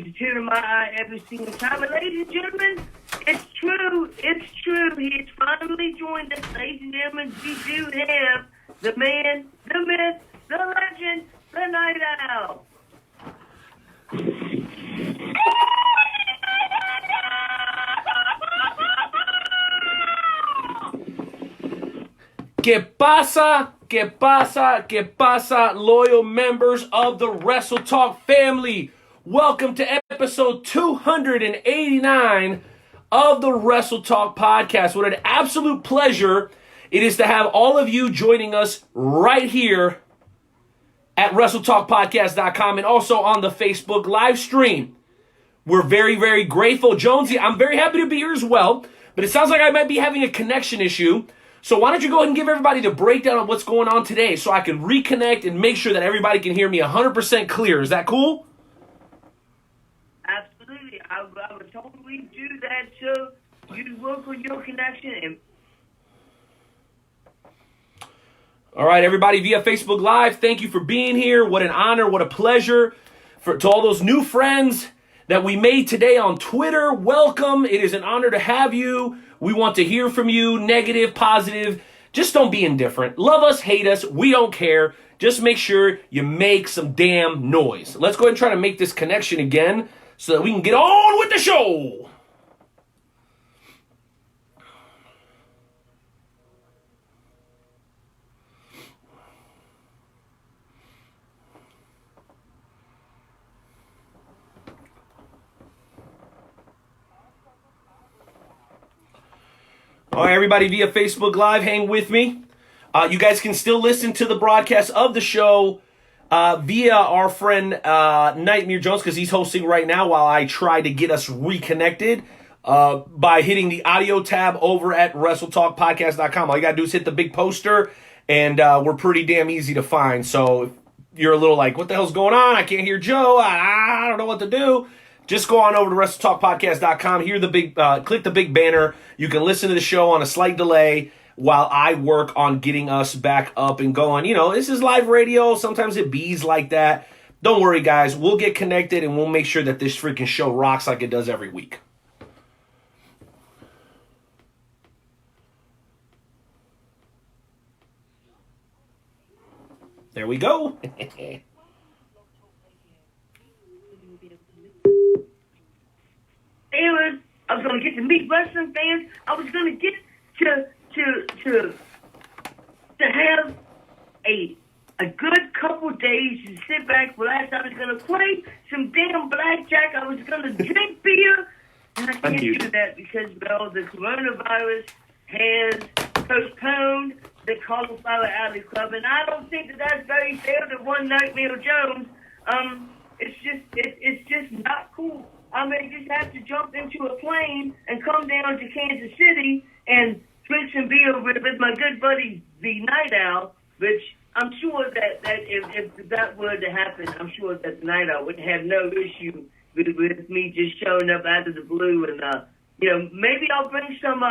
brings a tear to my eye every single time. And ladies and gentlemen, it's true. He's finally joined us, ladies and gentlemen. We do have the man, the myth, the legend, the Night Owl. ¿Qué pasa? ¿Qué pasa? ¿Qué pasa? Loyal members of the Wrestle Talk family. Welcome to episode 289 of the Wrestle Talk podcast. What an absolute pleasure it is to have all of you joining us right here at WrestleTalkPodcast.com and also on the Facebook live stream. We're very, very grateful. Jonesy, I'm very happy to be here as well, but it sounds like I might be having a connection issue. So why don't you go ahead and give everybody the breakdown of what's going on today so I can reconnect and make sure that everybody can hear me 100% clear. Is that cool? Absolutely. I would totally do that, so you work on your connection. All right, everybody via Facebook Live, thank you for being here. What an honor, what a pleasure. To all those new friends that we made today on Twitter, welcome. It is an honor to have you. We want to hear from you, negative, positive. Just don't be indifferent. Love us, hate us, we don't care. Just make sure you make some damn noise. Let's go ahead and try to make this connection again so that we can get on with the show. All right, everybody via Facebook Live, hang with me. You guys can still listen to the broadcast of the show via our friend Nightmare Jones, because he's hosting right now while I try to get us reconnected by hitting the audio tab over at WrestleTalkPodcast.com. All you got to do is hit the big poster, and we're pretty damn easy to find. So if you're a little like, what the hell's going on? I can't hear Joe. I don't know what to do. Just go on over to WrestleTalkPodcast.com. Hear the big, click the big banner. You can listen to the show on a slight delay while I work on getting us back up and going. You know, this is live radio. Sometimes it bees like that. Don't worry, guys. We'll get connected and we'll make sure that this freaking show rocks like it does every week. There we go. I was going to get to meet wrestling fans. I was going to get to have a good couple days to sit back, relax. I was going to play some damn blackjack. I was going to drink beer. And I can't do that because, well, the coronavirus has postponed the Cauliflower Alley Club. And I don't think that that's very fair to one Nightmare Jones. It's just not cool. I may just have to jump into a plane and come down to Kansas City and drink some beer with my good buddy, the Night Owl, which I'm sure that if that were to happen, I'm sure that the Night Owl would have no issue with me just showing up out of the blue. And, maybe I'll bring some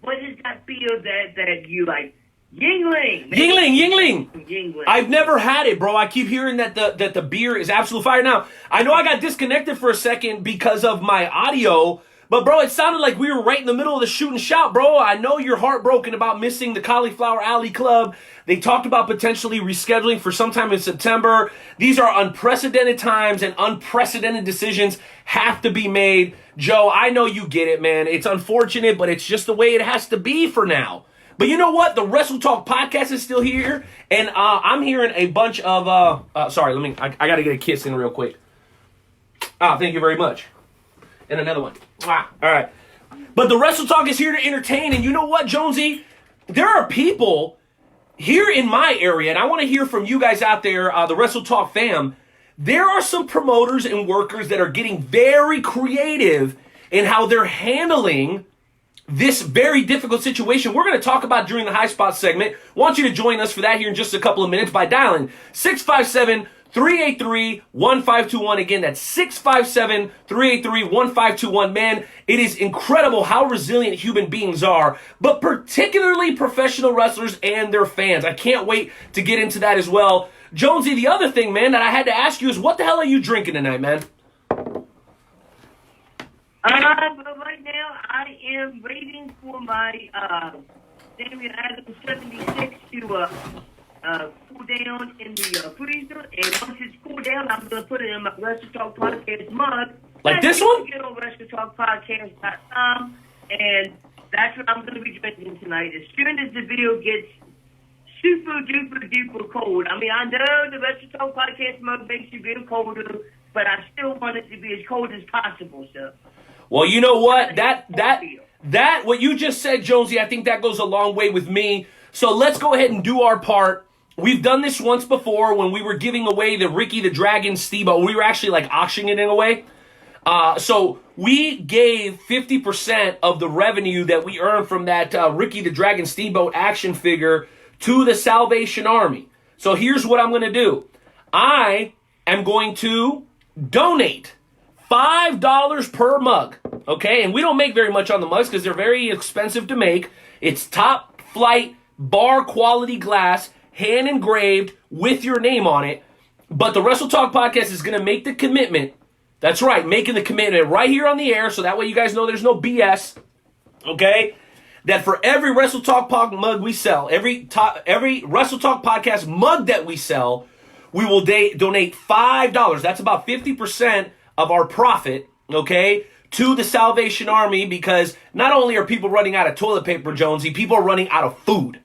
what is that beer that you like? Yingling. Yingling. I've never had it, bro. I keep hearing that the beer is absolute fire. Now, I know I got disconnected for a second because of my audio, but bro, it sounded like we were right in the middle of the shoot and shout, bro. I know you're heartbroken about missing the Cauliflower Alley Club. They talked about potentially rescheduling for sometime in September. These are unprecedented times and unprecedented decisions have to be made. Joe, I know you get it, man. It's unfortunate, but it's just the way it has to be for now. But you know what? The Wrestle Talk podcast is still here, and I'm hearing a bunch of, I got to get a kiss in real quick. Thank you very much. And another one. All right. But the Wrestle Talk is here to entertain, and you know what, Jonesy? There are people here in my area, and I want to hear from you guys out there, the Wrestle Talk fam. There are some promoters and workers that are getting very creative in how they're handling this very difficult situation we're going to talk about during the High Spot segment. Want you to join us for that here in just a couple of minutes by dialing 657-383-1521. Again, that's 657-383-1521. Man, it is incredible how resilient human beings are, but particularly professional wrestlers and their fans. I can't wait to get into that as well. Jonesy, the other thing, man, that I had to ask you is what the hell are you drinking tonight, man? But right now, I am waiting for my Damian Adams 76 to cool down in the freezer. And once it's cooled down, I'm going to put it in my Wrestle Talk Podcast mug. Like this one? Get on WrestleTalkPodcast.com, and that's what I'm going to be drinking tonight. As soon as the video gets super duper duper cold. I mean, I know the Wrestle Talk Podcast mug makes you feel colder, but I still want it to be as cold as possible, so. Well, you know what? That what you just said, Jonesy, I think that goes a long way with me. So let's go ahead and do our part. We've done this once before when we were giving away the Ricky the Dragon Steamboat. We were actually like auctioning it away. So we gave 50% of the revenue that we earned from that Ricky the Dragon Steamboat action figure to the Salvation Army. So here's what I'm going to do. I am going to donate $5 per mug, okay? And we don't make very much on the mugs because they're very expensive to make. It's top flight, bar quality glass, hand engraved with your name on it. But the Wrestle Talk Podcast is going to make the commitment. That's right, making the commitment right here on the air, so that way you guys know there's no BS, okay? That for every Wrestle Talk mug we sell, every Wrestle Talk Podcast mug that we sell, we will donate $5. That's about 50% of our profit, okay, to the Salvation Army, because not only are people running out of toilet paper, Jonesy, people are running out of food.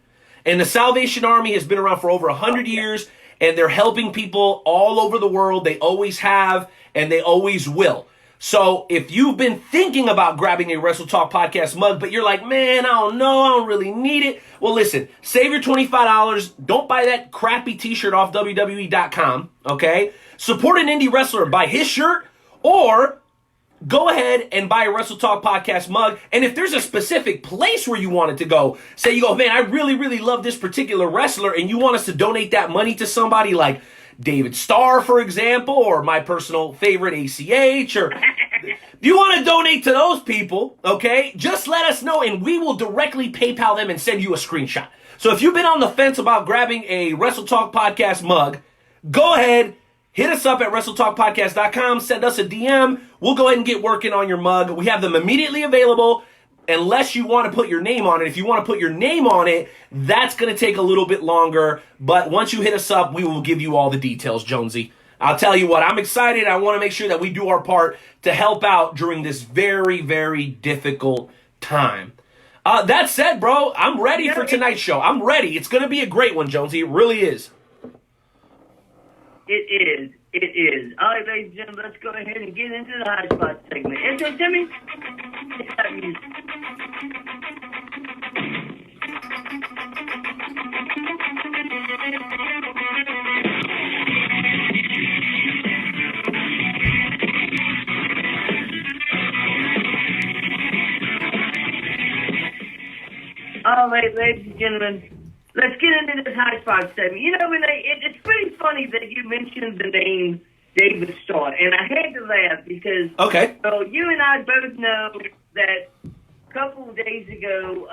And the Salvation Army has been around for over 100 years, and they're helping people all over the world. They always have, and they always will. So if you've been thinking about grabbing a Wrestle Talk Podcast mug, but you're like, man, I don't know, I don't really need it. Well, listen, save your $25. Don't buy that crappy t-shirt off WWE.com, okay? Support an indie wrestler and buy his shirt, or go ahead and buy a Wrestle Talk Podcast mug. And if there's a specific place where you want it to go, say you go, man, I really, really love this particular wrestler, and you want us to donate that money to somebody like David Starr, for example, or my personal favorite, ACH, or if you want to donate to those people, okay, just let us know, and we will directly PayPal them and send you a screenshot. So if you've been on the fence about grabbing a Wrestle Talk Podcast mug, go ahead, hit us up at WrestleTalkPodcast.com, send us a DM. We'll go ahead and get working on your mug. We have them immediately available, unless you want to put your name on it. If you want to put your name on it, that's going to take a little bit longer. But once you hit us up, we will give you all the details, Jonesy. I'll tell you what, I'm excited. I want to make sure that we do our part to help out during this very, very difficult time. That said, bro, I'm ready for tonight's show. I'm ready. It's going to be a great one, Jonesy. It really is. It is. It is. All right, ladies and gentlemen, let's go ahead and get into the hot spot segment. Intro, Timmy. It's that music. All right, ladies and gentlemen. Let's get into this hot spot segment. You know, Renee, it's pretty funny that you mentioned the name David Starr, and I had to laugh because so you and I both know that a couple of days ago,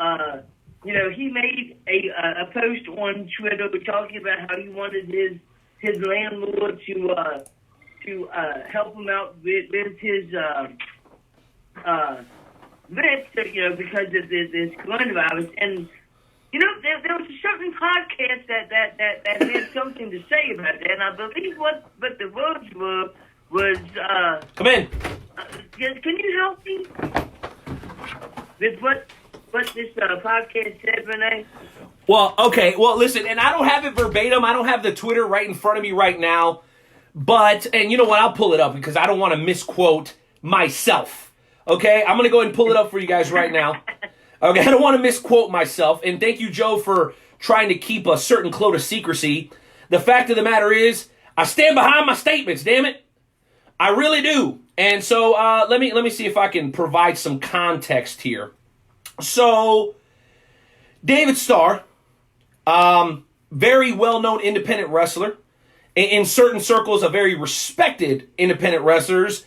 he made a post on Twitter talking about how he wanted his landlord to help him out with his rent, because of this coronavirus. And there was a certain podcast that had something to say about that, and I believe what the words were was come in. Can you help me with what this podcast said, Renee? Well, okay. Well, listen, and I don't have it verbatim. I don't have the Twitter right in front of me right now. But, and you know what? I'll pull it up because I don't want to misquote myself. Okay? I'm going to go ahead and pull it up for you guys right now. Okay, I don't want to misquote myself, and thank you, Joe, for trying to keep a certain cloak of secrecy. The fact of the matter is, I stand behind my statements, damn it. I really do. And so let me see if I can provide some context here. So, David Starr, very well-known independent wrestler. In certain circles, a very respected independent wrestlers.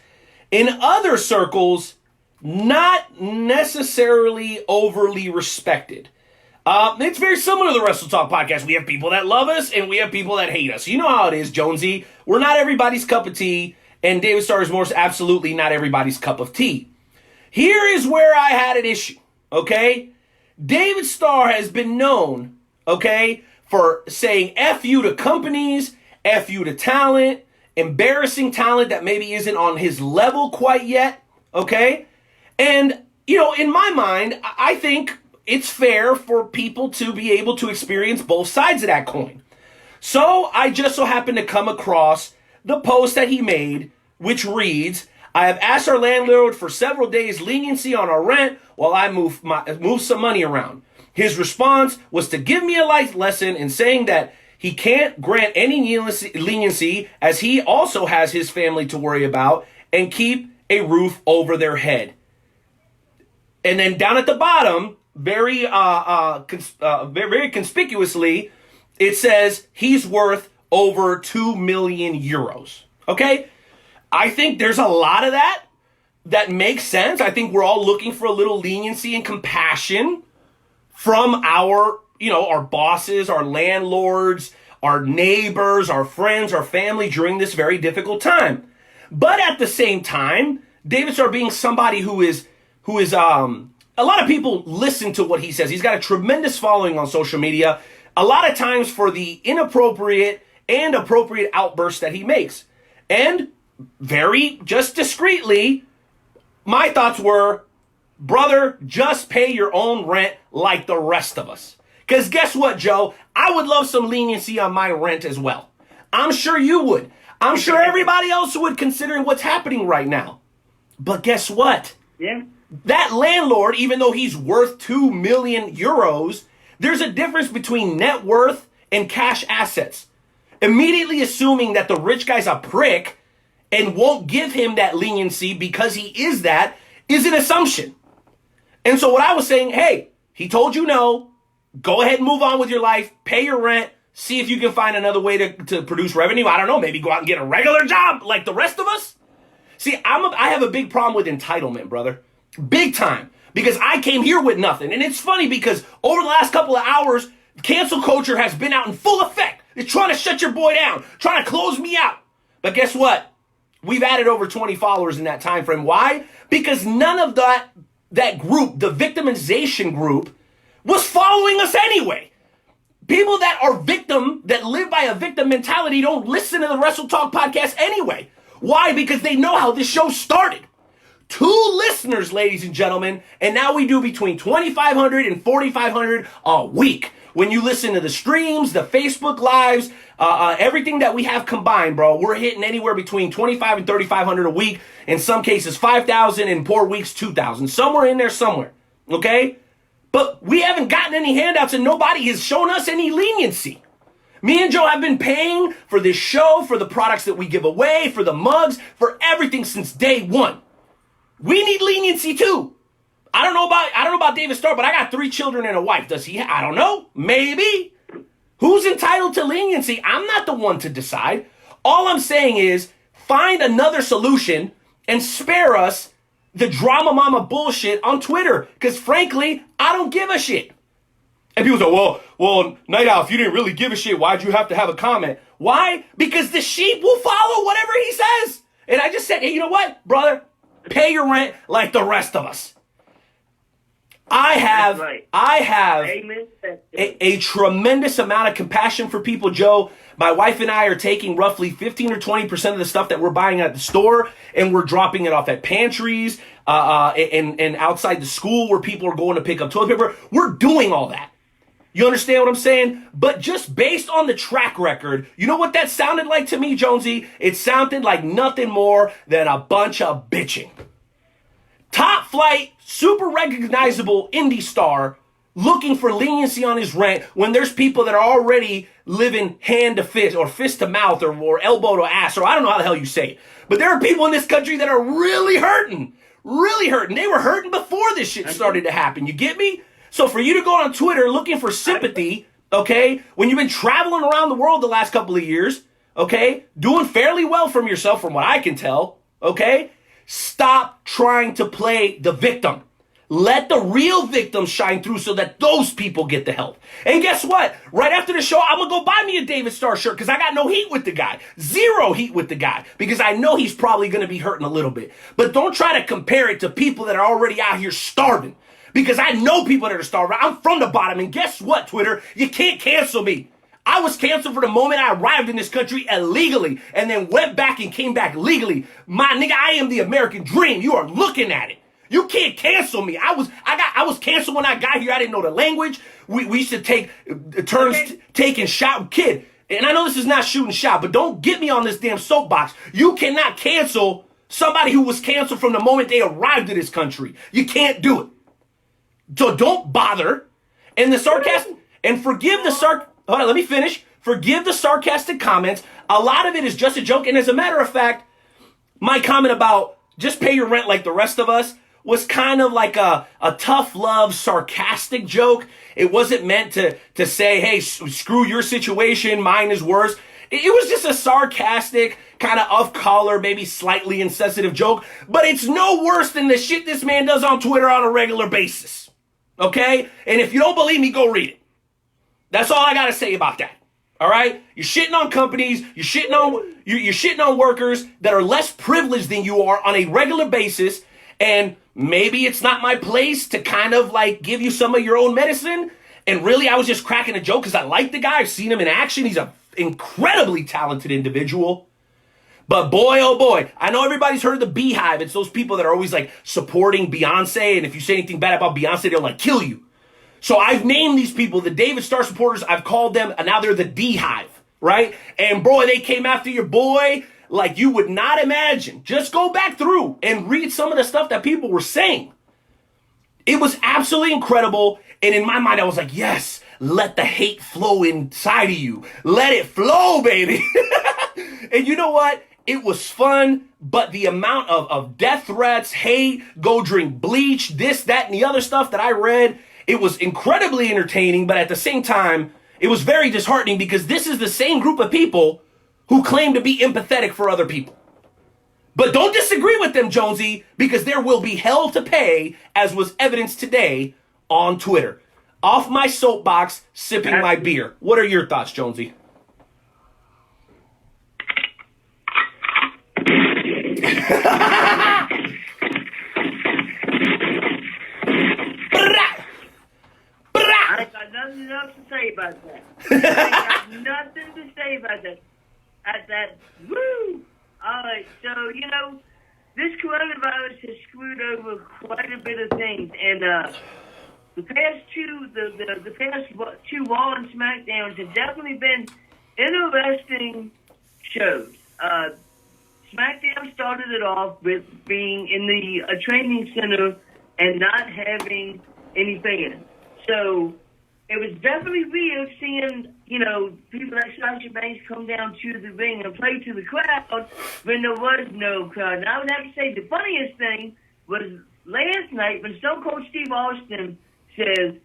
In other circles, not necessarily overly respected. It's very similar to the Wrestle Talk podcast. We have people that love us and we have people that hate us. You know how it is, Jonesy. We're not everybody's cup of tea, and David Starr is most absolutely not everybody's cup of tea. Here is where I had an issue, okay? David Starr has been known, okay, for saying F you to companies, F you to talent, embarrassing talent that maybe isn't on his level quite yet, okay? And, you know, in my mind, I think it's fair for people to be able to experience both sides of that coin. So I just so happened to come across the post that he made, which reads, I have asked our landlord for several days leniency on our rent while I move some money around. His response was to give me a life lesson in saying that he can't grant any leniency as he also has his family to worry about and keep a roof over their head. And then down at the bottom, very conspicuously, it says he's worth over 2 million euros. Okay? I think there's a lot of that makes sense. I think we're all looking for a little leniency and compassion from our bosses, our landlords, our neighbors, our friends, our family during this very difficult time. But at the same time, David Starr being somebody who is a lot of people listen to what he says. He's got a tremendous following on social media, a lot of times for the inappropriate and appropriate outbursts that he makes. And very just discreetly, my thoughts were, brother, just pay your own rent like the rest of us. Because guess what, Joe? I would love some leniency on my rent as well. I'm sure you would. I'm sure everybody else would, considering what's happening right now. But guess what? Yeah. That landlord, even though he's worth 2 million euros, there's a difference between net worth and cash assets. Immediately assuming that the rich guy's a prick and won't give him that leniency because he is that is an assumption. And so what I was saying, hey, he told you no, go ahead and move on with your life, pay your rent, see if you can find another way to produce revenue. I don't know, maybe go out and get a regular job like the rest of us. See, I have a big problem with entitlement, brother. Big time. Because I came here with nothing. And it's funny because over the last couple of hours, cancel culture has been out in full effect. It's trying to shut your boy down, trying to close me out. But guess what? We've added over 20 followers in that time frame. Why? Because none of that group, the victimization group, was following us anyway. People that live by a victim mentality don't listen to the Wrestle Talk podcast anyway. Why? Because they know how this show started. 2 listeners, ladies and gentlemen, and now we do between 2,500 and 4,500 a week. When you listen to the streams, the Facebook lives, everything that we have combined, bro, we're hitting anywhere between 2,500 and 3,500 a week. In some cases, 5,000, in poor weeks, 2,000. Somewhere in there, somewhere. Okay? But we haven't gotten any handouts and nobody has shown us any leniency. Me and Joe have been paying for this show, for the products that we give away, for the mugs, for everything since day one. We need leniency too. I don't know about David Starr, but I got 3 children and a wife. Does he? I don't know. Maybe. Who's entitled to leniency? I'm not the one to decide. All I'm saying is find another solution and spare us the drama mama bullshit on Twitter. Because frankly, I don't give a shit. And people say, well, Night Owl, if you didn't really give a shit, why'd you have to have a comment? Why? Because the sheep will follow whatever he says. And I just said, hey, you know what, brother? Pay your rent like the rest of us. I have a tremendous amount of compassion for people, Joe. My wife and I are taking roughly 15 or 20% of the stuff that we're buying at the store, and we're dropping it off at pantries and outside the school where people are going to pick up toilet paper. We're doing all that. You understand what I'm saying? But just based on the track record, you know what that sounded like to me, Jonesy? It sounded like nothing more than a bunch of bitching. Top flight, super recognizable indie star looking for leniency on his rent when there's people that are already living hand to fist or fist to mouth or elbow to ass, or I don't know how the hell you say it. But there are people in this country that are really hurting. Really hurting. They were hurting before this shit started to happen. You get me? So for you to go on Twitter looking for sympathy, okay, when you've been traveling around the world the last couple of years, okay, doing fairly well from yourself from what I can tell, okay, stop trying to play the victim. Let the real victims shine through so that those people get the help. And guess what? Right after the show, I'm going to go buy me a David Starr shirt because I got no heat with the guy. Zero heat with the guy because I know he's probably going to be hurting a little bit. But don't try to compare it to people that are already out here starving because I know people that are starving. I'm from the bottom. And guess what, Twitter? You can't cancel me. I was canceled for the moment I arrived in this country illegally and then went back and came back legally. My nigga, I am the American dream. You are looking at it. You can't cancel me. I was canceled when I got here. I didn't know the language. We used to take turns taking shot. Kid, and I know this is not shooting shot, but don't get me on this damn soapbox. You cannot cancel somebody who was canceled from the moment they arrived to this country. You can't do it. So don't bother. And the sarcastic, and forgive the hold on, let me finish. Forgive the sarcastic comments. A lot of it is just a joke. And as a matter of fact, my comment about just pay your rent like the rest of us was kind of like a tough love, sarcastic joke. It wasn't meant to say, hey, screw your situation, mine is worse. It was just a sarcastic, kind of off-color, maybe slightly insensitive joke. But it's no worse than the shit this man does on Twitter on a regular basis. Okay? And if you don't believe me, go read it. That's all I got to say about that. All right? You're shitting on companies. You're shitting on workers that are less privileged than you are on a regular basis. And maybe it's not my place to kind of like give you some of your own medicine. And really, I was just cracking a joke because I like the guy. I've seen him in action. He's an incredibly talented individual. But boy, oh boy, I know everybody's heard of the Beehive. It's those people that are always like supporting Beyonce. And if you say anything bad about Beyonce, they'll like kill you. So I've named these people the David Starr supporters. I've called them, and now they're the Beehive, right? And boy, they came after your boy like you would not imagine. Just go back through and read some of the stuff that people were saying. It was absolutely incredible. And in my mind, I was like, yes, let the hate flow inside of you. Let it flow, baby. And you know what? It was fun, but the amount of death threats, hate, go drink bleach, this, that, and the other stuff that I read, it was incredibly entertaining, but at the same time, it was very disheartening because this is the same group of people who claim to be empathetic for other people. But don't disagree with them, Jonesy, because there will be hell to pay, as was evidenced today on Twitter. Off my soapbox, sipping my beer. What are your thoughts, Jonesy? I got nothing else to say about that. I got nothing to say about that. At that, woo! All right, so, this coronavirus has screwed over quite a bit of things. And the past two Raw and SmackDowns have definitely been interesting shows. SmackDown started it off with being in the training center and not having any fans. So it was definitely weird seeing, people like Sasha Banks come down to the ring and play to the crowd when there was no crowd. And I would have to say the funniest thing was last night when Stone Cold Steve Austin says,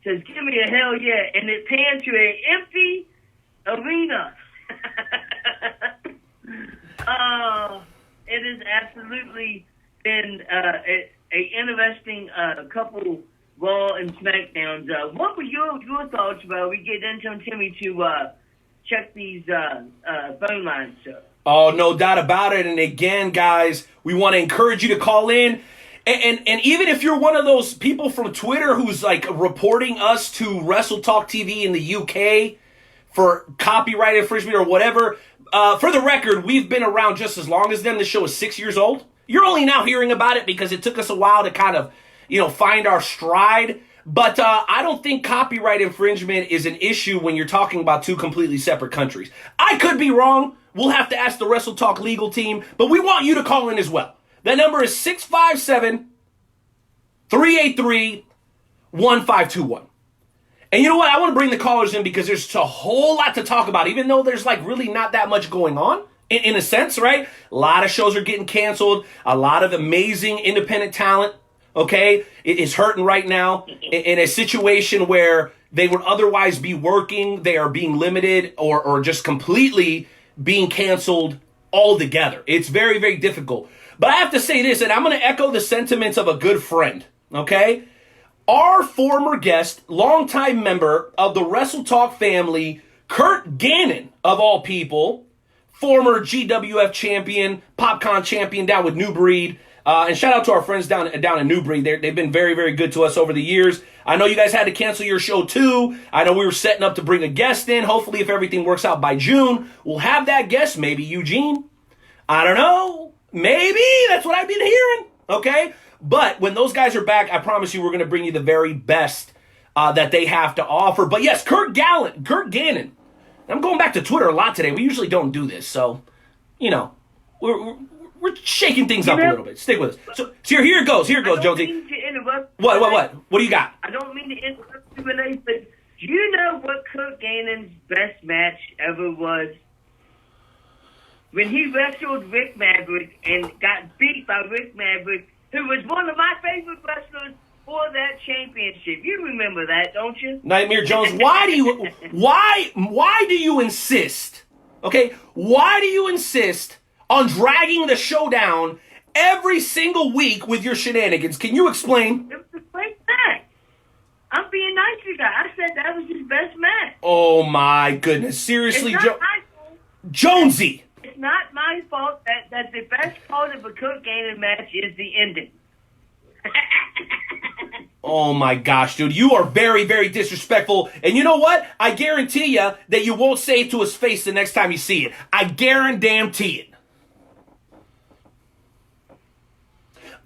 give me a hell yeah, and it panned to an empty arena. It has absolutely been a interesting couple Raw and SmackDowns. What were your thoughts about we get into them, Timmy, to check these phone lines, sir? Oh, no doubt about it. And again, guys, we want to encourage you to call in. And even if you're one of those people from Twitter who's like reporting us to Wrestle Talk TV in the UK for copyright infringement or whatever, for the record, we've been around just as long as them. The show is 6 years old. You're only now hearing about it because it took us a while to kind of find our stride. But I don't think copyright infringement is an issue when you're talking about two completely separate countries. I could be wrong. We'll have to ask the Wrestle Talk legal team, but we want you to call in as well. That number is 657-383-1521. And you know what? I want to bring the callers in because there's a whole lot to talk about, even though there's like really not that much going on. In a sense, right? A lot of shows are getting canceled. A lot of amazing independent talent, okay, is hurting right now in a situation where they would otherwise be working. They are being limited or just completely being canceled altogether. It's very, very difficult. But I have to say this, and I'm going to echo the sentiments of a good friend, okay? Our former guest, longtime member of the Wrestle Talk family, Kurt Gannon, of all people, former GWF champion, PopCon champion down with New Breed. And shout out to our friends down in New Breed. They've been very, very good to us over the years. I know you guys had to cancel your show too. I know we were setting up to bring a guest in. Hopefully, if everything works out by June, we'll have that guest. Maybe Eugene. I don't know. Maybe. That's what I've been hearing. Okay? But when those guys are back, I promise you we're going to bring you the very best that they have to offer. But yes, Kurt Gannon. I'm going back to Twitter a lot today. We usually don't do this. So, you know, we're shaking things up a little bit. Stick with us. So here it goes. Here it goes, Jonesy. Mean to interrupt. What? What do you got? I don't mean to interrupt you, Renee, but do you know what Kurt Gannon's best match ever was? When he wrestled Rick Maverick and got beat by Rick Maverick, who was one of my favorite wrestlers for that championship. You remember that, don't you? Nightmare Jones, why do you insist? Okay, why do you insist on dragging the show down every single week with your shenanigans? Can you explain? It was a great match. I'm being nice to you guys. I said that was his best match. Oh my goodness. Seriously, Jonesy. It's not my fault that the best part of a Kurt Gannon match is the ending. Oh my gosh, dude. You are very, very disrespectful. And you know what? I guarantee you that you won't say it to his face the next time you see it. I guarantee it.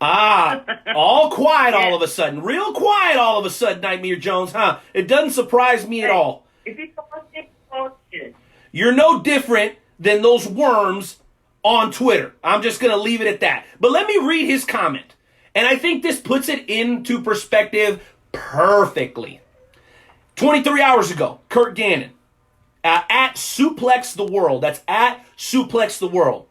All quiet all of a sudden. Real quiet all of a sudden, Nightmare Jones, huh? It doesn't surprise me at all. If you You're no different than those worms on Twitter. I'm just going to leave it at that. But let me read his comment. And I think this puts it into perspective perfectly. 23 hours ago, Kurt Gannon, at Suplex the World, that's at Suplex the World,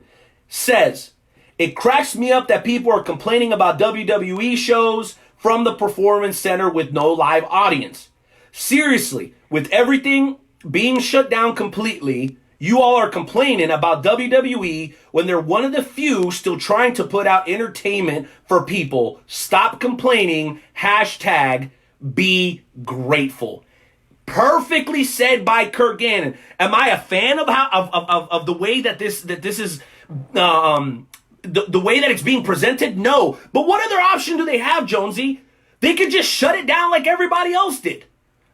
says, "It cracks me up that people are complaining about WWE shows from the Performance Center with no live audience. Seriously, with everything being shut down completely, you all are complaining about WWE when they're one of the few still trying to put out entertainment for people. Stop complaining. Hashtag be grateful." Perfectly said by Kurt Gannon. Am I a fan of the way that this is the way that it's being presented? No. But what other option do they have, Jonesy? They could just shut it down like everybody else did.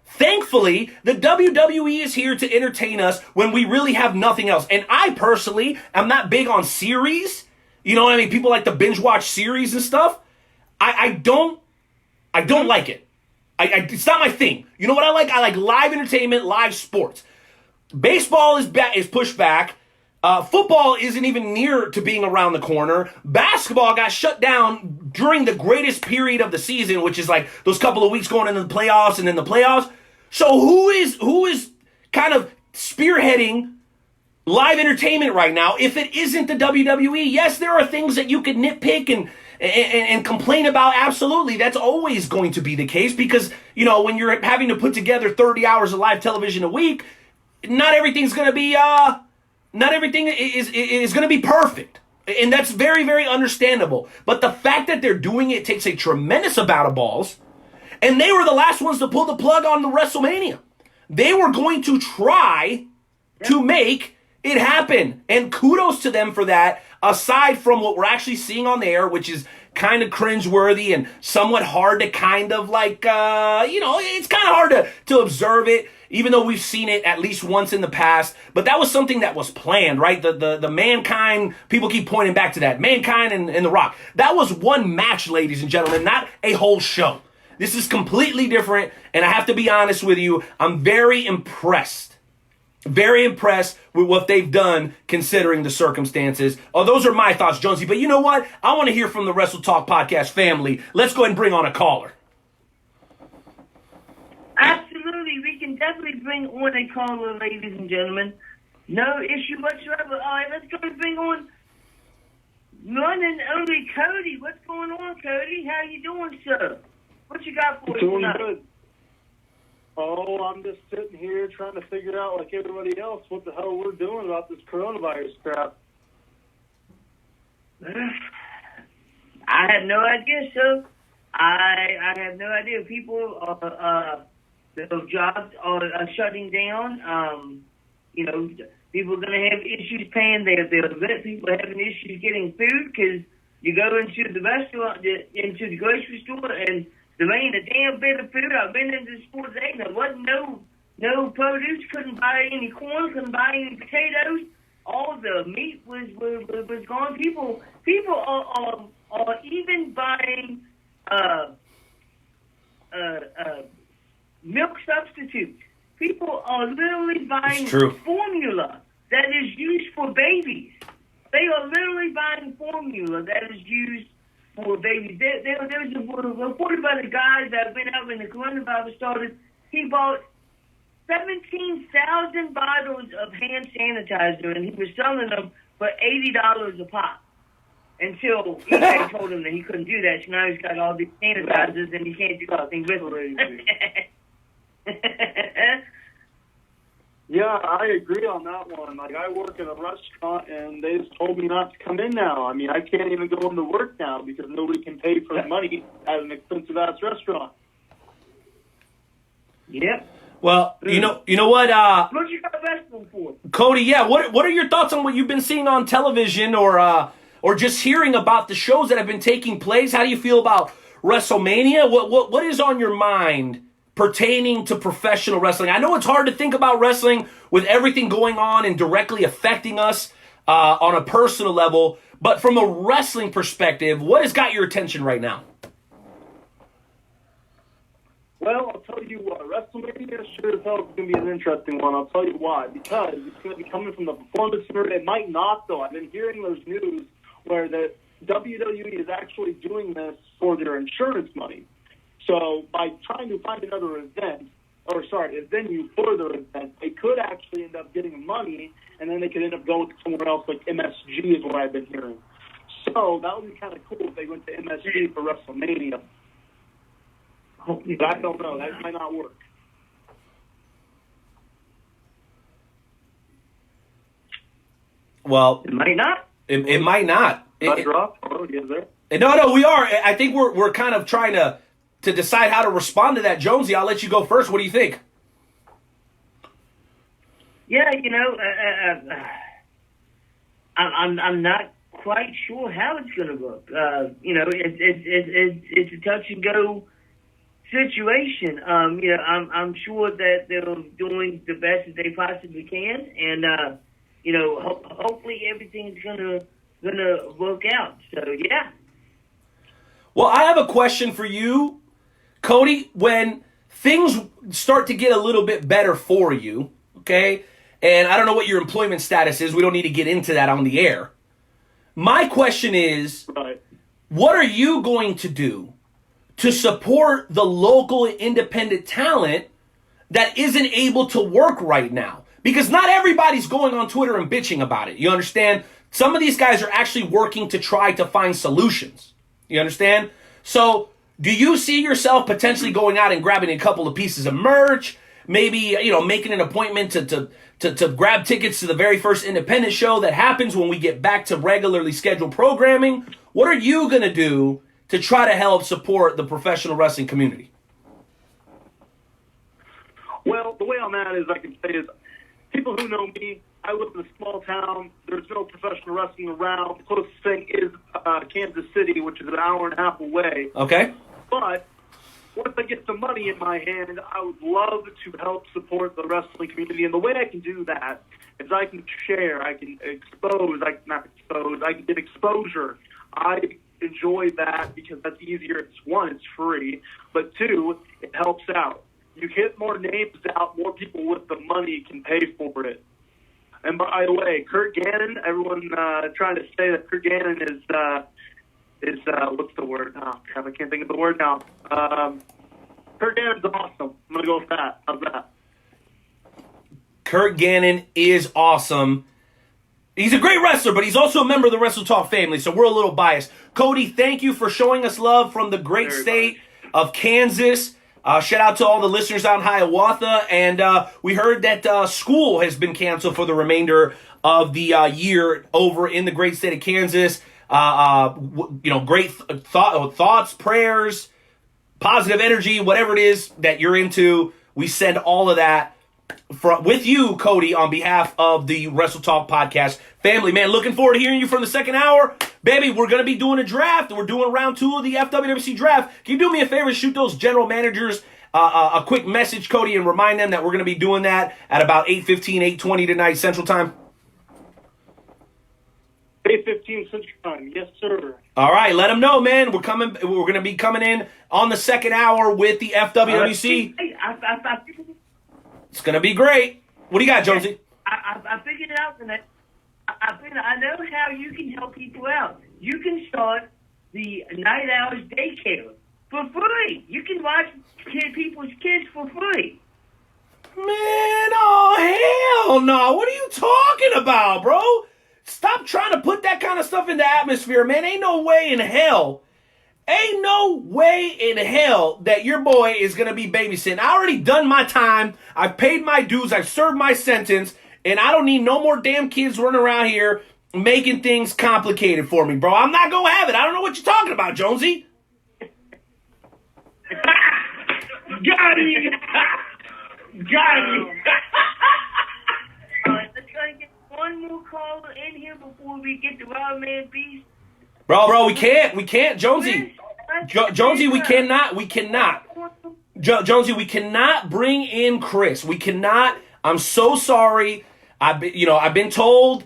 Thankfully, the WWE is here to entertain us when we really have nothing else. And I personally am not big on series. You know what I mean? People like to binge watch series and stuff. I don't like it. It's not my thing. You know what I like? I like live entertainment, live sports. Baseball is pushed back. Football isn't even near to being around the corner. Basketball got shut down during the greatest period of the season, which is like those couple of weeks going into the playoffs and then the playoffs. So who is kind of spearheading live entertainment right now if it isn't the WWE? Yes, there are things that you could nitpick and complain about. Absolutely. That's always going to be the case because, you know, when you're having to put together 30 hours of live television a week, not everything's going to be not everything is going to be perfect. And that's very, very understandable. But the fact that they're doing it takes a tremendous amount of balls. And they were the last ones to pull the plug on the WrestleMania. They were going to try to make it happen. And kudos to them for that, aside from what we're actually seeing on the air, which is kind of cringeworthy and somewhat hard to kind of like, it's kind of hard to observe it, even though we've seen it at least once in the past. But that was something that was planned, right? The Mankind, people keep pointing back to that. Mankind and The Rock. That was one match, ladies and gentlemen, not a whole show. This is completely different, and I have to be honest with you, I'm very impressed. Very impressed with what they've done considering the circumstances. Oh, those are my thoughts, Jonesy. But you know what? I want to hear from the Wrestle Talk Podcast family. Let's go ahead and bring on a caller. Absolutely. We can definitely bring on a caller, ladies and gentlemen. No issue whatsoever. All right, let's go and bring on one and only Cody. What's going on, Cody? How you doing, sir? What you got for us tonight? Doing good. Oh, I'm just sitting here trying to figure out, like everybody else, what the hell we're doing about this coronavirus crap. I have no idea, sir. I have no idea. People the jobs are shutting down. People are going to have issues paying their rent. People are having issues getting food because you go into the restaurant, into the grocery store, and there ain't a damn bit of food. I've been into the stores, there wasn't no produce. Couldn't buy any corn. Couldn't buy any potatoes. All the meat was gone. People are even buying milk substitutes. People are literally buying formula that is used for babies. They are literally buying formula that is used for babies. There was a report about a guy that went out when the coronavirus started. He bought 17,000 bottles of hand sanitizer, and he was selling them for $80 a pop. Until eBay told him that he couldn't do that, so now he's got all these sanitizers and he can't do nothing with it. Yeah, I agree on that one. Like, I work in a restaurant, and they just told me not to come in now. I mean, I can't even go into work now because nobody can pay for the money at an expensive-ass restaurant. Yep. Well, you know what? What you got wrestling for? Cody, yeah. What are your thoughts on what you've been seeing on television or just hearing about the shows that have been taking place? How do you feel about WrestleMania? What is on your mind pertaining to professional wrestling? I know it's hard to think about wrestling with everything going on and directly affecting us on a personal level, but from a wrestling perspective, what has got your attention right now? Well, I'll tell you what, WrestleMania sure as hell is going to be an interesting one. I'll tell you why. Because it's going to be coming from the performance center. It might not, though. I've been hearing those news where the WWE is actually doing this for their insurance money. So by trying to find another a venue for their event, they could actually end up getting money, and then they could end up going somewhere else, like MSG is what I've been hearing. So that would be kind of cool if they went to MSG for WrestleMania. But I don't know. That might not work. Well, it might not. It might not. Drop? Oh, yes, sir. No, we are. I think we're kind of trying to decide how to respond to that. Jonesy, I'll let you go first. What do you think? Yeah, I'm not quite sure how it's going to look. It's a touch and go situation. I'm sure that they're doing the best that they possibly can, and hopefully everything's gonna work out. So yeah. Well, I have a question for you, Cody. When things start to get a little bit better for you, okay, and I don't know what your employment status is. We don't need to get into that on the air. My question is, what are you going to do to support the local independent talent that isn't able to work right now? Because not everybody's going on Twitter and bitching about it. You understand? Some of these guys are actually working to try to find solutions. You understand? So do you see yourself potentially going out and grabbing a couple of pieces of merch? Maybe, making an appointment to grab tickets to the very first independent show that happens when we get back to regularly scheduled programming? What are you going to do to try to help support the professional wrestling community? Well, the way I'm at is I can say is people who know me, I live in a small town. There's no professional wrestling around. The closest thing is Kansas City, which is an hour and a half away. Okay. But once I get some money in my hand, I would love to help support the wrestling community. And the way I can do that is I can share, I can I can get exposure. I enjoy that because that's easier. It's one, it's free, but two, it helps out. You get more names out, more people with the money can pay for it. And by the way, Kurt Gannon, everyone trying to say that Kurt Gannon is what's the word? Oh crap, I can't think of the word now. Kurt Gannon's awesome. I'm gonna go with that. How's that? Kurt Gannon is awesome. He's a great wrestler, but he's also a member of the Wrestle Talk family, so we're a little biased. Cody, thank you for showing us love from the great state of Kansas. Shout out to all the listeners out in Hiawatha. And we heard that school has been canceled for the remainder of the year over in the great state of Kansas. Great thoughts, prayers, positive energy, whatever it is that you're into. We send all of that with you, Cody, on behalf of the Wrestle Talk podcast family. Man, looking forward to hearing you from the second hour. Baby, we're going to be doing a draft. We're doing round 2 of the FWWC draft. Can you do me a favor? Shoot those general managers a quick message, Cody, and remind them that we're going to be doing that at about 8:15, 8:20 tonight Central Time. 8:15 Central Time, yes, sir. All right, let them know, man. We're going to be coming in on the second hour with the FWWC. It's going to be great. What do you got, Jonesy? I figured it out tonight. I know how you can help people out. You can start the Night Owls daycare for free. You can watch people's kids for free. Man, oh, hell no. What are you talking about, bro? Stop trying to put that kind of stuff in the atmosphere, man. Ain't no way in hell that your boy is going to be babysitting. I already done my time. I've paid my dues. I've served my sentence. And I don't need no more damn kids running around here making things complicated for me, bro. I'm not going to have it. I don't know what you're talking about, Jonesy. Got him. All right, let's try to get one more caller in here before we get to WildMan Beast. Bro, we can't, Jonesy. Jonesy, we cannot. Jonesy, we cannot bring in Chris. We cannot. I'm so sorry. I've been told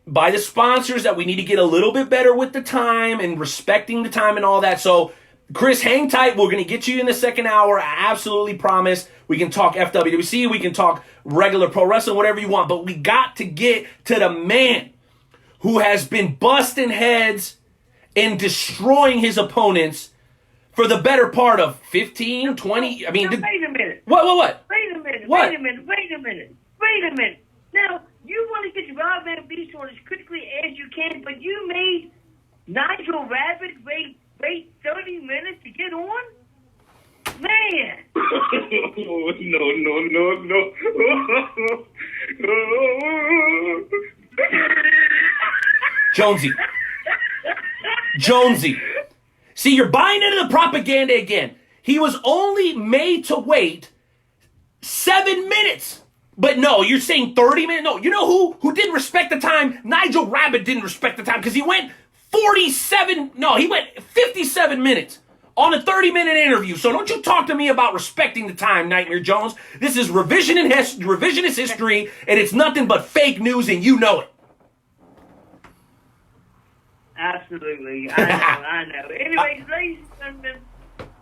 by the sponsors that we need to get a little bit better with the time and respecting the time and all that. So, Chris, hang tight. We're going to get you in the second hour. I absolutely promise. We can talk FWC. We can talk regular pro wrestling, whatever you want. But we got to get to the man who has been busting heads and destroying his opponents for the better part of 15, 20. I mean, wait a minute. What? Wait a minute. What? Wait a minute. Now, you want to get your WildMan Beast on as quickly as you can, but you made Nigel Rabbit wait 30 minutes to get on? Man! No. Jonesy. See, you're buying into the propaganda again. He was only made to wait 7 minutes. But no, you're saying 30 minutes? No, you know who didn't respect the time? Nigel Rabbit didn't respect the time because he went 57 minutes on a 30-minute interview. So don't you talk to me about respecting the time, Nightmare Jones. This is revisionist history, and it's nothing but fake news, and you know it. Absolutely. I know. Anyways, ladies and gentlemen,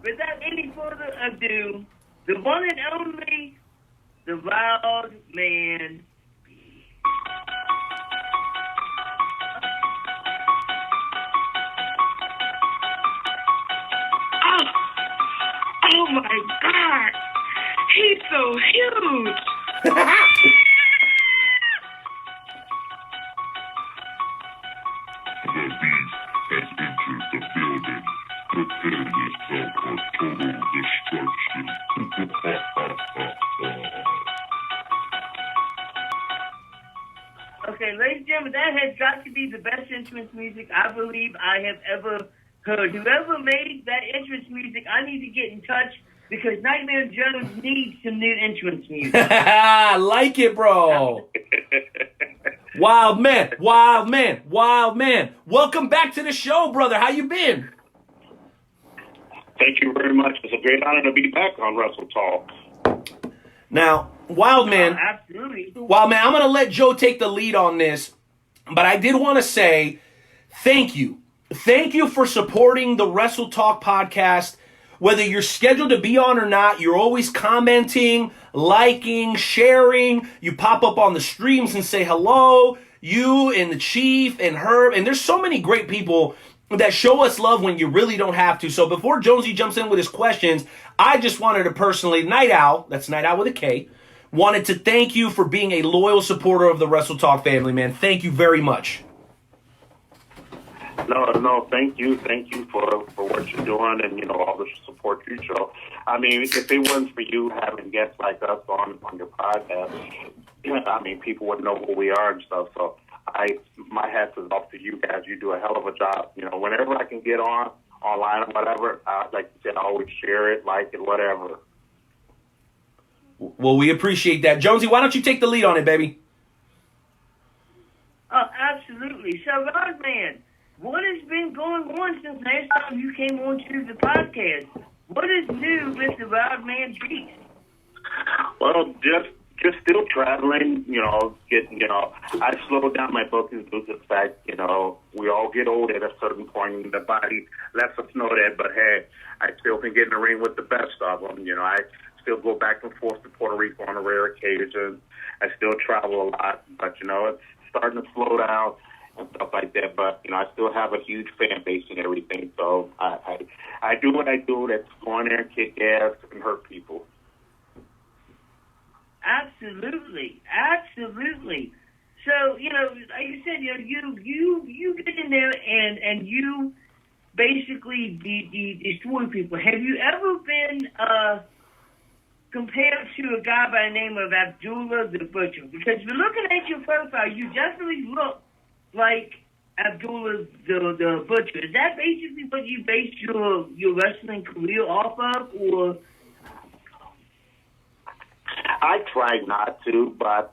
without any further ado, the one and only, the WildMan Beast. Oh my God! He's so huge! The beast has entered the building. Prepare yourself for total destruction. Okay, ladies and gentlemen, that has got to be the best entrance music I believe I have ever heard. Whoever made that entrance music, I need to get in touch because Nightmare Jones needs some new entrance music. I like it, bro. Wild man. Welcome back to the show, brother. How you been? Thank you very much. It's a great honor to be back on Wrestle Talk. Now, Wild man. Absolutely. Wild man, I'm going to let Joe take the lead on this, but I did want to say thank you. Thank you for supporting the Wrestle Talk podcast. Whether you're scheduled to be on or not, you're always commenting, liking, sharing. You pop up on the streams and say hello. You and the Chief and Herb. And there's so many great people that show us love when you really don't have to. So before Jonesy jumps in with his questions, I just wanted to personally, Night Owl, that's Night Owl with a K, wanted to thank you for being a loyal supporter of the Wrestle Talk family, man. Thank you very much. No, thank you for what you're doing and, all the support you show. I mean, if it wasn't for you having guests like us on your podcast, I mean, people wouldn't know who we are and stuff. So my hat is off to you guys. You do a hell of a job. Whenever I can get on, online or whatever, like you said, I always share it, like it, whatever. Well, we appreciate that. Jonesy, why don't you take the lead on it, baby? Oh, absolutely. So, WildMan, what has been going on since last time you came on to the podcast? What is new with the WildMan Beast? Well, just still traveling, I slowed down my bookings due to the fact, we all get old at a certain point and the body lets us know that, but hey, I still can get in the ring with the best of them. I still go back and forth to Puerto Rico on a rare occasion. I still travel a lot, but, it's starting to slow down and stuff like that, but, I still have a huge fan base and everything, so I do what I do, that's go in there and kick ass and hurt people. Absolutely. So, like you said, you get in there and you basically destroy people. Have you ever been compared to a guy by the name of Abdullah the Butcher? Because we're looking at your profile, you definitely look like Abdullah the Butcher. Is that basically what you base your wrestling career off of, or? I tried not to, but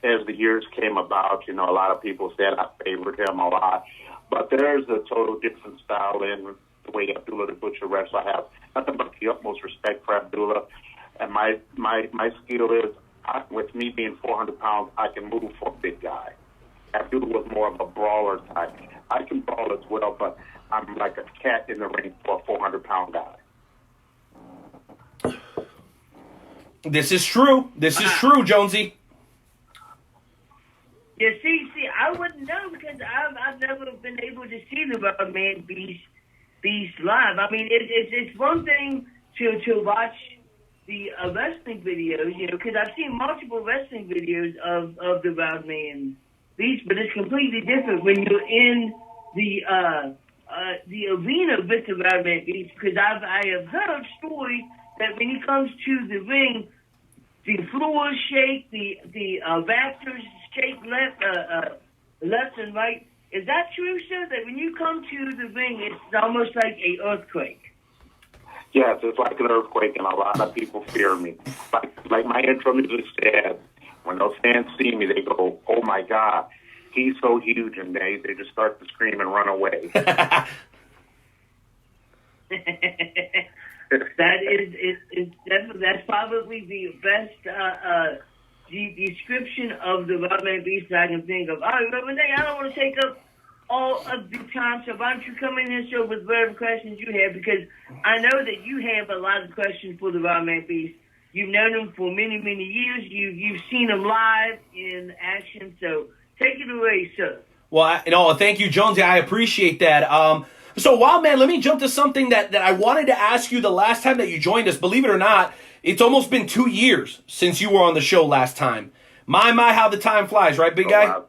as the years came about, a lot of people said I favored him a lot. But there's a total different style in the way Abdullah the Butcher wrestles. I have nothing but the utmost respect for Abdullah. And my skill is, with me being 400 pounds, I can move for a big guy. Abdullah was more of a brawler type. I can brawl as well, but I'm like a cat in the ring for a 400-pound guy. This is true, Jonesy. Yeah, see, I wouldn't know because I've never been able to see the WildMan Beast live. I mean, it's one thing to watch the wrestling videos, because I've seen multiple wrestling videos of the WildMan Beast, but it's completely different when you're in the arena with the WildMan Beast. Because I have heard stories that when he comes to the ring, the floors shake, the rafters shake left and right. Is that true, sir? That when you come to the ring, it's almost like an earthquake? Yes, it's like an earthquake, and a lot of people fear me. Like my intro music said, when those fans see me, they go, "Oh my God, he's so huge," and they just start to scream and run away. That's probably the best description of the WildMan Beast I can think of. All right, Renee, I don't want to take up all of the time, so why don't you come in here, show with whatever questions you have, because I know that you have a lot of questions for the WildMan Beast. You've known him for many, many years. You've seen him live in action, so take it away, sir. Well, thank you, Jonesy. I appreciate that. So, WildMan, let me jump to something that I wanted to ask you the last time that you joined us. Believe it or not, it's almost been 2 years since you were on the show last time. My, how the time flies, right, big guy? Wow.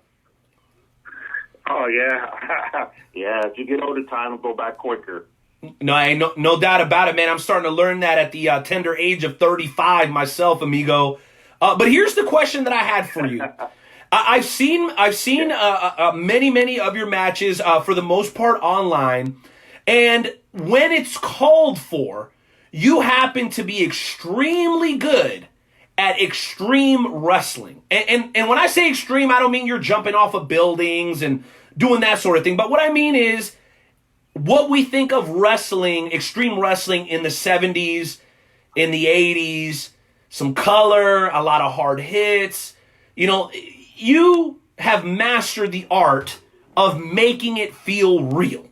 Oh, yeah. Yeah, as you get older, time will go back quicker. No doubt about it, man. I'm starting to learn that at the tender age of 35 myself, amigo. But here's the question that I had for you. I've seen many of your matches, for the most part online, and when it's called for, you happen to be extremely good at extreme wrestling. And when I say extreme, I don't mean you're jumping off of buildings and doing that sort of thing, but what I mean is what we think of wrestling, extreme wrestling in the 70s, in the 80s, some color, a lot of hard hits, you have mastered the art of making it feel real.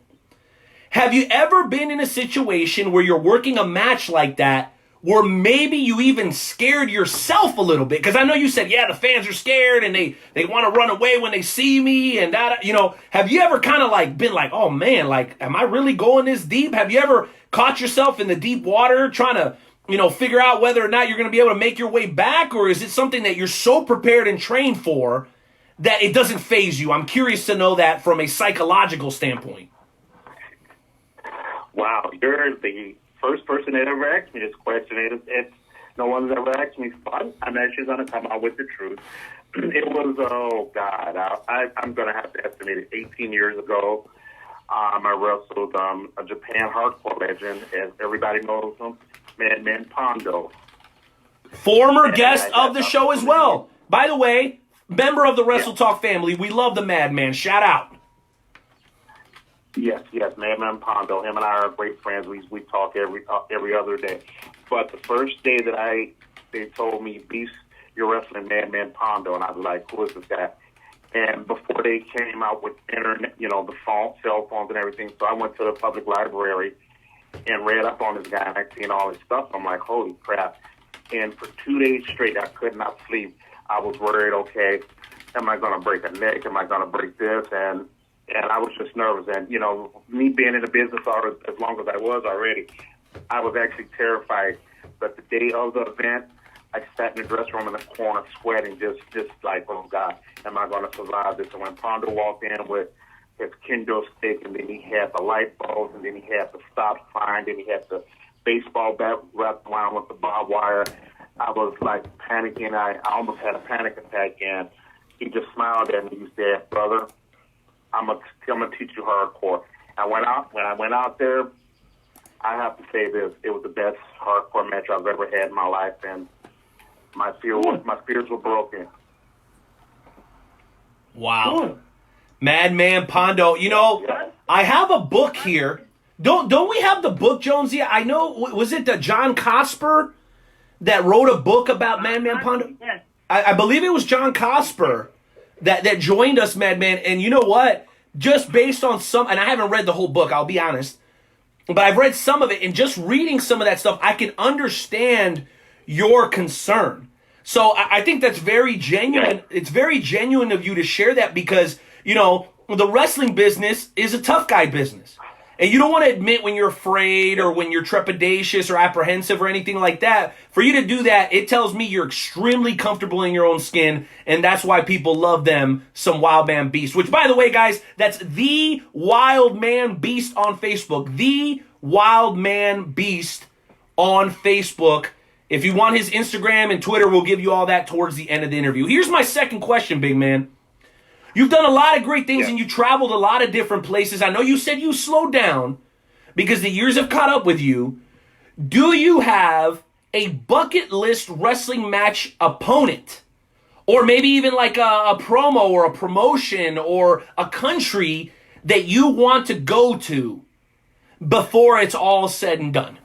Have you ever been in a situation where you're working a match like that, where maybe you even scared yourself a little bit? Because I know you said, yeah, the fans are scared and they want to run away when they see me and that, have you ever kind of been like, oh man, am I really going this deep? Have you ever caught yourself in the deep water trying to, figure out whether or not you're going to be able to make your way back? Or is it something that you're so prepared and trained for that it doesn't faze you? I'm curious to know that from a psychological standpoint. Wow, you're the first person that ever asked me this question. It's no one's ever asked me, but I'm actually going to come out with the truth. It was, oh God, I'm going to have to estimate it 18 years ago. I wrestled a Japan hardcore legend, as everybody knows him, Madman Pondo. Former guest of the show as well. By the way, member of the Wrestle Talk family. We love the Madman. Shout out. Yes, Madman Pondo. Him and I are great friends. We talk every other day. But the first day that they told me, Beast, you're wrestling Madman Pondo, and I was like, who is this guy? And before they came out with internet, the cell phones and everything, so I went to the public library and read up on this guy, and I seen all his stuff. I'm like, holy crap. And for 2 days straight, I could not sleep. I was worried, okay, am I going to break a neck? Am I going to break this? And I was just nervous. And, me being in the business as long as I was already, I was actually terrified. But the day of the event, I sat in the dressing room in the corner sweating, just like, oh, God, am I going to survive this? And when Pondo walked in with his kendo stick, and then he had the light bulbs, and then he had the stop sign, then he had the baseball bat wrapped around with the barbed wire, I was like panicking. I almost had a panic attack, and he just smiled at me. He said, brother, I'm gonna teach you hardcore. When I went out there, I have to say this, it was the best hardcore match I've ever had in my life, and my fears were broken. Wow. Madman Pondo. I have a book here. Don't we have the book, Jonesy? I know, was it John Cosper that wrote a book about Madman Pondo? Yes. I believe it was John Cosper that joined us, Madman. And you know what? Just based on and I haven't read the whole book, I'll be honest, but I've read some of it, and just reading some of that stuff, I can understand your concern. So I think that's very genuine. It's very genuine of you to share that, because, the wrestling business is a tough guy business. And you don't want to admit when you're afraid or when you're trepidatious or apprehensive or anything like that. For you to do that, it tells me you're extremely comfortable in your own skin, and that's why people love them some WildMan Beast. Which, by the way, guys, that's the WildMan Beast on Facebook. The WildMan Beast on Facebook. If you want his Instagram and Twitter, we'll give you all that towards the end of the interview. Here's my second question, big man. You've done a lot of great things, and you traveled a lot of different places. I know you said you slowed down because the years have caught up with you. Do you have a bucket list wrestling match opponent? Or maybe even like a promo or a promotion or a country that you want to go to before it's all said and done?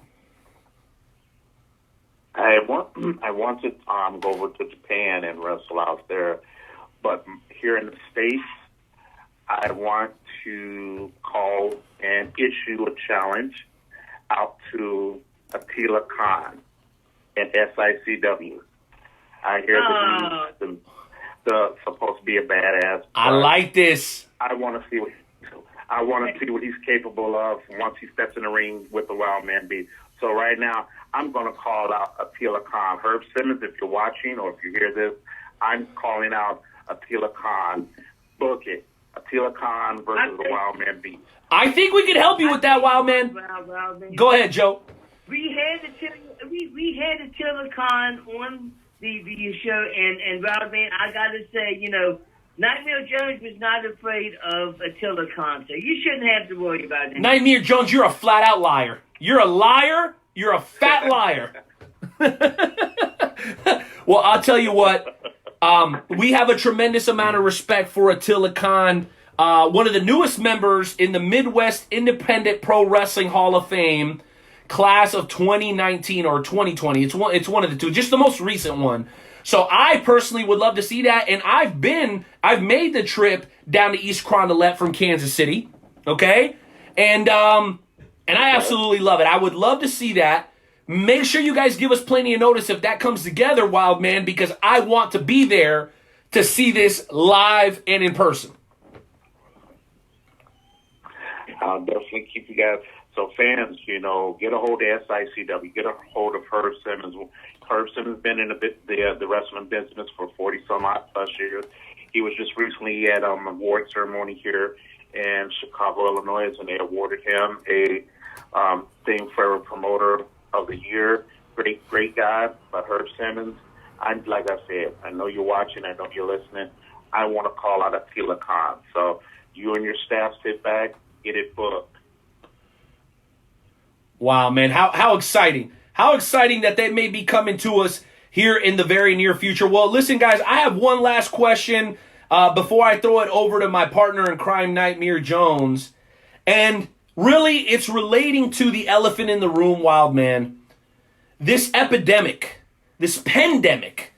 I want to go over to Japan and wrestle out there. But here in the States, I want to call and issue a challenge out to Attila Khan at SICW. I hear the supposed to be a badass. I like this. I want to see what he's capable of once he steps in the ring with the WildMan Beast. So right now, I'm going to call out Attila Khan. Herb Simmons, if you're watching or if you hear this, I'm calling out Attila Khan. Book it. Attila Khan versus the WildMan Beast. I think we can help you with that, Wildman. Go ahead, Joe. We had Attila Khan on the show, and WildMan, I got to say, Nightmare Jones was not afraid of Attila Khan, so you shouldn't have to worry about it. Nightmare Jones, you're a flat-out liar. You're a liar. You're a fat liar. Well, I'll tell you what. We have a tremendous amount of respect for Attila Khan, one of the newest members in the Midwest Independent Pro Wrestling Hall of Fame, class of 2019 or 2020. It's one of the two, just the most recent one. So I personally would love to see that, and I've made the trip down to East Carondelet from Kansas City, okay? And I absolutely love it. I would love to see that. Make sure you guys give us plenty of notice if that comes together, WildMan, because I want to be there to see this live and in person. I'll definitely keep you guys. So fans, get a hold of SICW, get a hold of Herb Simmons. Herb Simmons has been in the wrestling business for 40-some-odd plus years. He was just recently at an award ceremony here in Chicago, Illinois, and they awarded him a thing for a promoter of the year. Great guy, but Herb Simmons, like I said, I know you're watching, I know you're listening. I want to call out Attila Khan. So you and your staff sit back, get it booked. Wow, man, how exciting. How exciting that they may be coming to us here in the very near future. Well, listen, guys, I have one last question before I throw it over to my partner in crime, Nightmare Jones. And really, it's relating to the elephant in the room, WildMan. This epidemic, this pandemic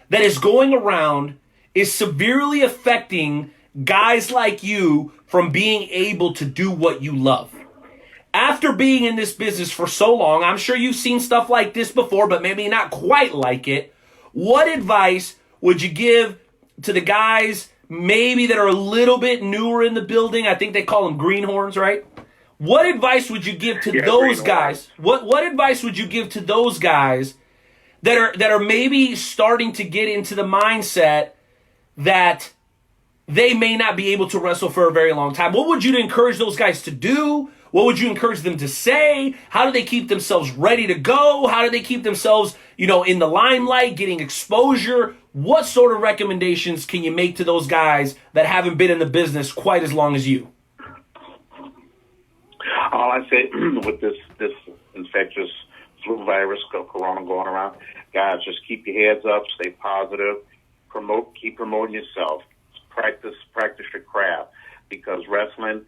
that is going around is severely affecting guys like you from being able to do what you love. After being in this business for so long, I'm sure you've seen stuff like this before, but maybe not quite like it. What advice would you give to the guys maybe that are a little bit newer in the building? I think they call them greenhorns, right? What advice would you give to those guys? What advice would you give to those guys that are maybe starting to get into the mindset that they may not be able to wrestle for a very long time? What would you encourage those guys to do? What would you encourage them to say? How do they keep themselves ready to go? How do they keep themselves, in the limelight, getting exposure? What sort of recommendations can you make to those guys that haven't been in the business quite as long as you? All I say with this infectious flu virus, corona going around, guys, just keep your heads up, stay positive, keep promoting yourself, practice your craft, because wrestling,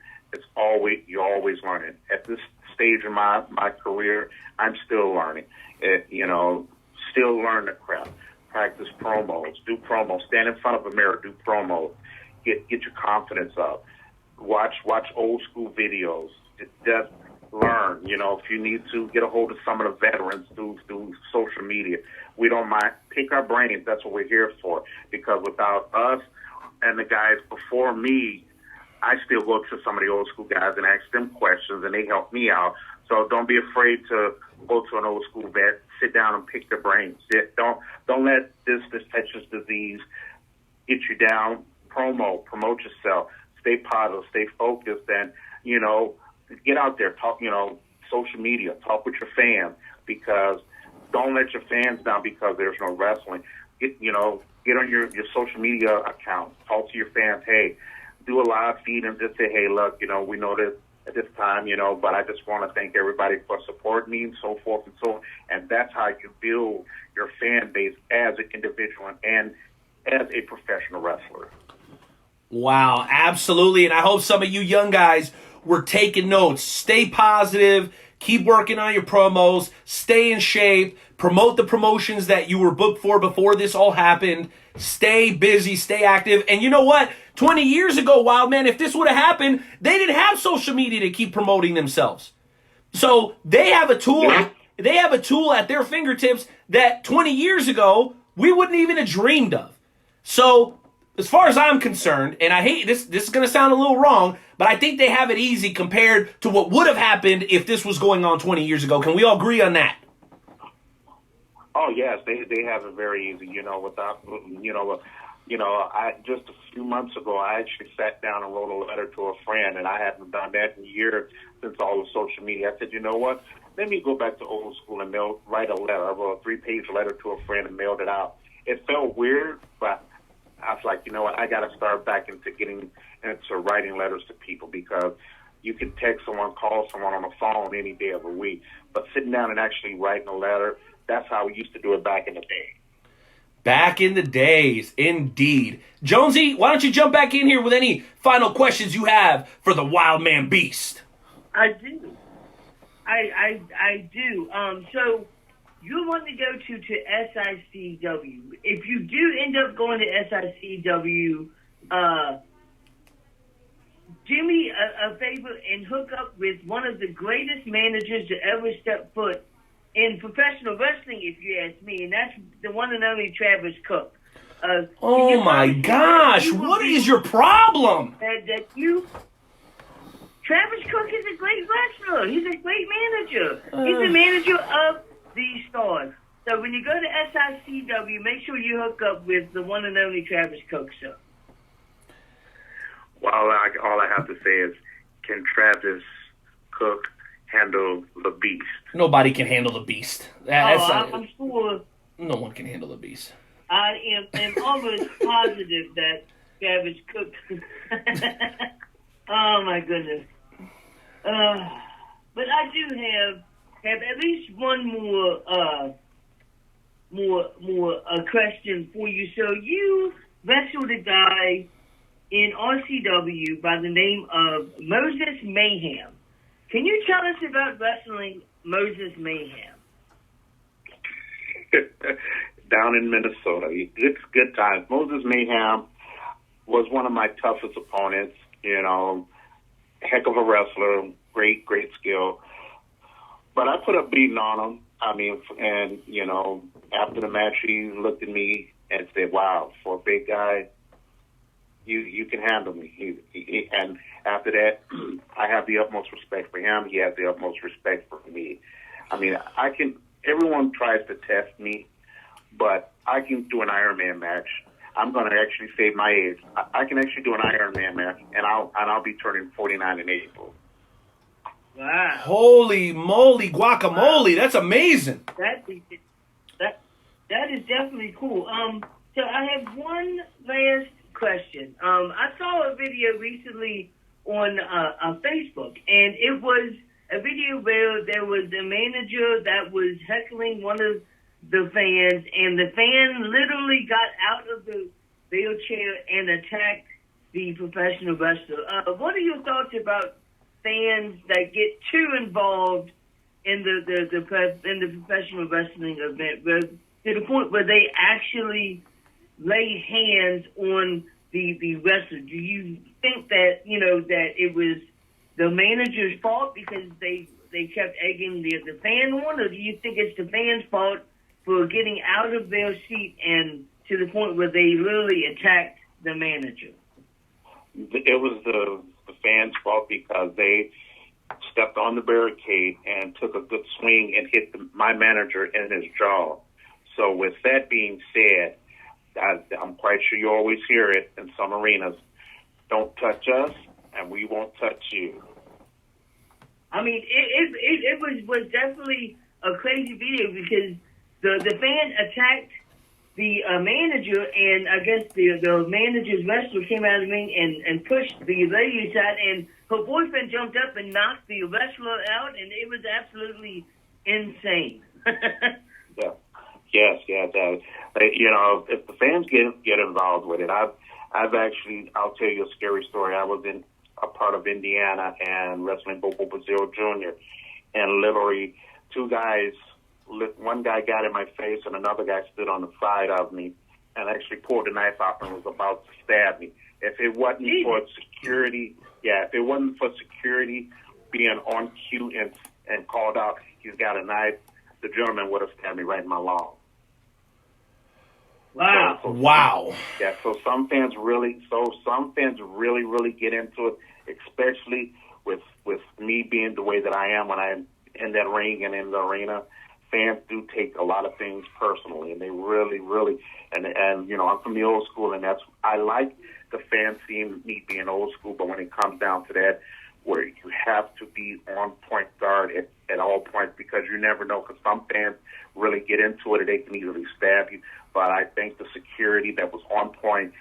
you're always learning. At this stage in my career, I'm still learning. Still learn the craft. Practice promos, do promos, stand in front of a mirror, do promos, get your confidence up. Watch old school videos. Just learn. If you need to, get a hold of some of the veterans through social media. We don't mind. Pick our brains. That's what we're here for. Because without us and the guys before me, I still go to some of the old school guys and ask them questions, and they help me out. So don't be afraid to go to an old school vet, sit down and pick their brains. Don't let this infectious disease get you down. Promote yourself. Stay positive, stay focused, and, get out there, talk, social media, talk with your fans, because don't let your fans down because there's no wrestling. Get on your social media account, talk to your fans, hey, do a live feed and just say, hey, look, we know this at this time, but I just want to thank everybody for supporting me and so forth and so on. And that's how you build your fan base as an individual and as a professional wrestler. Wow, absolutely. And I hope some of you young guys were taking notes. Stay positive. Keep working on your promos. Stay in shape. Promote the promotions that you were booked for before this all happened. Stay busy. Stay active. And you know what? 20 years ago, WildMan, if this would have happened, they didn't have social media to keep promoting themselves. So they have a tool. They have a tool at their fingertips that 20 years ago we wouldn't even have dreamed of. So as far as I'm concerned, and I hate this is going to sound a little wrong, but I think they have it easy compared to what would have happened if this was going on 20 years ago. Can we all agree on that? Oh yes, they have it very easy. I just a few months ago, I actually sat down and wrote a letter to a friend, and I haven't done that in years since all the social media. I said, you know what? Let me go back to old school and write a letter. I wrote a 3-page letter to a friend and mailed it out. It felt weird, but I was like, you know what? I got to start back into writing letters to people, because you can text someone, call someone on the phone any day of the week, but sitting down and actually writing a letter, that's how we used to do it back in the day. Back in the days, indeed. Jonesy, why don't you jump back in here with any final questions you have for the WildMan Beast? I do. I do. So you want to go to SICW. If you do end up going to SICW, do me a favor and hook up with one of the greatest managers to ever step foot in professional wrestling, if you ask me, and that's the one and only Travis Cook. Oh my gosh, what is your problem? Travis Cook is a great wrestler. He's a great manager. He's the manager of these stars. So when you go to SICW, make sure you hook up with the one and only Travis Cook, sir. Well, all I have to say is, can Travis Cook handle the Beast? Nobody can handle the Beast. I'm sure. No one can handle the Beast. I am almost positive that Travis Cook. Oh my goodness. But I do have at least one more question for you. So you wrestled a guy in RCW by the name of Moses Mayhem. Can you tell us about wrestling Moses Mayhem? Down in Minnesota. It's good times. Moses Mayhem was one of my toughest opponents, heck of a wrestler, great skill. But I put a beating on him. After the match, he looked at me and said, wow, for a big guy, you can handle me. And after that, I have the utmost respect for him. He has the utmost respect for me. Everyone tries to test me, but I can do an Ironman match. I'm going to actually save my age. I can actually do an Ironman match, and I'll be turning 49 in April. Wow! Holy moly, guacamole! That's amazing. That is definitely cool. So I have one last question. I saw a video recently on Facebook, and it was a video where there was a manager that was heckling one of the fans, and the fan literally got out of the wheelchair and attacked the professional wrestler. What are your thoughts about fans that get too involved in the professional wrestling event, to the point where they actually lay hands on the wrestler? Do you think that that it was the manager's fault because they kept egging the fan on, or do you think it's the fans' fault for getting out of their seat and to the point where they literally attacked the manager? It was the fans' fault because they stepped on the barricade and took a good swing and hit my manager in his jaw. So with that being said, I'm quite sure you always hear it in some arenas, don't touch us and we won't touch you. It was definitely a crazy video because the fan attacked the manager, and I guess the manager's wrestler came out of the ring and pushed the lady aside, and her boyfriend jumped up and knocked the wrestler out, and it was absolutely insane. Yeah. Yes. If the fans get involved with it, I'll tell you a scary story. I was in a part of Indiana and wrestling Bobo Brazil Jr., and literally two guys. One guy got in my face, and another guy stood on the side of me and actually pulled a knife out and was about to stab me. If it wasn't for security, being on cue and called out, he's got a knife, the gentleman would have stabbed me right in my lung. Wow! Wow! Yeah. So some fans really get into it, especially with me being the way that I am when I'm in that ring and in the arena. Fans do take a lot of things personally, and they really, and I'm from the old school, and I like the fans seeing me being old school, but when it comes down to that, where you have to be on point guard at all points, because you never know, because some fans really get into it and they can easily stab you. But I think the security that was on point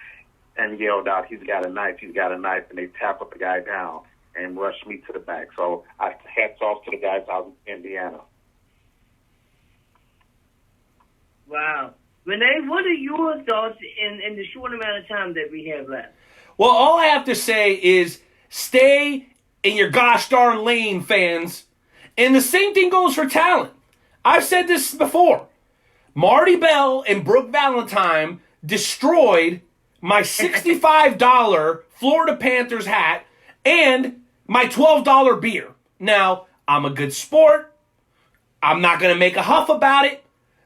and yelled out, he's got a knife, and they tackled the guy down and rushed me to the back. So hats off to the guys out in Indiana. Wow. Renee, what are your thoughts in the short amount of time that we have left? Well, all I have to say is stay in your gosh darn lane, fans. And the same thing goes for talent. I've said this before. Marty Bell and Brooke Valentine destroyed my $65 Florida Panthers hat and my $12 beer. Now, I'm a good sport. I'm not going to make a huff about it.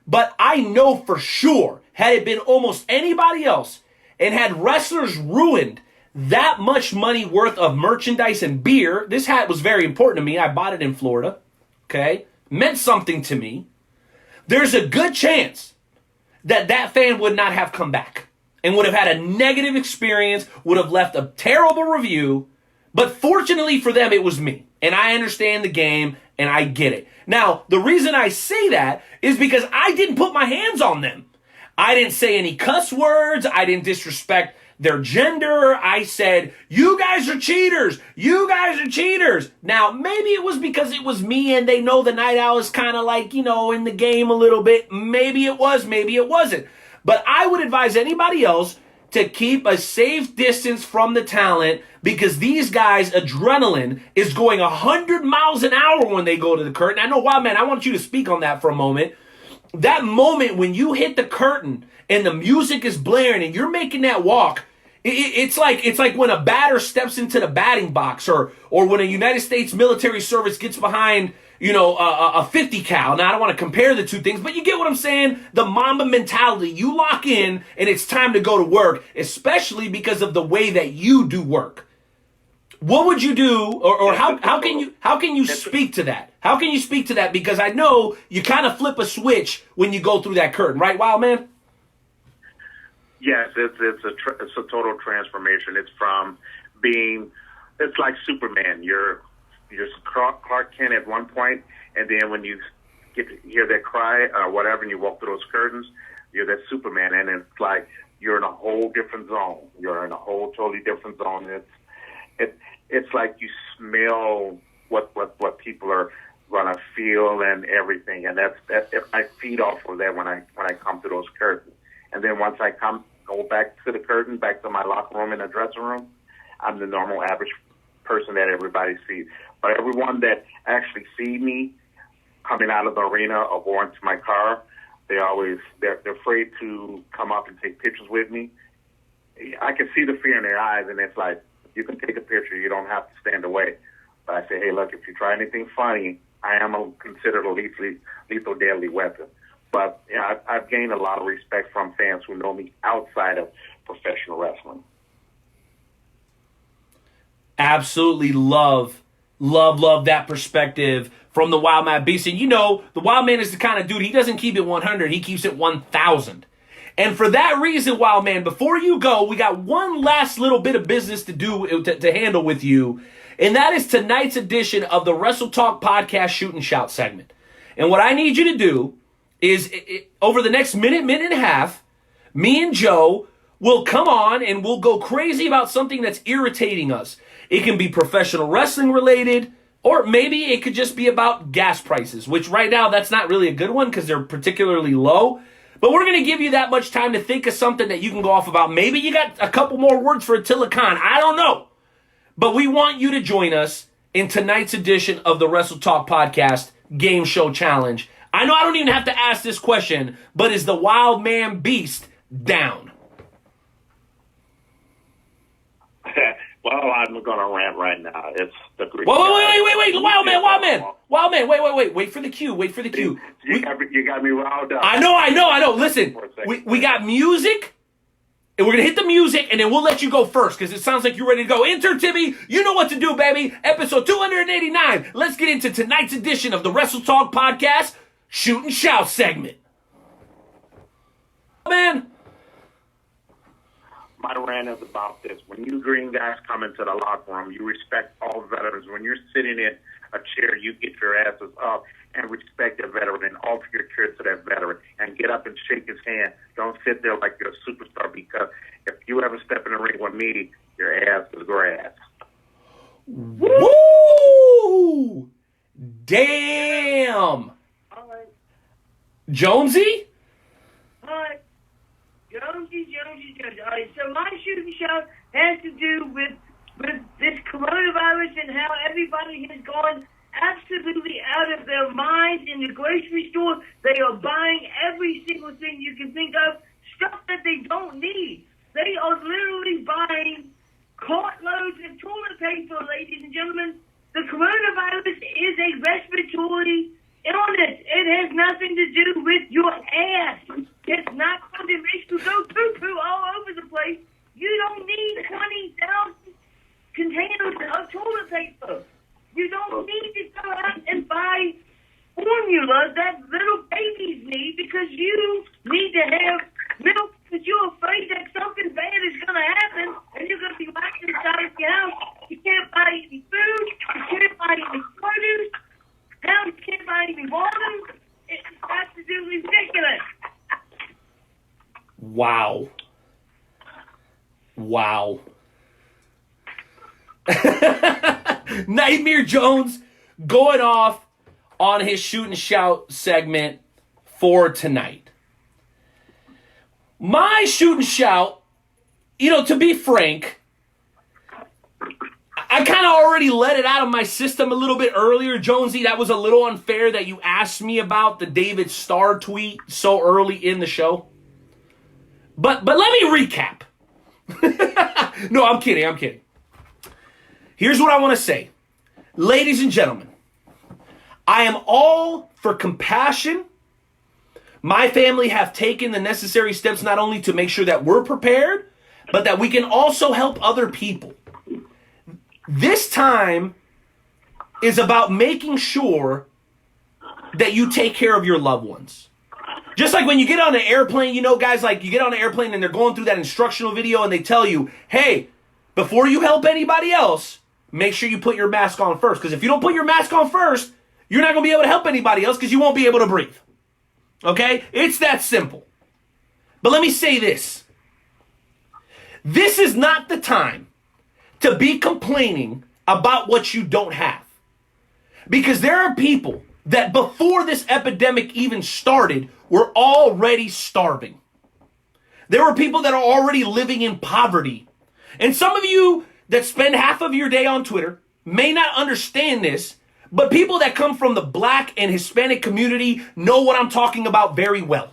But I know for sure, had it been almost anybody else and had wrestlers ruined that much money worth of merchandise and beer, this hat was very important to me. I bought it in Florida, okay? Meant something to me. There's a good chance that fan would not have come back and would have had a negative experience, would have left a terrible review. But fortunately for them, it was me. And I understand the game, and I get it. Now, the reason I say that is because I didn't put my hands on them. I didn't say any cuss words. I didn't disrespect their gender. I said, you guys are cheaters. You guys are cheaters. Now, maybe it was because it was me and they know the Night Owl is kind of like, in the game a little bit. Maybe it was, maybe it wasn't. But I would advise anybody else to keep a safe distance from the talent because these guys' adrenaline is going 100 miles an hour when they go to the curtain. I know, WildMan, I want you to speak on that for a moment. That moment when you hit the curtain and the music is blaring and you're making that walk, it's like when a batter steps into the batting box or when a United States military service gets behind a 50 cal. Now, I don't want to compare the two things, but you get what I'm saying? The Mamba mentality. You lock in, and it's time to go to work, especially because of the way that you do work. What would you do, or how can you speak to that? How can you speak to that? Because I know you kind of flip a switch when you go through that curtain, right, WildMan? Yes, it's a total transformation. It's from it's like Superman. You're Clark Kent at one point, and then when you get to hear that cry or whatever, and you walk through those curtains, you're that Superman, and it's like you're in a whole different zone. You're in a whole totally different zone. It's like you smell what people are gonna feel and everything, and that's I feed off of that when I come to those curtains, and then once I go back to the curtain, back to my locker room in the dressing room, I'm the normal average person that everybody sees. But everyone that actually see me coming out of the arena or going to my car, they're afraid to come up and take pictures with me. I can see the fear in their eyes, and it's like, you can take a picture, you don't have to stand away. But I say, hey, look, if you try anything funny, I am considered a lethal deadly weapon. But I've gained a lot of respect from fans who know me outside of professional wrestling. Absolutely love that perspective from the WildMan Beast. And the WildMan is the kind of dude, he doesn't keep it 100, he keeps it 1,000. And for that reason, WildMan, before you go, we got one last little bit of business to handle with you, and that is tonight's edition of the Wrestle Talk Podcast Shoot and Shout segment. And what I need you to do is, over the next minute and a half, me and Joe will come on and we'll go crazy about something that's irritating us. It can be professional wrestling related, or maybe it could just be about gas prices, which right now that's not really a good one because they're particularly low. But we're going to give you that much time to think of something that you can go off about. Maybe you got a couple more words for Attila Khan. I don't know. But we want you to join us in tonight's edition of the Wrestle Talk Podcast Game Show Challenge. I know I don't even have to ask this question, but is the WildMan Beast down? Well, I'm going to rant right now. It's the Greek. Wait, WildMan, wait for the cue. You got me riled up. I know. Listen, we got music, and we're going to hit the music, and then we'll let you go first, because it sounds like you're ready to go. Enter, Timmy. You know what to do, baby. Episode 289. Let's get into tonight's edition of the Wrestle Talk Podcast Shoot and Shout segment. Man. My rant is about this. When you green guys come into the locker room, you respect all veterans. When you're sitting in a chair, you get your asses up and respect the veteran and offer your chair to that veteran and get up and shake his hand. Don't sit there like you're a superstar, because if you ever step in the ring with me, your ass is grass. Woo! Damn! Hi. Jonesy? Hi. Jonesy. All right, so my shooting shout has to do with this coronavirus and how everybody has gone absolutely out of their minds in the grocery store. They are buying every single thing you can think of, stuff that they don't need. They are literally buying cartloads of toilet paper, ladies and gentlemen. The coronavirus is a respiratory illness. It has nothing to do with your ass. It's not going to make you go poo-poo all over the place. You don't need 20,000 containers of toilet paper. You don't need to go out and buy formula that little babies need, because you need to have milk because you're afraid that something bad is going to happen and you're going to be locked inside your house. You can't buy any food. You can't buy any produce. Now you can't buy any water. It's absolutely ridiculous. Wow. Wow. Nightmare Jones going off on his shoot and shout segment for tonight. My shoot and shout, to be frank, I kind of already let it out of my system a little bit earlier, Jonesy. That was a little unfair that you asked me about the David Starr tweet so early in the show. But let me recap. No, I'm kidding. Here's what I want to say. Ladies and gentlemen, I am all for compassion. My family have taken the necessary steps not only to make sure that we're prepared, but that we can also help other people. This time is about making sure that you take care of your loved ones. Just like when you get on an airplane, guys, like you get on an airplane and they're going through that instructional video and they tell you, hey, before you help anybody else, make sure you put your mask on first. Because if you don't put your mask on first, you're not going to be able to help anybody else because you won't be able to breathe. Okay? It's that simple. But let me say this. This is not the time to be complaining about what you don't have. Because there are people that before this epidemic even started were already starving. There were people that are already living in poverty. And some of you that spend half of your day on Twitter may not understand this, but people that come from the Black and Hispanic community know what I'm talking about very well.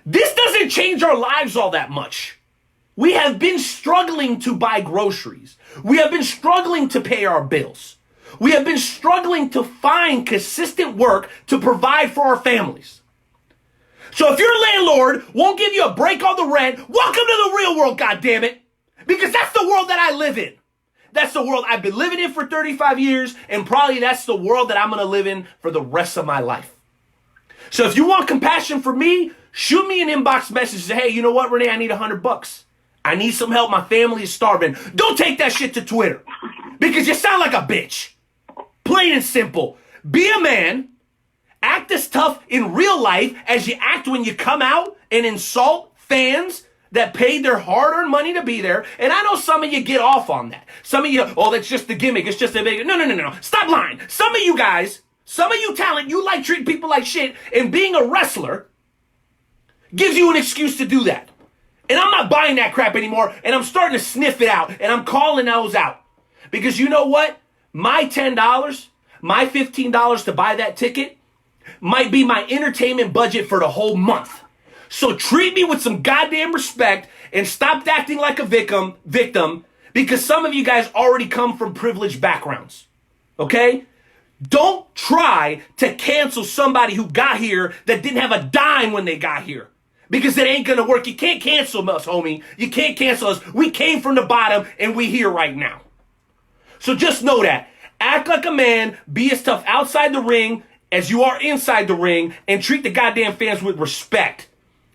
This doesn't change our lives all that much. We have been struggling to buy groceries. We have been struggling to pay our bills. We have been struggling to find consistent work to provide for our families. So if your landlord won't give you a break on the rent, welcome to the real world, goddammit. Because that's the world that I live in. That's the world I've been living in for 35 years, and probably that's the world that I'm going to live in for the rest of my life. So if you want compassion for me, shoot me an inbox message and say, hey, you know what, Renee, I need $100. I need some help. My family is starving. Don't take that shit to Twitter because you sound like a bitch. Plain and simple. Be a man. Act as tough in real life as you act when you come out and insult fans that paid their hard-earned money to be there. And I know some of you get off on that. Some of you, that's just the gimmick. It's just a big... No. Stop lying. Some of you guys, some of you talent, you like treating people like shit, and being a wrestler gives you an excuse to do that. And I'm not buying that crap anymore, and I'm starting to sniff it out, and I'm calling those out. Because you know what? My $10, my $15 to buy that ticket might be my entertainment budget for the whole month. So treat me with some goddamn respect and stop acting like a victim, because some of you guys already come from privileged backgrounds. Okay? Don't try to cancel somebody who got here that didn't have a dime when they got here. Because it ain't gonna work. You can't cancel us, homie. You can't cancel us. We came from the bottom and we here right now. So just know that. Act like a man. Be as tough outside the ring as you are inside the ring. And treat the goddamn fans with respect.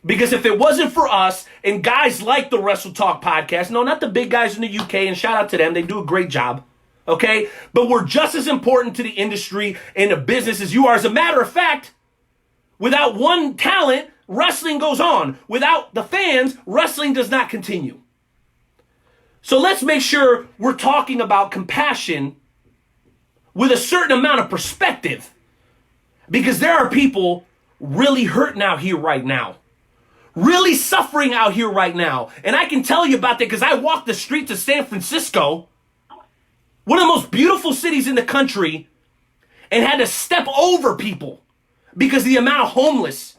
Because if it wasn't for us and guys like the Wrestle Talk podcast, no, not the big guys in the UK, and shout out to them. They do a great job. Okay? But we're just as important to the industry and the business as you are. As a matter of fact, without one talent, wrestling goes on. Without the fans, wrestling does not continue. So let's make sure we're talking about compassion with a certain amount of perspective. Because there are people really hurting out here right now. Really suffering out here right now. And I can tell you about that because I walked the streets of San Francisco, one of the most beautiful cities in the country, and had to step over people because of the amount of homeless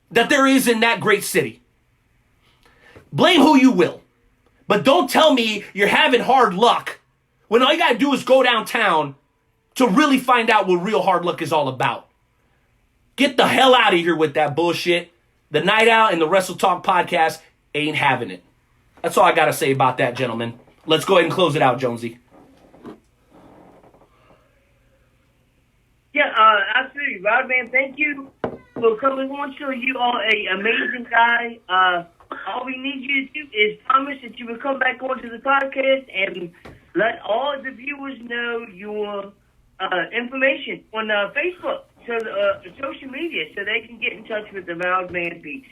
that there is in that great city. Blame who you will. But don't tell me you're having hard luck when all you got to do is go downtown to really find out what real hard luck is all about. Get the hell out of here with that bullshit. The Night Out and the Wrestle Talk podcast ain't having it. That's all I got to say about that, gentlemen. Let's go ahead and close it out, Jonesy. Yeah, absolutely. WildMan, thank you for coming on. So you are an amazing guy. All we need you to do is promise that you will come back onto the podcast and let all the viewers know your information on Facebook, so social media, so they can get in touch with the WildMan Beast.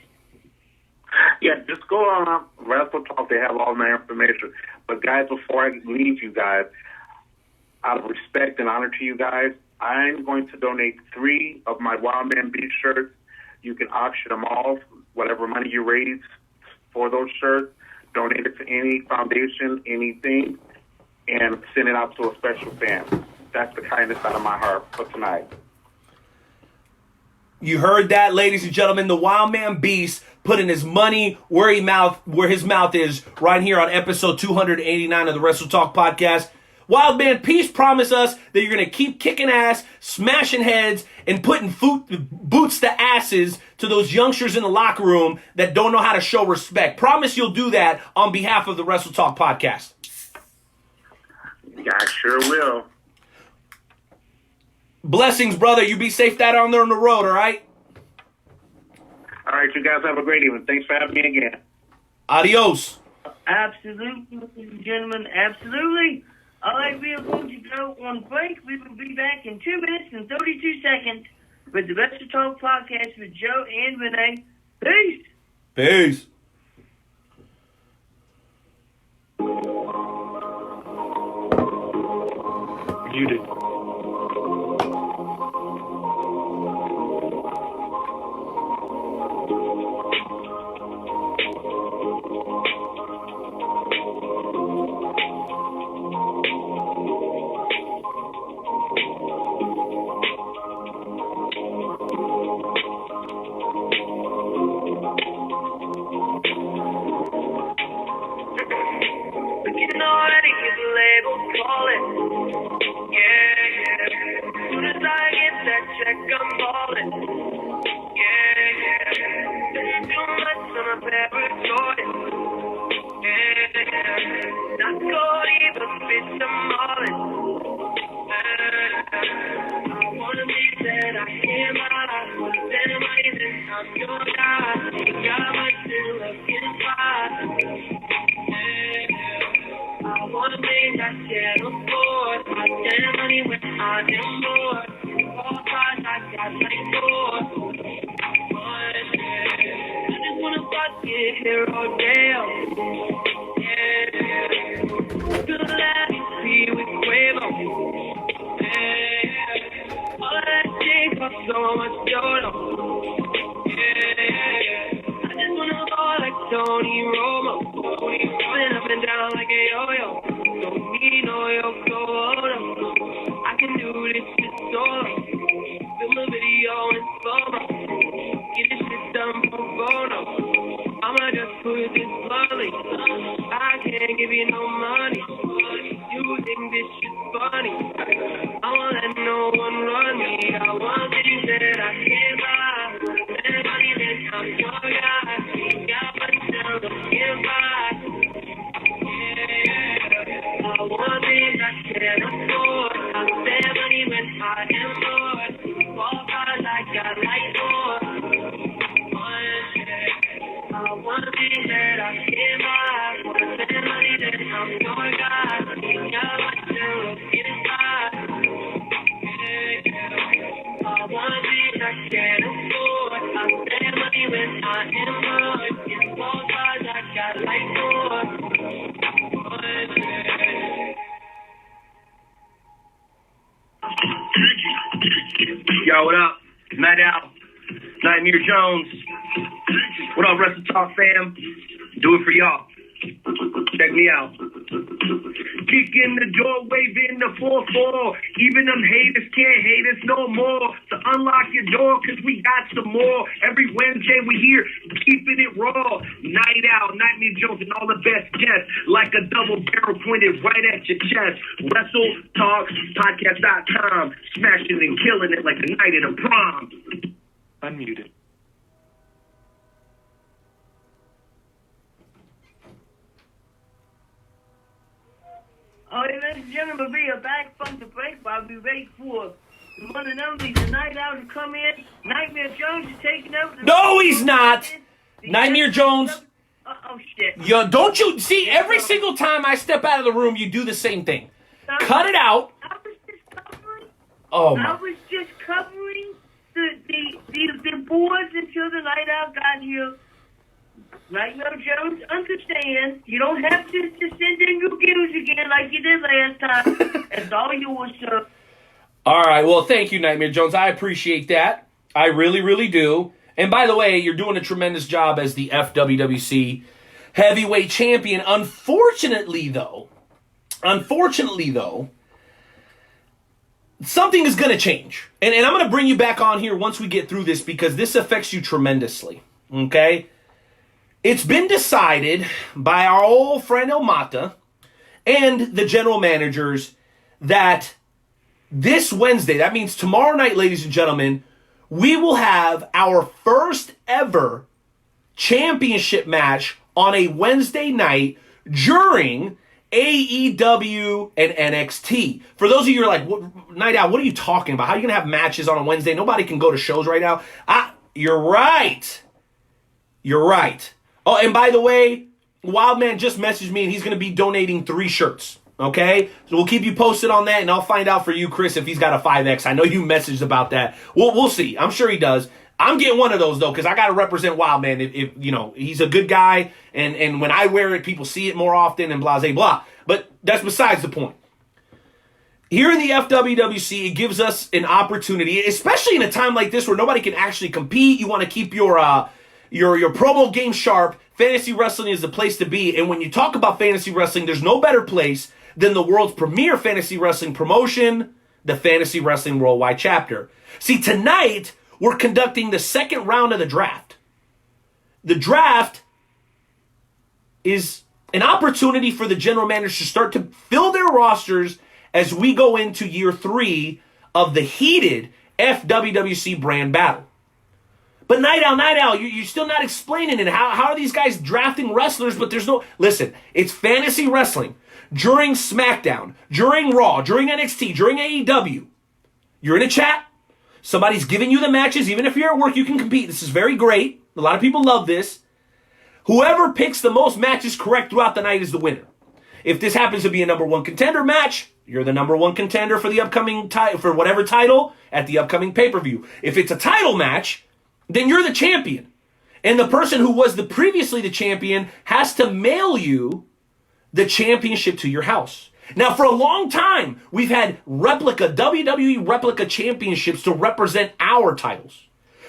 Yeah, just go on Wrestle Talk. They have all my information. But guys, before I leave you guys, out of respect and honor to you guys, I'm going to donate 3 of my WildMan Beast shirts. You can auction them off, whatever money you raise for those shirts. Donate it to any foundation, anything, and send it out to a special fan. That's the kindness out of my heart for tonight. You heard that, ladies and gentlemen. The WildMan Beast putting his money where his mouth is right here on episode 289 of the Wrestle Talk podcast. WildMan Beast promised us that you're going to keep kicking ass, smashing heads, and putting boots to asses to those youngsters in the locker room that don't know how to show respect. Promise you'll do that on behalf of the Wrestle Talk podcast. Yeah, I sure will. Blessings, brother. You be safe down there on the road, all right? All right, you guys have a great evening. Thanks for having me again. Adios. Absolutely, ladies and gentlemen, absolutely. All right, we are going to go on break. We will be back in 2 minutes and 32 seconds with the Wrestle Talk podcast with Joe and Renee. Peace. Peace. Muted. Yo, what up? It's Night Out. Nightmare Jones. What up, Wrestle Talk fam? Do it for y'all. Check me out. Kick in the door, waving the 4-4. Even them haters can't hate us no more. So unlock your door, cause we got some more. Every Wednesday we here, keeping it raw. Night Out, Nightmare Jones, and all the best guests. Like a double barrel pointed right at your chest. WrestleTalkPodcast.com. Smashing and killing it like the night of the prom. Unmuted. All right, ladies and gentlemen, we are back from the break while we wait for the one and only the Night Out to come in. Nightmare Jones is taking over. No, he's not. Nightmare Jones. Oh, shit. Yo, don't you see? Every single time I step out of the room, you do the same thing. Cut it out. I was just covering. Oh I my. was just covering the boards until the Night Out got here. Nightmare Jones, understand. You don't have to send in your views again like you did last time. That's all yours, sir. All right, well, thank you, Nightmare Jones. I appreciate that. I really, really do. And by the way, you're doing a tremendous job as the FWWC heavyweight champion. Unfortunately, though, something is going to change. And I'm going to bring you back on here once we get through this because this affects you tremendously, okay? It's been decided by our old friend Elmata and the general managers that this Wednesday, that means tomorrow night, ladies and gentlemen, we will have our first ever championship match on a Wednesday night during AEW and NXT. For those of you who are like, Night Owl, what are you talking about? How are you going to have matches on a Wednesday? Nobody can go to shows right now. You're right. You're right. Oh, and by the way, WildMan just messaged me and he's going to be donating 3 shirts. Okay? So we'll keep you posted on that and I'll find out for you, Chris, if he's got a 5X. I know you messaged about that. We'll see. I'm sure he does. I'm getting one of those, though, because I got to represent WildMan. If you know, he's a good guy, and when I wear it, people see it more often and blah, blah, blah. But that's besides the point. Here in the FWWC, it gives us an opportunity, especially in a time like this where nobody can actually compete. You want to keep your promo game sharp. Fantasy wrestling is the place to be. And when you talk about fantasy wrestling, there's no better place than the world's premier fantasy wrestling promotion, the Fantasy Wrestling Worldwide Chapter. See, tonight, we're conducting the second round of the draft. The draft is an opportunity for the general managers to start to fill their rosters as we go into year 3 of the heated FWWC brand battle. But Night Owl, you're still not explaining it. How are these guys drafting wrestlers, but there's no... Listen, it's fantasy wrestling. During SmackDown, during Raw, during NXT, during AEW, you're in a chat. Somebody's giving you the matches. Even if you're at work, you can compete. This is very great. A lot of people love this. Whoever picks the most matches correct throughout the night is the winner. If this happens to be a number 1 contender match, you're the number 1 contender for the upcoming for whatever title at the upcoming pay-per-view. If it's a title match, then you're the champion. And the person who was previously the champion has to mail you the championship to your house. Now, for a long time, we've had WWE replica championships to represent our titles.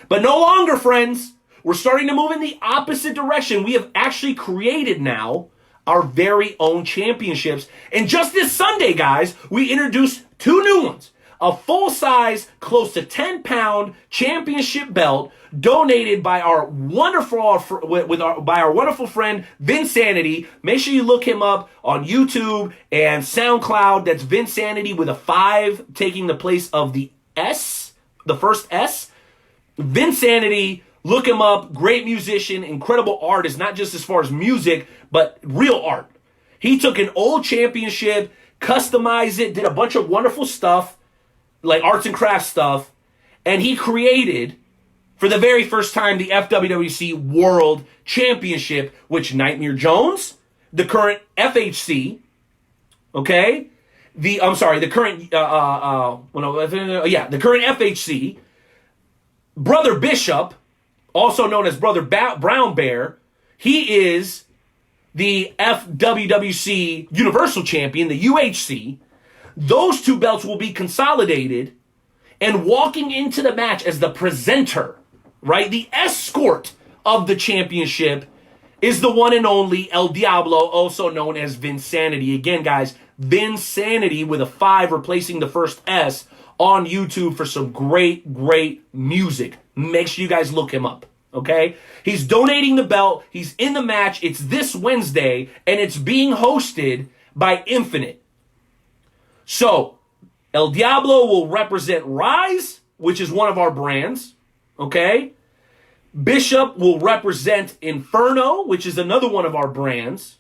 But no longer, friends. We're starting to move in the opposite direction. We have actually created now our very own championships. And just this Sunday, guys, we introduced 2 new ones. A full-size, close to 10-pound championship belt donated by our wonderful friend Vinsanity. Make sure you look him up on YouTube and SoundCloud. That's Vinsanity with a 5 taking the place of the S, the first S. Vinsanity, look him up. Great musician, incredible artist, not just as far as music, but real art. He took an old championship, customized it, did a bunch of wonderful stuff, like arts and crafts stuff, and he created, for the very first time, the FWWC World Championship, which Nightmare Jones, the current FHC, okay, the current FHC, Brother Bishop, also known as Brother Brown Bear, he is the FWWC Universal Champion, the UHC. Those 2 belts will be consolidated, and walking into the match as the presenter, right, the escort of the championship, is the one and only El Diablo, also known as Vinsanity. Again, guys, Vinsanity with a 5 replacing the first S on YouTube for some great, great music. Make sure you guys look him up, okay? He's donating the belt. He's in the match. It's this Wednesday, and it's being hosted by Infinite. So, El Diablo will represent Rise, which is one of our brands, okay? Bishop will represent Inferno, which is another one of our brands.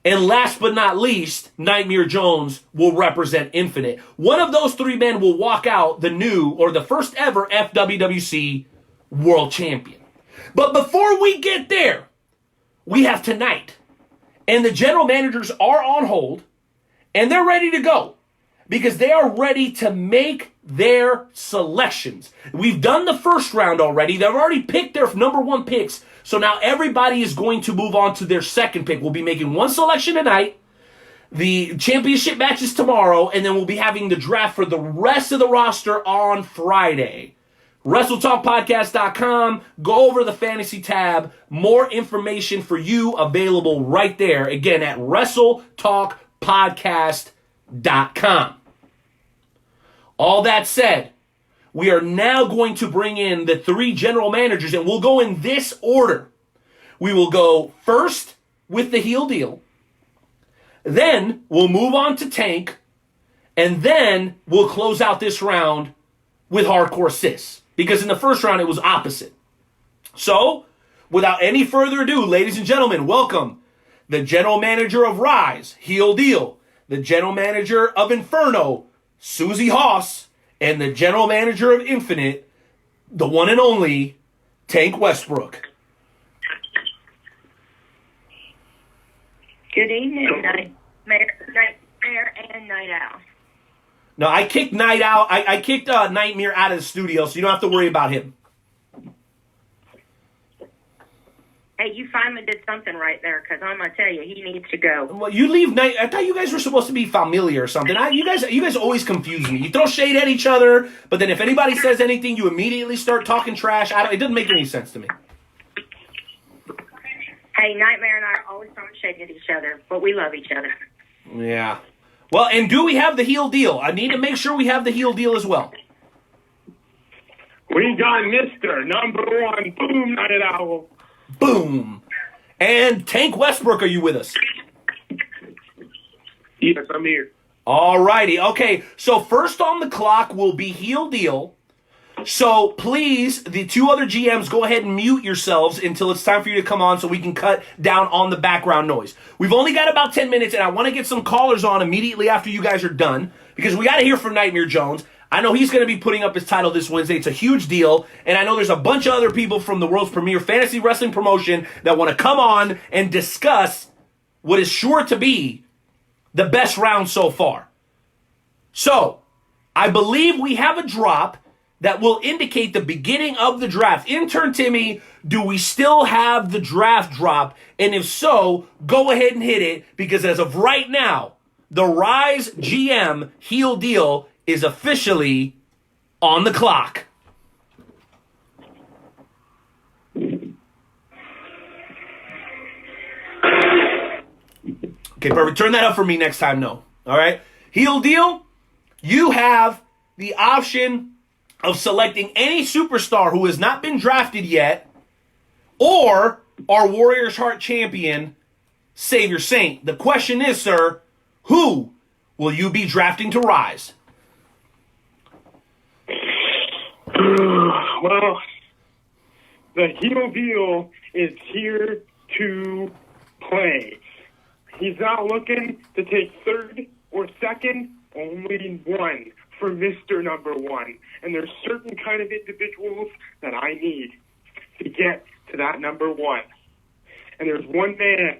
And last but not least, Nightmare Jones will represent Infinite. One of those 3 men will walk out the new, or the first ever FWWC World Champion. But before we get there, we have tonight. And the general managers are on hold. And they're ready to go because they are ready to make their selections. We've done the first round already. They've already picked their number one picks. So now everybody is going to move on to their second pick. We'll be making one selection tonight. The championship match is tomorrow. And then we'll be having the draft for the rest of the roster on Friday. WrestleTalkPodcast.com. Go over the fantasy tab. More information for you available right there. Again, at WrestleTalkPodcast.com. All that said, we are now going to bring in the three general managers, and we'll go in this order. We will go first with the heel deal. Then we'll move on to Tank. And then we'll close out this round with Hardcore Sis. Because in the first round, it was opposite. So, without any further ado, ladies and gentlemen, welcome the general manager of Rise, Heel Deal, the general manager of Inferno, Susie Haas, and the general manager of Infinite, the one and only Tank Westbrook. Good evening, Nightmare and Night Owl. No, I kicked Night Out. I kicked Nightmare out of the studio, so you don't have to worry about him. Hey, you finally did something right there, because I'm going to tell you, he needs to go. Well, you leave Night. I thought you guys were supposed to be familiar or something. You guys always confuse me. You throw shade at each other, but then if anybody says anything, you immediately start talking trash. It doesn't make any sense to me. Hey, Nightmare and I are always throwing shade at each other, but we love each other. Yeah. Well, and do we have the heel deal? I need to make sure we have the heel deal as well. We got Mr. Number One, Boom Night Owl. Boom. And Tank Westbrook, are you with us? Yes, I'm here. All righty. Okay, so first on the clock will be heel deal. So please, the two other GMs, go ahead and mute yourselves until it's time for you to come on so we can cut down on the background noise. We've only got about 10 minutes, and I want to get some callers on immediately after you guys are done because we got to hear from Nightmare Jones. I know he's going to be putting up his title this Wednesday. It's a huge deal. And I know there's a bunch of other people from the world's premier fantasy wrestling promotion that want to come on and discuss what is sure to be the best round so far. So, I believe we have a drop that will indicate the beginning of the draft. Intern Timmy, do we still have the draft drop? And if so, go ahead and hit it because as of right now, the Rise GM heel deal is officially on the clock. Okay, perfect. Turn that up for me next time, no. All right? Heel deal, you have the option of selecting any superstar who has not been drafted yet or our Warriors Heart champion, Savior Saint. The question is, sir, who will you be drafting to Rise? Well, the heel deal is here to play. He's not looking to take third or second, only one for Mr. Number One. And there's certain kind of individuals that I need to get to that number one. And there's one man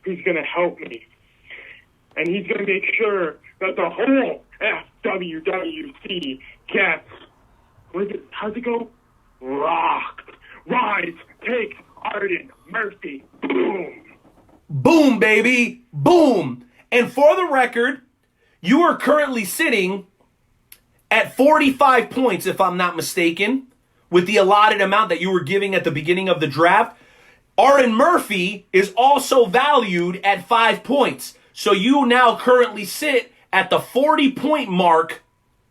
who's going to help me. And he's going to make sure that the whole FWWC gets, how's it go? Rock. Rise, take, Arden, Mercy, boom. Boom, baby. Boom. And for the record, you are currently sitting at 45 points, if I'm not mistaken, with the allotted amount that you were giving at the beginning of the draft. Arden Murphy is also valued at 5 points. So you now currently sit at the 40-point mark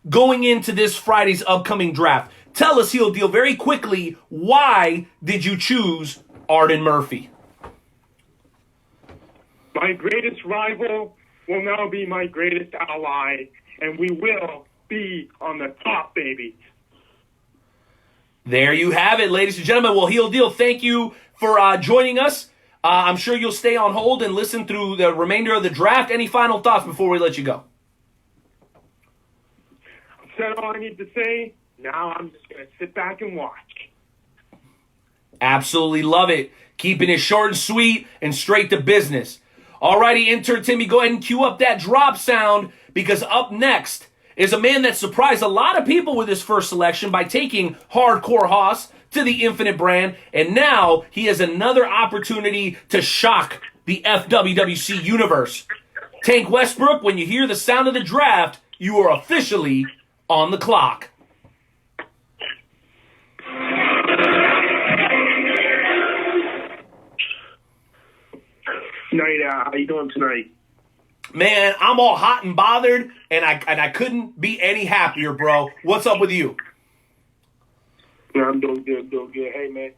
going into this Friday's upcoming draft. Tell us, heel deal, very quickly, why did you choose Arden Murphy? My greatest rival will now be my greatest ally, and we will be on the top, baby. There you have it, ladies and gentlemen. Well, heel deal, thank you for joining us. I'm sure you'll stay on hold and listen through the remainder of the draft. Any final thoughts before we let you go? I've said all I need to say. Now I'm just going to sit back and watch. Absolutely love it. Keeping it short and sweet and straight to business. Alrighty, intern Timmy, go ahead and cue up that drop sound because up next is a man that surprised a lot of people with his first selection by taking Hardcore Hoss to the Infinite brand, and now he has another opportunity to shock the FWWC universe. Tank Westbrook, when you hear the sound of the draft, you are officially on the clock. Night out. How you doing tonight? Man, I'm all hot and bothered, and I couldn't be any happier, bro. What's up with you? Yeah, I'm doing good, Hey, man,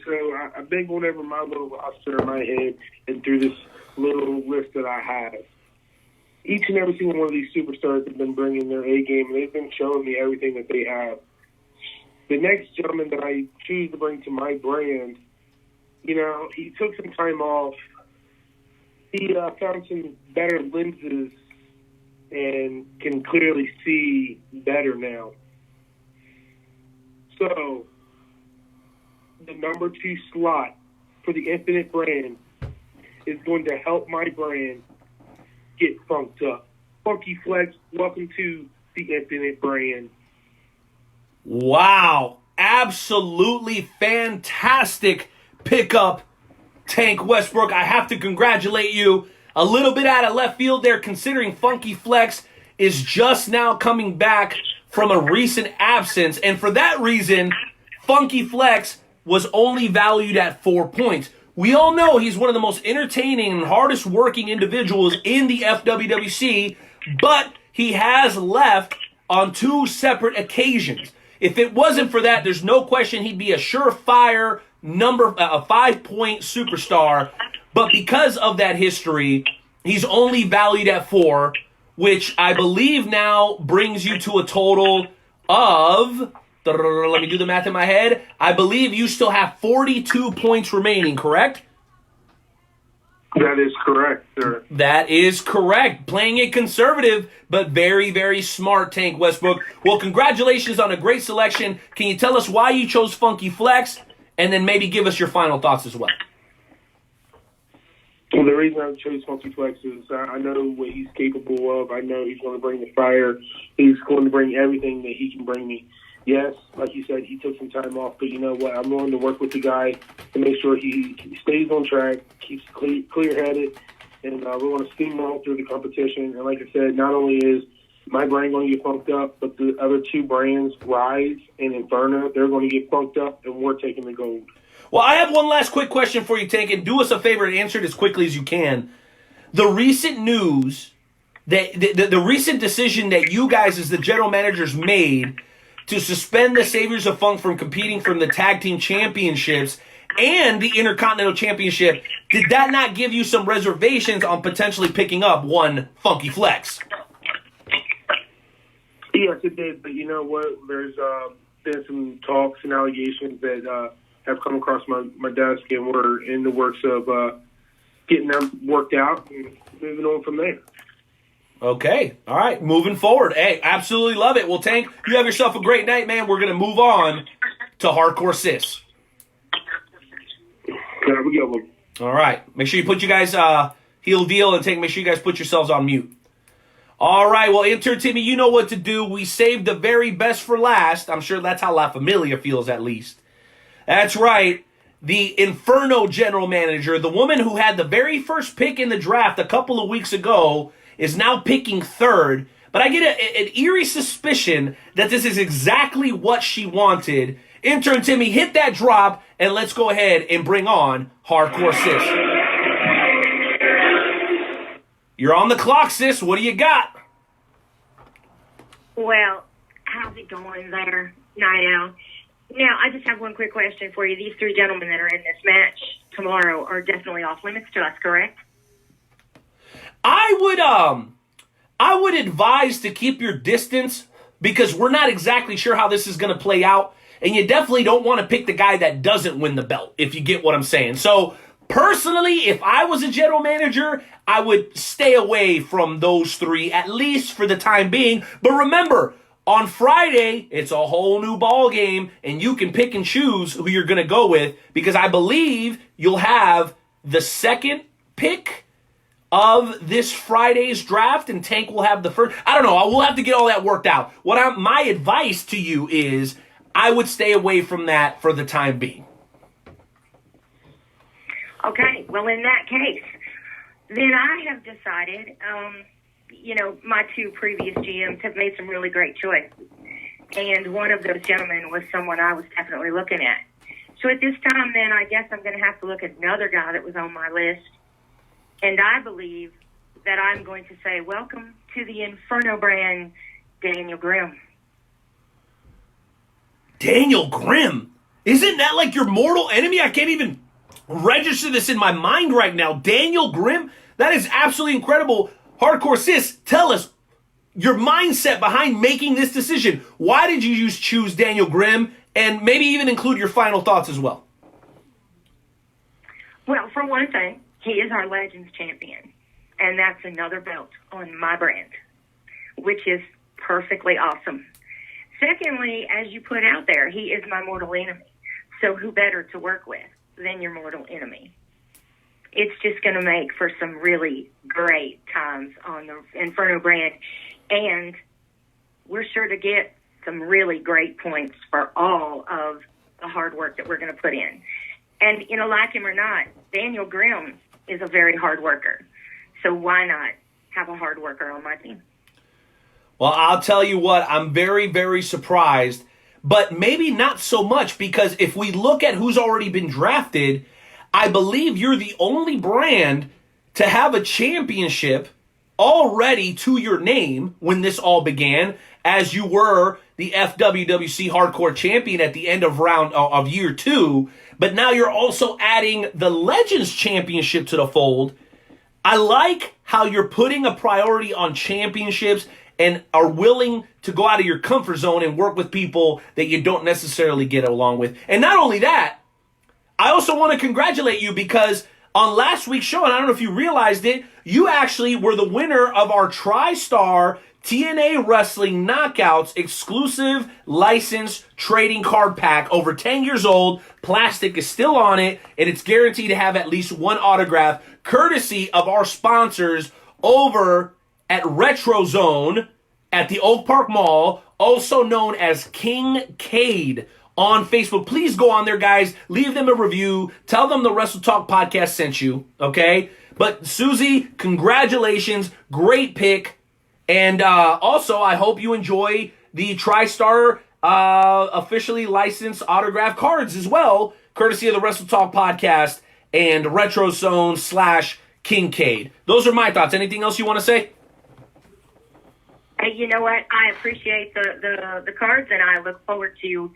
so I've been going over my little roster in my head and through this little list that I have. Each and every single one of these superstars have been bringing their A game, and they've been showing me everything that they have. The next gentleman that I choose to bring to my brand, he took some time off. He found some better lenses and can clearly see better now. So, the number 2 slot for the Infinite brand is going to help my brand get funked up. Funky Flex, welcome to the Infinite brand. Wow. Absolutely fantastic pickup, Tank Westbrook. I have to congratulate you. A little bit out of left field there, considering Funky Flex is just now coming back from a recent absence. And for that reason, Funky Flex was only valued at 4 points. We all know he's one of the most entertaining and hardest working individuals in the FWWC, but he has left on 2 separate occasions. If it wasn't for that, there's no question he'd be a surefire a 5-point superstar. But because of that history, he's only valued at 4, which I believe now brings you to a total of, let me do the math in my head, I believe you still have 42 points remaining, correct? That is correct, sir. That is correct. Playing it conservative, but very, very smart, Tank Westbrook. Well, congratulations on a great selection. Can you tell us why you chose Funky Flex? And then maybe give us your final thoughts as well. Well, the reason I chose Funky Flex is I know what he's capable of. I know he's going to bring the fire. He's going to bring everything that he can bring me. Yes, like you said, he took some time off, but you know what? I'm willing to work with the guy to make sure he stays on track, keeps clear-headed, and we're going to steamroll through the competition. And like I said, not only is my brand going to get funked up, but the other 2 brands, Rise and Inferno, they're going to get funked up, and we're taking the gold. Well, I have one last quick question for you, Tank, and do us a favor and answer it as quickly as you can. The recent news, the recent decision that you guys as the general managers made to suspend the Saviors of Funk from competing from the Tag Team Championships and the Intercontinental Championship, did that not give you some reservations on potentially picking up one Funky Flex? Yes, it did, but you know what? There's been some talks and allegations that have come across my desk, and we're in the works of getting them worked out and moving on from there. Okay. All right. Moving forward. Hey, absolutely love it. Well, Tank, you have yourself a great night, man. We're going to move on to Hardcore Sis. There we go. All right. Make sure you put you guys heel deal, and Tank, make sure you guys put yourselves on mute. All right. Well, intern Timmy, you know what to do. We saved the very best for last. I'm sure that's how La Familia feels, at least. That's right. The Inferno general manager, the woman who had the very first pick in the draft a couple of weeks ago, is now picking 3rd. But I get an eerie suspicion that this is exactly what she wanted. Intern Timmy, hit that drop, and let's go ahead and bring on Hardcore Sis. You're on the clock, sis. What do you got? Well, how's it going there, Night Owl? Now, I just have one quick question for you. These 3 gentlemen that are in this match tomorrow are definitely off limits to us, correct? I would advise to keep your distance because we're not exactly sure how this is going to play out, and you definitely don't want to pick the guy that doesn't win the belt, if you get what I'm saying. So, personally, if I was a general manager, I would stay away from those 3, at least for the time being. But remember, on Friday, it's a whole new ball game, and you can pick and choose who you're going to go with because I believe you'll have the 2nd pick of this Friday's draft, and Tank will have the first. I don't know. We'll have to get all that worked out. My advice to you is I would stay away from that for the time being. Okay. Well, in that case, then I have decided, my two previous GMs have made some really great choices. And one of those gentlemen was someone I was definitely looking at. So at this time, then, I guess I'm going to have to look at another guy that was on my list. And I believe that I'm going to say, welcome to the Inferno brand, Daniel Grimm. Daniel Grimm? Isn't that like your mortal enemy? I can't even register this in my mind right now. Daniel Grimm? That is absolutely incredible. Hardcore Sis, tell us your mindset behind making this decision. Why did you choose Daniel Grimm? And maybe even include your final thoughts as well. Well, for one thing, he is our Legends champion. And that's another belt on my brand, which is perfectly awesome. Secondly, as you put out there, he is my mortal enemy. So who better to work with than your mortal enemy? It's just going to make for some really great times on the Inferno brand. And we're sure to get some really great points for all of the hard work that we're going to put in. And, like him or not, Daniel Grimm is a very hard worker. So why not have a hard worker on my team? Well, I'll tell you what, I'm very, very surprised, but maybe not so much, because if we look at who's already been drafted, I believe you're the only brand to have a championship already to your name when this all began, as you were the FWWC Hardcore Champion at the end of year 2, but now you're also adding the Legends Championship to the fold. I like how you're putting a priority on championships and are willing to go out of your comfort zone and work with people that you don't necessarily get along with. And not only that, I also want to congratulate you, because on last week's show, and I don't know if you realized it, you actually were the winner of our TriStar TNA Wrestling Knockouts exclusive licensed trading card pack. Over 10 years old, plastic is still on it, and it's guaranteed to have at least one autograph, courtesy of our sponsors over at Retro Zone at the Oak Park Mall, also known as Kincaid on Facebook. Please go on there, guys. Leave them a review. Tell them the Wrestle Talk podcast sent you, okay? But Susie, congratulations. Great pick. And also, I hope you enjoy the TriStar officially licensed autograph cards as well, courtesy of the Wrestle Talk podcast and Retro Zone / Kincaid. Those are my thoughts. Anything else you want to say? Hey, you know what? I appreciate the cards, and I look forward to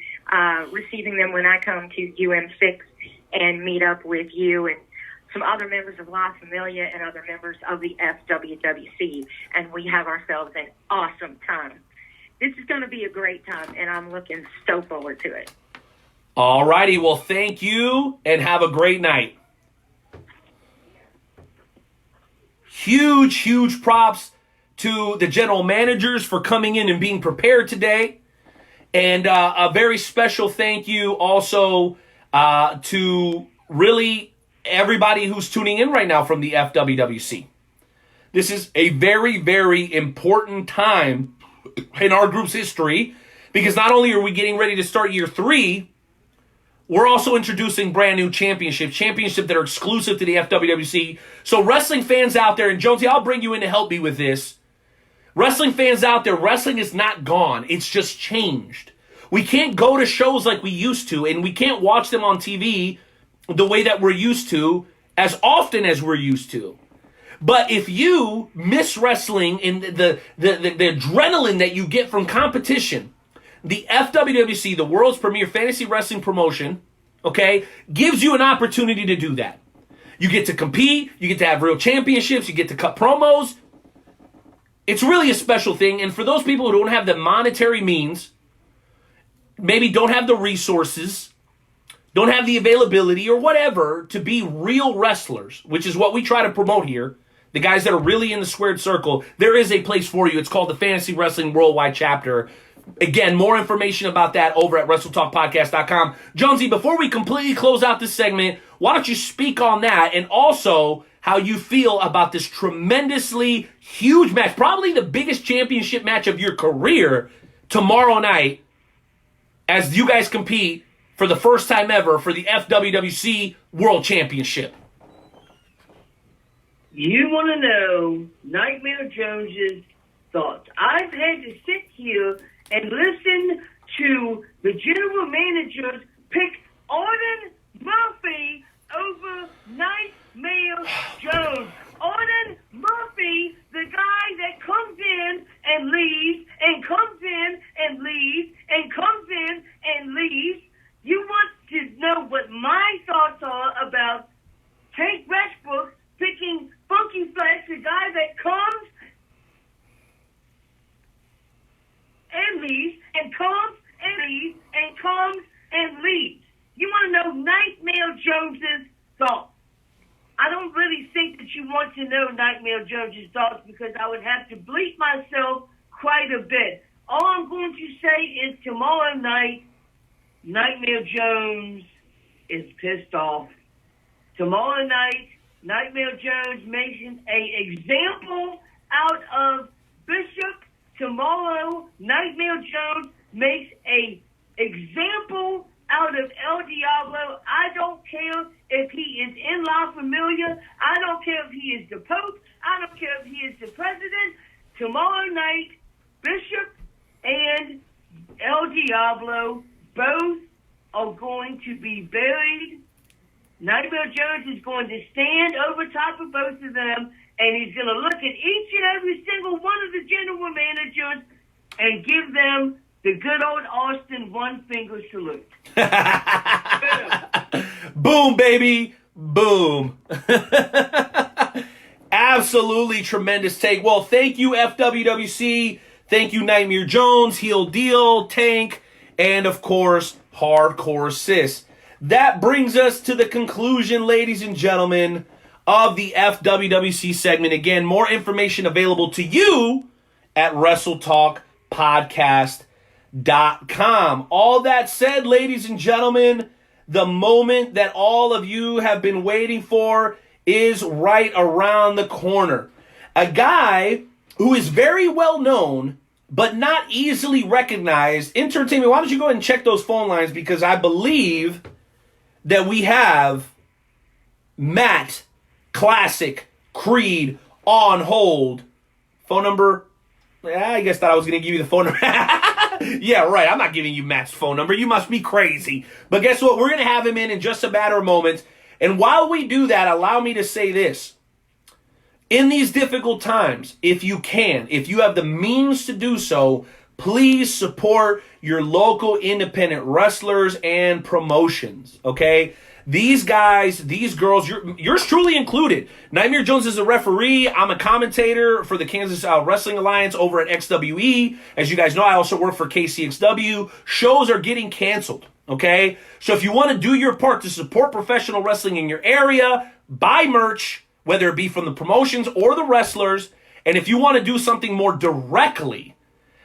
receiving them when I come to UM6 and meet up with you and some other members of La Familia and other members of the FWWC, and we have ourselves an awesome time. This is going to be a great time, and I'm looking so forward to it. All righty. Well, thank you, and have a great night. Huge, huge props to the general managers for coming in and being prepared today. And a very special thank you also to really everybody who's tuning in right now from the FWWC. This is a very, very important time in our group's history, because not only are we getting ready to start year 3, we're also introducing brand new championships that are exclusive to the FWWC. So wrestling fans out there, and Jonesy, I'll bring you in to help me with this. Wrestling fans out there, wrestling is not gone. It's just changed. We can't go to shows like we used to, and we can't watch them on TV the way that we're used to, as often as we're used to. But if you miss wrestling and the adrenaline that you get from competition, the FWWC, the world's premier fantasy wrestling promotion, okay, gives you an opportunity to do that. You get to compete, you get to have real championships, you get to cut promos. It's really a special thing, and for those people who don't have the monetary means, maybe don't have the resources, don't have the availability or whatever to be real wrestlers, which is what we try to promote here, the guys that are really in the squared circle, there is a place for you. It's called the Fantasy Wrestling Worldwide Chapter. Again, more information about that over at WrestleTalkPodcast.com. Jonesy, before we completely close out this segment, why don't you speak on that, and also how you feel about this tremendously huge match, probably the biggest championship match of your career tomorrow night as you guys compete for the first time ever for the FWWC World Championship. You want to know Nightmare Jones's thoughts. I've had to sit here and listen to the general managers pick Arden Murphy over Nightmare Jones. Arden Murphy, the guy that comes in and leaves, and comes in and leaves, and comes in and leaves. You want to know what my thoughts are about Tank Westbrook picking Funky Flex, the guy that comes and leaves, and comes and leaves, and comes and leaves. You want to know Nightmare Jones's thoughts. I don't really think that you want to know Nightmare Jones's thoughts because I would have to bleep myself quite a bit. All I'm going to say is tomorrow night, Nightmare Jones is pissed off. Tomorrow night, Nightmare Jones makes an example out of Bishop. Tomorrow, Nightmare Jones makes a example out of El Diablo. I don't care if he is in La Familia. I don't care if he is the Pope. I don't care if he is the President. Tomorrow night, Bishop and El Diablo both are going to be buried. Nightmare Jones is going to stand over top of both of them, and he's going to look at each and every single one of the general managers and give them the good old Austin one-finger salute. Boom, baby. Boom. Absolutely tremendous take. Well, thank you, FWWC. Thank you, Nightmare Jones, Heel Deal, Tank, and, of course, Hardcore Sis. That brings us to the conclusion, ladies and gentlemen, of the FWWC segment. Again, more information available to you at WrestleTalkPodcast.com. All that said, ladies and gentlemen, the moment that all of you have been waiting for is right around the corner. A guy who is very well known but not easily recognized. Entertainment, why don't you go ahead and check those phone lines, because I believe that we have Matt Classic Creed on hold. Phone number? I guess that I was going to give you the phone number. Yeah, right. I'm not giving you Matt's phone number. You must be crazy. But guess what? We're going to have him in just a matter of moments. And while we do that, allow me to say this. In these difficult times, if you can, if you have the means to do so, please support your local independent wrestlers and promotions, okay? These guys, these girls, yours truly included. Nightmare Jones is a referee. I'm a commentator for the Kansas Wrestling Alliance over at XWE. As you guys know, I also work for KCXW. Shows are getting canceled, okay? So if you want to do your part to support professional wrestling in your area, buy merch, whether it be from the promotions or the wrestlers. And if you want to do something more directly,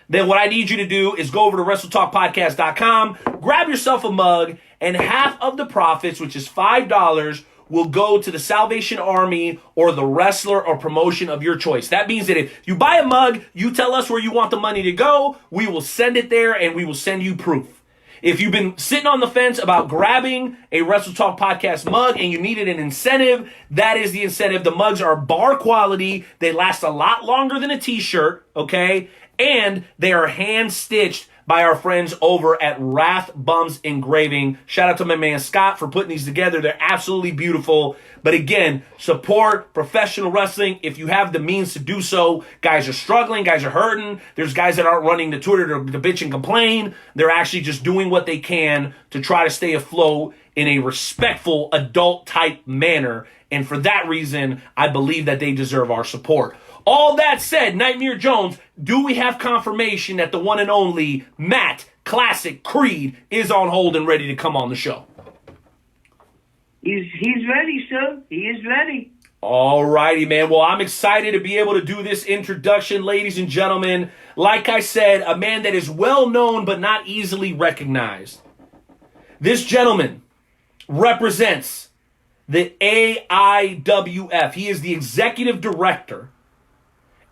then what I need you to do is go over to WrestleTalkPodcast.com, grab yourself a mug, and half of the profits, which is $5, will go to the Salvation Army or the wrestler or promotion of your choice. That means that if you buy a mug, you tell us where you want the money to go, we will send it there, and we will send you proof. If you've been sitting on the fence about grabbing a Wrestle Talk Podcast mug and you needed an incentive, that is the incentive. The mugs are bar quality. They last a lot longer than a t-shirt, okay? And they are hand-stitched by our friends over at Wrath Bums Engraving. Shout out to my man Scott for putting these together. They're absolutely beautiful. But again, support professional wrestling if you have the means to do so. Guys are struggling. Guys are hurting. There's guys that aren't running to Twitter to bitch and complain. They're actually just doing what they can to try to stay afloat in a respectful, adult-type manner. And for that reason, I believe that they deserve our support. All that said, Nightmare Jones, do we have confirmation that the one and only Matt Classic Creed is on hold and ready to come on the show? He's ready, sir. He is ready. All righty, man. Well, I'm excited to be able to do this introduction, ladies and gentlemen. Like I said, a man that is well known but not easily recognized. This gentleman represents the AIWF. He is the executive director.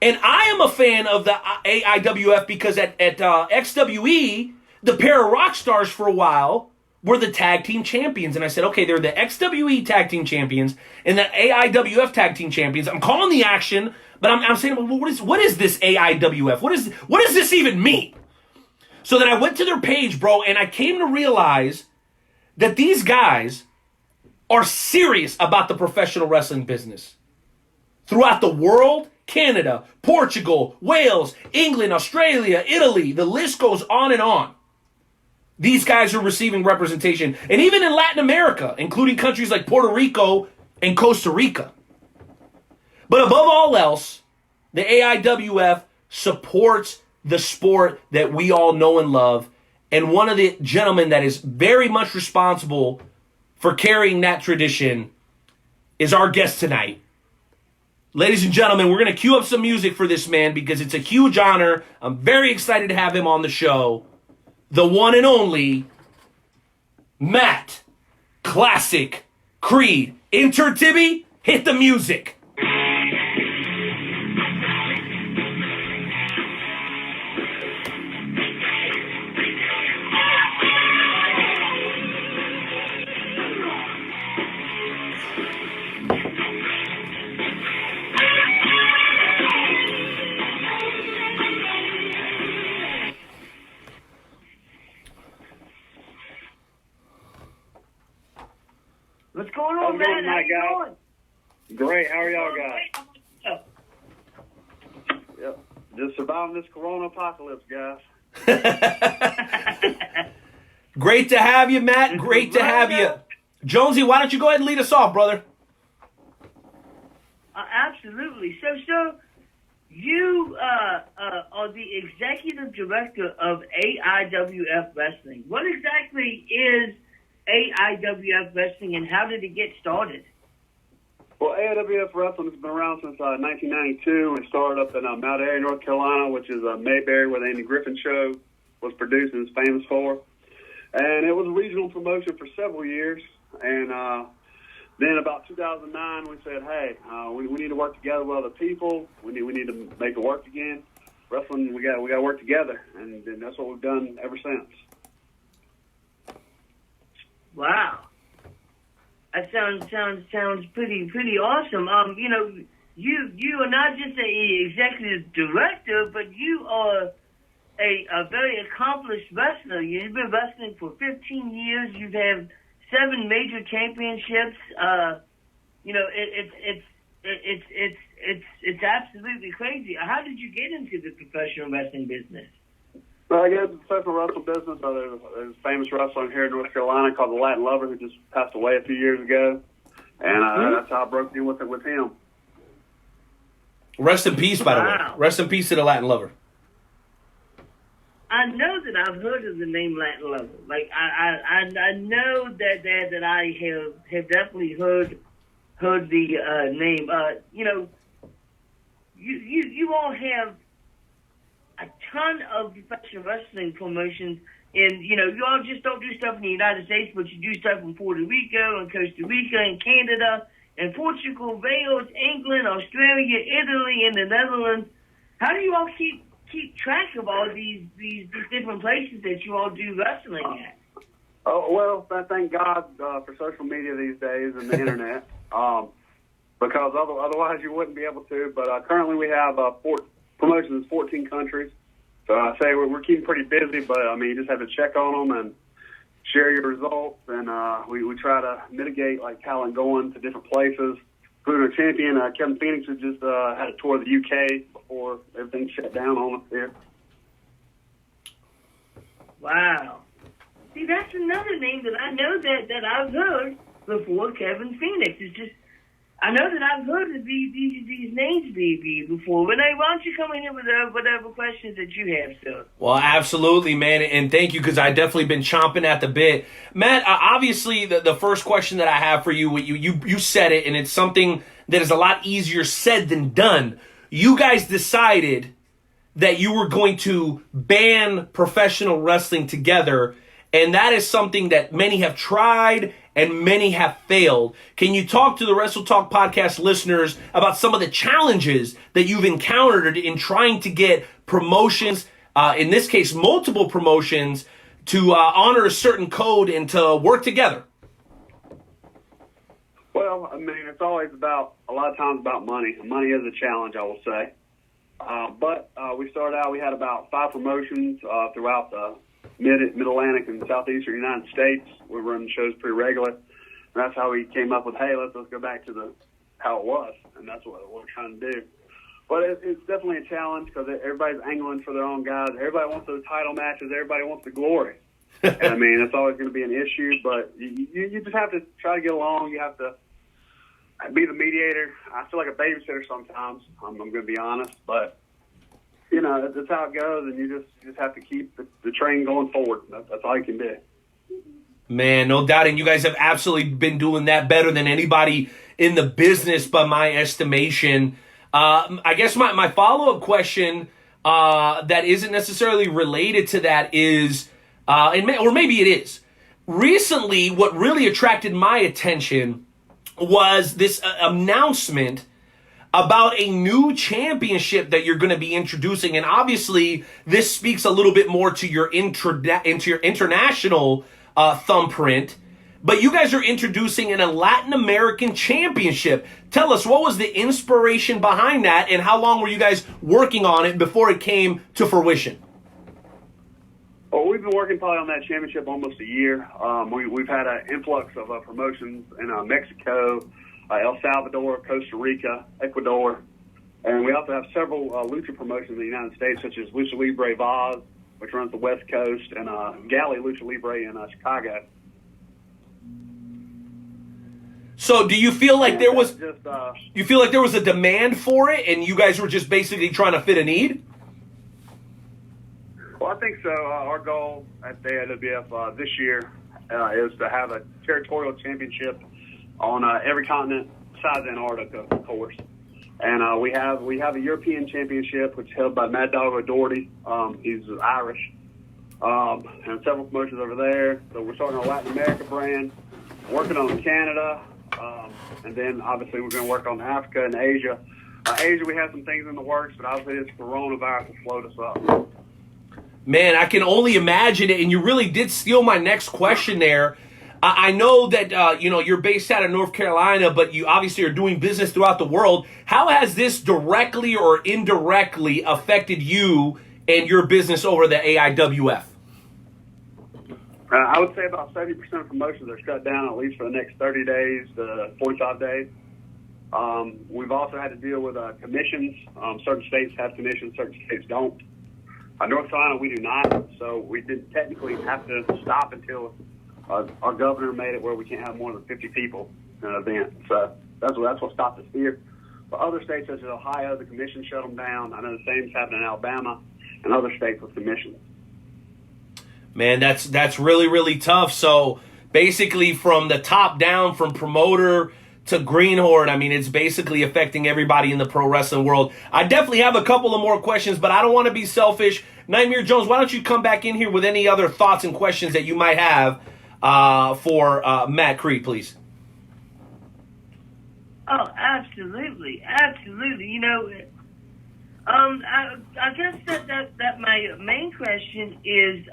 And I am a fan of the AIWF because at XWE, the pair of rock stars for a while were the tag team champions. And I said, okay, they're the XWE tag team champions and the AIWF tag team champions. I'm calling the action, but I'm saying, well, what is this AIWF? What does this even mean? So then I went to their page, bro, and I came to realize that these guys are serious about the professional wrestling business. Throughout the world, Canada, Portugal, Wales, England, Australia, Italy, the list goes on and on. These guys are receiving representation. And even in Latin America, including countries like Puerto Rico and Costa Rica. But above all else, the AIWF supports the sport that we all know and love. And one of the gentlemen that is very much responsible for carrying that tradition is our guest tonight. Ladies and gentlemen, we're going to cue up some music for this man because it's a huge honor. I'm very excited to have him on the show. The one and only Matt Classic Creed. Enter Tibby, hit the music. What's going on, man? How you doing? Great. How are y'all guys? Yep. Just surviving this corona apocalypse, guys. Great to have you, Matt. Great to have you. Jonesy, why don't you go ahead and lead us off, brother? Absolutely. So you are the executive director of AIWF Wrestling. What exactly is AIWF Wrestling, and how did it get started? Well, AIWF Wrestling has been around since 1992. We started up in Mount Airy, North Carolina, which is Mayberry, where the Andy Griffin Show was produced and is famous for. And it was a regional promotion for several years. And then about 2009, we said, hey, we need to work together with other people. We need to make it work again. Wrestling, we got to work together, and that's what we've done ever since. Wow, that sounds pretty awesome. You are not just a executive director, but you are a very accomplished wrestler. You've been wrestling for 15 years. You've had 7 major championships. It's absolutely crazy. How did you get into the professional wrestling business? Well, I guess the professional wrestling business, there's a famous wrestler here in North Carolina called the Latin Lover who just passed away a few years ago. And that's how I broke in with him. Rest in peace, by the way. Rest in peace to the Latin Lover. I know that I've heard of the name Latin Lover. Like I know that I have definitely heard the name. You all have a ton of professional wrestling promotions, and you all just don't do stuff in the United States, but you do stuff in Puerto Rico and Costa Rica and Canada and Portugal, Wales, England, Australia, Italy, and the Netherlands. How do you all keep track of all these different places that you all do wrestling at? Oh, well, I thank God for social media these days and the internet, because otherwise you wouldn't be able to. But currently we have promotions in 14 countries. So I say we're keeping pretty busy, but I mean, you just have to check on them and share your results. And we try to mitigate like talent going to different places. Including our champion, Kevin Phoenix, who just had a tour of the UK before everything shut down on us here. Wow. See, that's another name that I know that I've heard before, Kevin Phoenix. It's just, I know that I've heard of these names before. Renee, why don't you come in here with whatever questions that you have, sir? Well, absolutely, man, and thank you, because I've definitely been chomping at the bit. Matt, obviously, the first question that I have for you, you said it, and it's something that is a lot easier said than done. You guys decided that you were going to ban professional wrestling together, And that is something that many have tried and many have failed. Can you talk to the Wrestle Talk podcast listeners about some of the challenges that you've encountered in trying to get promotions, in this case, multiple promotions, to honor a certain code and to work together? Well, I mean, it's always a lot of times about money. Money is a challenge, I will say. But we started out, we had about 5 promotions throughout the Mid-Atlantic and Southeastern United States. We were running shows pretty regular. And that's how we came up with, hey, let's go back to how it was. And that's what we're trying to do. But it's definitely a challenge because everybody's angling for their own guys. Everybody wants those title matches. Everybody wants the glory. And, I mean, it's always going to be an issue, but you just have to try to get along. You have to be the mediator. I feel like a babysitter sometimes. I'm going to be honest, but you know that's how it goes, and you just have to keep the train going forward. That's all you can do. Man, no doubt, and you guys have absolutely been doing that better than anybody in the business, by my estimation. I guess my follow-up question that isn't necessarily related to that is, or maybe it is. Recently, what really attracted my attention was this announcement about a new championship that you're going to be introducing. And obviously, this speaks a little bit more to your international thumbprint. But you guys are introducing a Latin American championship. Tell us, what was the inspiration behind that, and how long were you guys working on it before it came to fruition? Well, we've been working probably on that championship almost a year. We've had an influx of promotions in Mexico, El Salvador, Costa Rica, Ecuador, and we also have several lucha promotions in the United States, such as Lucha Libre Vaz, which runs the West Coast, and Galley Lucha Libre in Chicago. So, do you feel like there was a demand for it, and you guys were just basically trying to fit a need? Well, I think so. Our goal at the AWF this year is to have a territorial championship on every continent besides Antarctica, of course. And we have a European championship, which is held by Mad Dog O'Doherty. He's Irish. And several promotions over there. So we're starting our Latin America brand, working on Canada, and then obviously we're going to work on Africa and Asia. Asia, we have some things in the works, but obviously this coronavirus will float us up. Man, I can only imagine it, and you really did steal my next question there. I know that you're based out of North Carolina, but you obviously are doing business throughout the world. How has this directly or indirectly affected you and your business over the AIWF? I would say about 70% of promotions are shut down at least for the next 30 days to 45 days. We've also had to deal with commissions. Certain states have commissions, certain states don't. North Carolina, we do not, so we didn't technically have to stop until our governor made it where we can't have more than 50 people in an event. So that's what stopped us here. But other states such as Ohio, the commission shut them down. I know the same's happening in Alabama and other states with commissions. Man, that's really, really tough. So basically from the top down, from promoter to Greenhorn, I mean, it's basically affecting everybody in the pro wrestling world. I definitely have a couple of more questions, but I don't want to be selfish. Nightmare Jones, why don't you come back in here with any other thoughts and questions that you might have for Matt Creed, please? Oh, absolutely. You know, I guess that my main question is,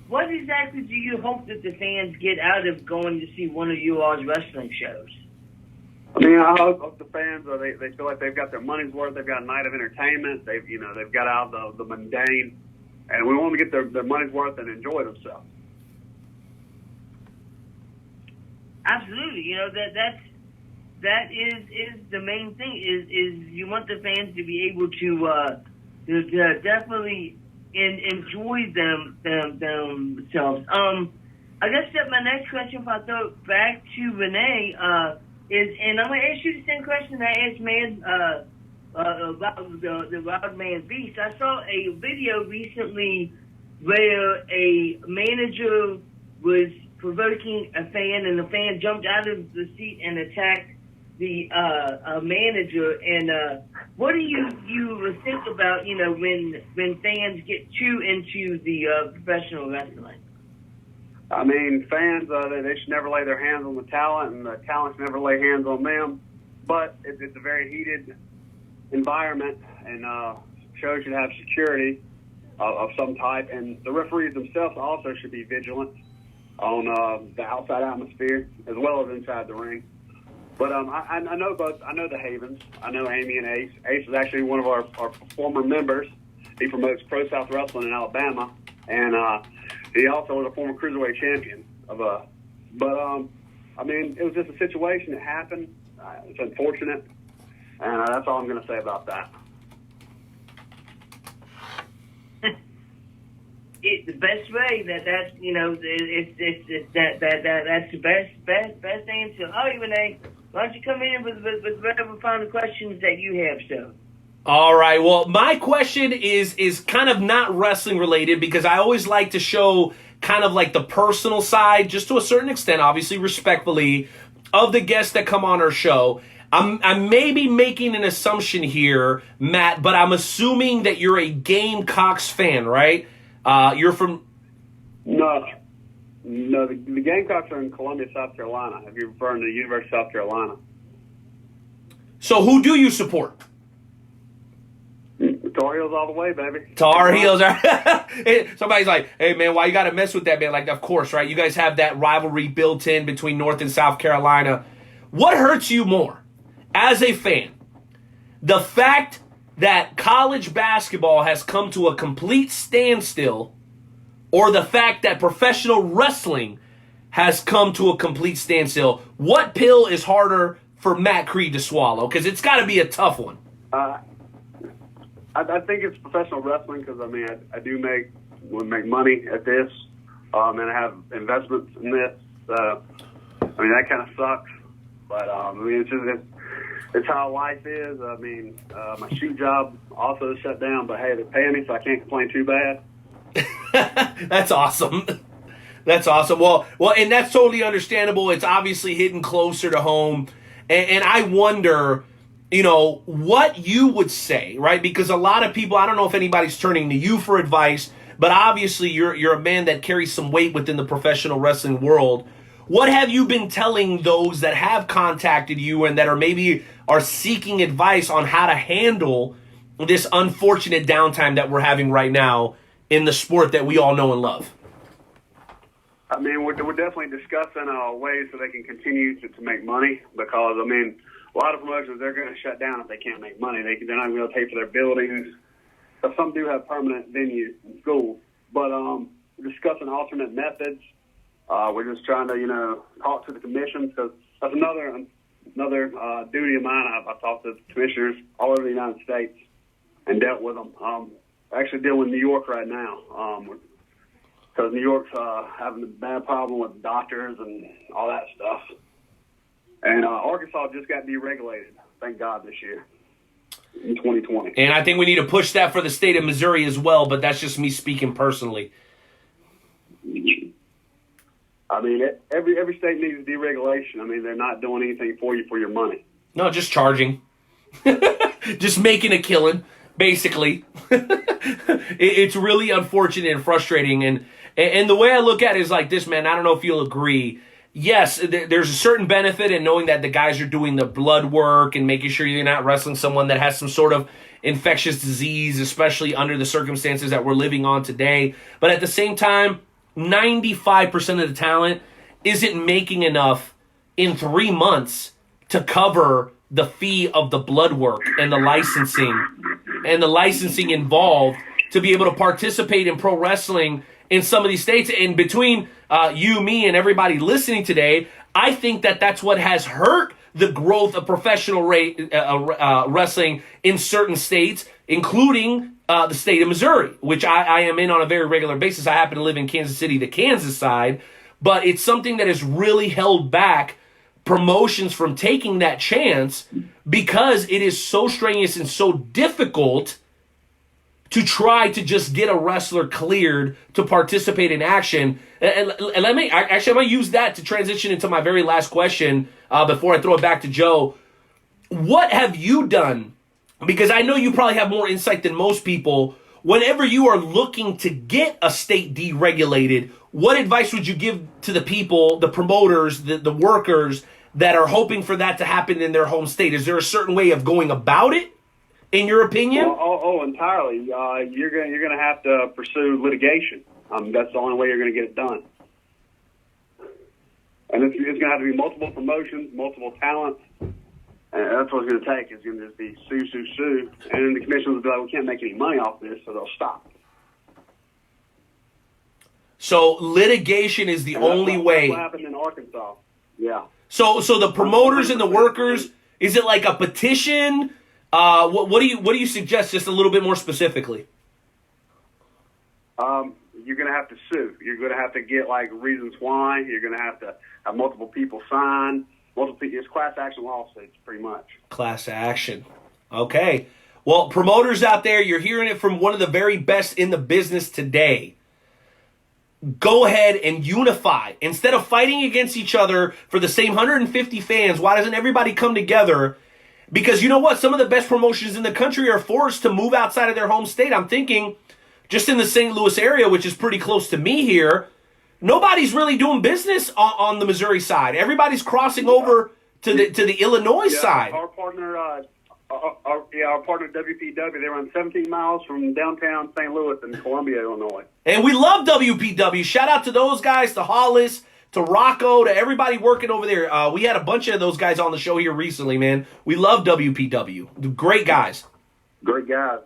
what exactly do you hope that the fans get out of going to see one of you all's wrestling shows? I mean, I hope the fans they feel like they've got their money's worth. They've got a night of entertainment. They've got out of the mundane, and we want them to get their money's worth and enjoy themselves. Absolutely, you know that is the main thing. Is you want the fans to be able to definitely enjoy themselves. I guess that my next question, if I throw it back to Renee, is, and I'm going to ask you the same question I asked Man about the WildMan Beast. I saw a video recently where a manager was provoking a fan, and the fan jumped out of the seat and attacked the manager. And what do you think about when fans get too into the professional wrestling? I mean, fans, they should never lay their hands on the talent, and the talent should never lay hands on them. But it's a very heated environment, and shows should have security of some type. And the referees themselves also should be vigilant on the outside atmosphere as well as inside the ring. But I know both. I know the Havens. I know Amy and Ace. Ace is actually one of our former members. He promotes Pro South Wrestling in Alabama, and he also was a former cruiserweight champion of But I mean, it was just a situation that happened. It's unfortunate, and that's all I'm going to say about that. It's the best way that's you know it's that's the best answer. Oh, Renee, why don't you come in with whatever final questions that you have, sir? All right. Well, my question is kind of not wrestling related because I always like to show kind of like the personal side, just to a certain extent, obviously respectfully, of the guests that come on our show. I'm maybe making an assumption here, Matt, but I'm assuming that you're a Gamecocks fan, right? You're from... No, the Gamecocks are in Columbia, South Carolina, if you're referring to the University of South Carolina. So who do you support? Tar Heels all the way, baby. Tar Heels are... Somebody's like, hey, man, why you got to mess with that, man? Like, of course, right? You guys have that rivalry built in between North and South Carolina. What hurts you more as a fan? The fact that college basketball has come to a complete standstill, or the fact that professional wrestling has come to a complete standstill? What pill is harder for Matt Creed to swallow? Because it's got to be a tough one. I think it's professional wrestling because, I mean, I do make money at this, and I have investments in this. I mean, that kind of sucks. But, I mean, it's how life is. I mean, my shoot job also shut down, but, hey, they're paying me, so I can't complain too bad. That's awesome. That's awesome. Well, and that's totally understandable. It's obviously hitting closer to home. And I wonder... you know, what you would say, right? Because a lot of people, I don't know if anybody's turning to you for advice, but obviously you're a man that carries some weight within the professional wrestling world. What have you been telling those that have contacted you and that are seeking advice on how to handle this unfortunate downtime that we're having right now in the sport that we all know and love? I mean, we're definitely discussing ways so they can continue to make money because, I mean, a lot of promotions, they're going to shut down if they can't make money. They're not going to be able to pay for their buildings. So some do have permanent venues and schools. But we're discussing alternate methods. We're just trying to, you know, talk to the commissions because that's another duty of mine. I've talked to commissioners all over the United States and dealt with them. I actually deal with New York right now because New York's having a bad problem with doctors and all that stuff. And Arkansas just got deregulated, thank God, this year in 2020. And I think we need to push that for the state of Missouri as well, but that's just me speaking personally. I mean, every state needs deregulation. I mean, they're not doing anything for you for your money. No, just charging. Just making a killing, basically. It's really unfortunate and frustrating. And the way I look at it is like this, man. I don't know if you'll agree. Yes, there's a certain benefit in knowing that the guys are doing the blood work and making sure you're not wrestling someone that has some sort of infectious disease, especially under the circumstances that we're living on today. But at the same time, 95% of the talent isn't making enough in 3 months to cover the fee of the blood work and the licensing involved to be able to participate in pro wrestling in some of these states. And between you, me, and everybody listening today, I think that that's what has hurt the growth of professional wrestling in certain states, including the state of Missouri, which I am in on a very regular basis. I happen to live in Kansas City, the Kansas side, but it's something that has really held back promotions from taking that chance because it is so strenuous and so difficult to try to just get a wrestler cleared to participate in action. And I'm going to use that to transition into my very last question before I throw it back to Joe. What have you done? Because I know you probably have more insight than most people. Whenever you are looking to get a state deregulated, what advice would you give to the people, the promoters, the workers that are hoping for that to happen in their home state? Is there a certain way of going about it, in your opinion? Entirely. You're gonna have to pursue litigation. That's the only way you're gonna get it done. And it's gonna have to be multiple promotions, multiple talents, and that's what it's gonna take. It's gonna just be sue, and then the commission will be like, we can't make any money off this, so they'll stop. So litigation is the only way. That's what happened in Arkansas. Yeah. So the promoters and the workers, is it like a petition? What do you suggest? Just a little bit more specifically. You're going to have to sue. You're going to have to get like reasons why. You're going to have multiple people sign. It's class action lawsuits, pretty much. Class action. Okay. Well, promoters out there, you're hearing it from one of the very best in the business today. Go ahead and unify. Instead of fighting against each other for the same 150 fans, why doesn't everybody come together? Because you know what? Some of the best promotions in the country are forced to move outside of their home state. I'm thinking just in the St. Louis area, which is pretty close to me here, nobody's really doing business on the Missouri side. Everybody's crossing over to the Illinois side. Our partner, our partner WPW, they run 17 miles from downtown St. Louis in Columbia, Illinois. And we love WPW. Shout out to those guys, to Hollis, to Rocco, to everybody working over there. We had a bunch of those guys on the show here recently, man. We love WPW. Great guys. Great guys.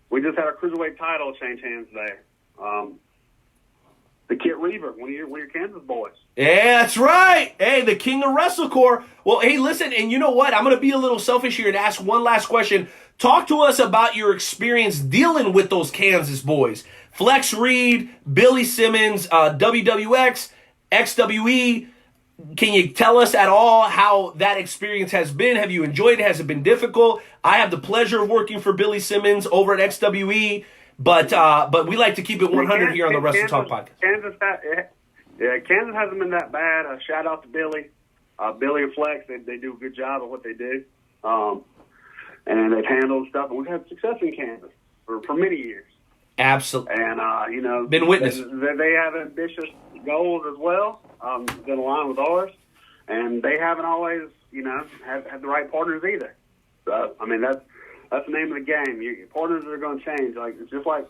We just had our cruiserweight title change hands there. The Kit Reaver, one of your Kansas boys. Yeah, that's right. Hey, the king of WrestleCore. Well, hey, listen, and you know what? I'm going to be a little selfish here and ask one last question. Talk to us about your experience dealing with those Kansas boys. Flex Reed, Billy Simmons, WWX, XWE. Can you tell us at all how that experience has been? Have you enjoyed it? Has it been difficult? I have the pleasure of working for Billy Simmons over at XWE, but we like to keep it 100 here on the Wrestle Talk podcast. Kansas hasn't been that bad. Shout out to Billy. Billy and Flex, they do a good job at what they do. And they've handled stuff, and we've had success in Kansas for many years. Absolutely. And, been witness. They have ambitious goals as well, that align with ours, and they haven't always, had the right partners either. So, that's the name of the game. Your partners are going to change. Like, it's just like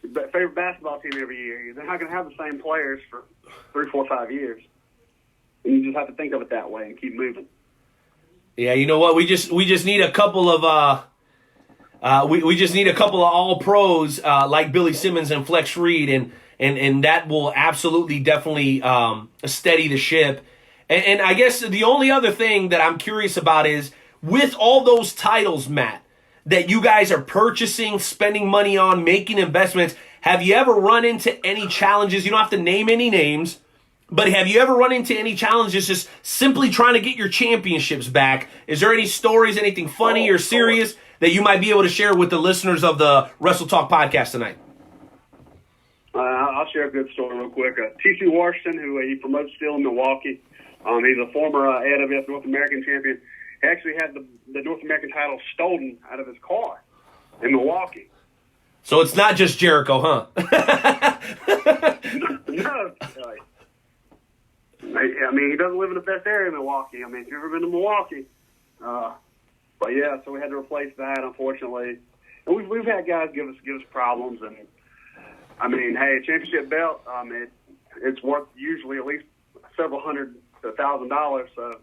your favorite basketball team every year. They're not going to have the same players for 3, 4, 5 years. And you just have to think of it that way and keep moving. Yeah, you know what? We just need a couple of we just need a couple of all pros like Billy Simmons and Flex Reed, and that will absolutely definitely steady the ship. And I guess the only other thing that I'm curious about is with all those titles, Matt, that you guys are purchasing, spending money on, making investments, have you ever run into any challenges? You don't have to name any names, but have you ever run into any challenges just simply trying to get your championships back? Is there any stories, anything funny or serious that you might be able to share with the listeners of the Wrestle Talk podcast tonight? I'll share a good story real quick. T.C. Washington, who he promotes still in Milwaukee, he's a former AWF North American champion. He actually had the North American title stolen out of his car in Milwaukee. So it's not just Jericho, huh? No. He doesn't live in the best area of Milwaukee. If you've ever been to Milwaukee. But yeah, so we had to replace that, unfortunately. And we've had guys give us problems. And hey, a championship belt, it's worth usually at least several hundred to $1,000. So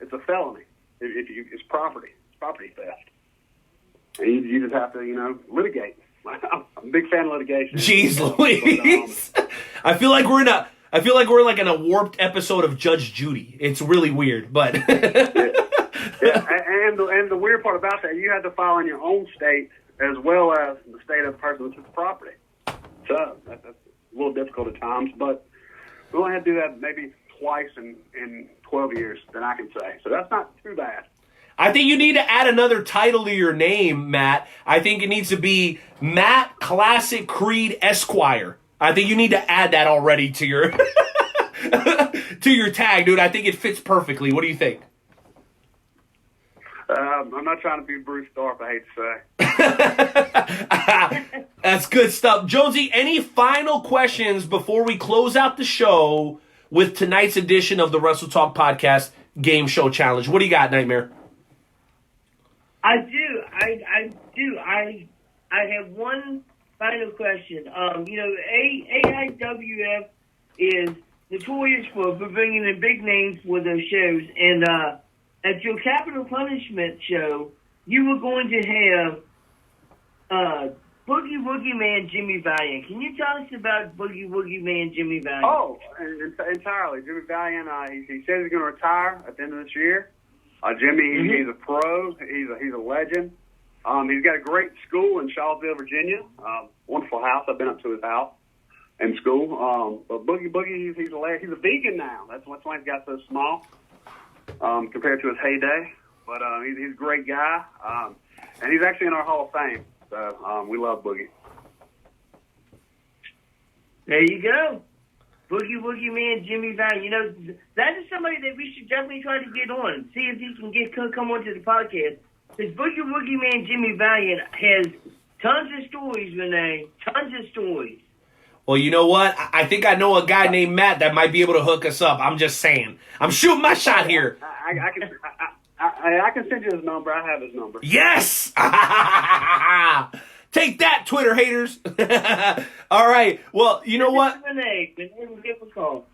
it's a felony. It's property. It's property theft. And you just have to, litigate. I'm a big fan of litigation. Jeez Louise. I feel like we're like in a warped episode of Judge Judy. It's really weird, but yeah. And the weird part about that, you have to file in your own state as well as the state of the person who took the property. So that's a little difficult at times, but we only had to do that maybe twice in 12 years that I can say. So that's not too bad. I think you need to add another title to your name, Matt. I think it needs to be Matt Classic Creed Esquire. I think you need to add that already to your to your tag, dude. I think it fits perfectly. What do you think? I'm not trying to be Bruce Stark, I hate to say. That's good stuff. Jonesy, any final questions before we close out the show with tonight's edition of the Wrestle Talk Podcast Game Show Challenge? What do you got, Nightmare? I do. I have one final question. AIWF is notorious for bringing in big names for those shows. And at your Capital Punishment show, you were going to have Boogie Woogie Man Jimmy Valiant. Can you tell us about Boogie Woogie Man Jimmy Valiant? Oh, entirely. Jimmy Valiant, he says he's going to retire at the end of this year. Jimmy, he's a pro. He's a legend. He's got a great school in Charlottesville, Virginia. Wonderful house. I've been up to his house and school. But Boogie, he's a vegan now. That's why he's got so small compared to his heyday. But he's a great guy, and he's actually in our Hall of Fame. So we love Boogie. There you go. Boogie Woogie Man Jimmy Valiant. That is somebody that we should definitely try to get on. See if he can come onto the podcast. Because Boogie Woogie Man Jimmy Valiant has tons of stories, Renee. Tons of stories. Well, you know what? I think I know a guy named Matt that might be able to hook us up. I'm just saying. I'm shooting my shot here. I can send you his number. I have his number. Yes! Take that, Twitter haters. All right. Well, you know what?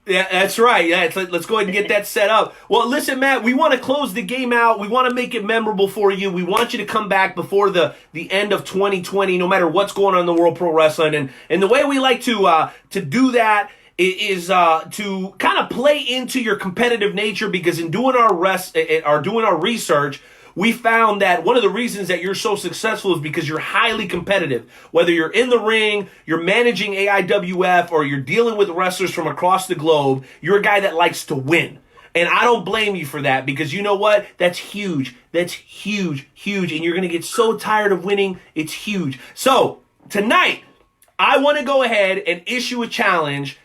Yeah, that's right. Yeah, let's go ahead and get that set up. Well, listen, Matt, we want to close the game out. We want to make it memorable for you. We want you to come back before the end of 2020, no matter what's going on in the World Pro Wrestling. And the way we like to do that is to kind of play into your competitive nature, because in doing our research, we found that one of the reasons that you're so successful is because you're highly competitive. Whether you're in the ring, you're managing AIWF, or you're dealing with wrestlers from across the globe, you're a guy that likes to win. And I don't blame you for that, because you know what? That's huge. That's huge, huge. And you're going to get so tired of winning. It's huge. So tonight, I want to go ahead and issue a challenge.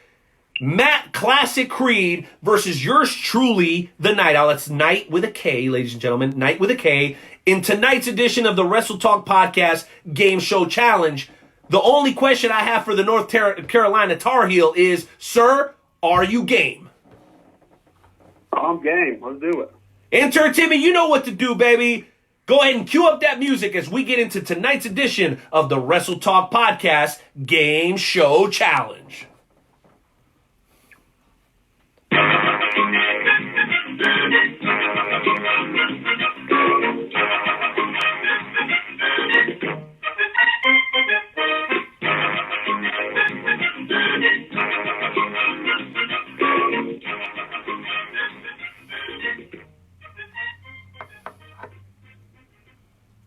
Matt Classic Creed versus yours truly, the Night Owl. That's Night with a K, ladies and gentlemen. Night with a K. In tonight's edition of the Wrestle Talk Podcast Game Show Challenge, the only question I have for the North Carolina Tar Heel is, sir, are you game? I'm game. Let's do it. Enter Timmy, you know what to do, baby. Go ahead and cue up that music as we get into tonight's edition of the Wrestle Talk Podcast Game Show Challenge.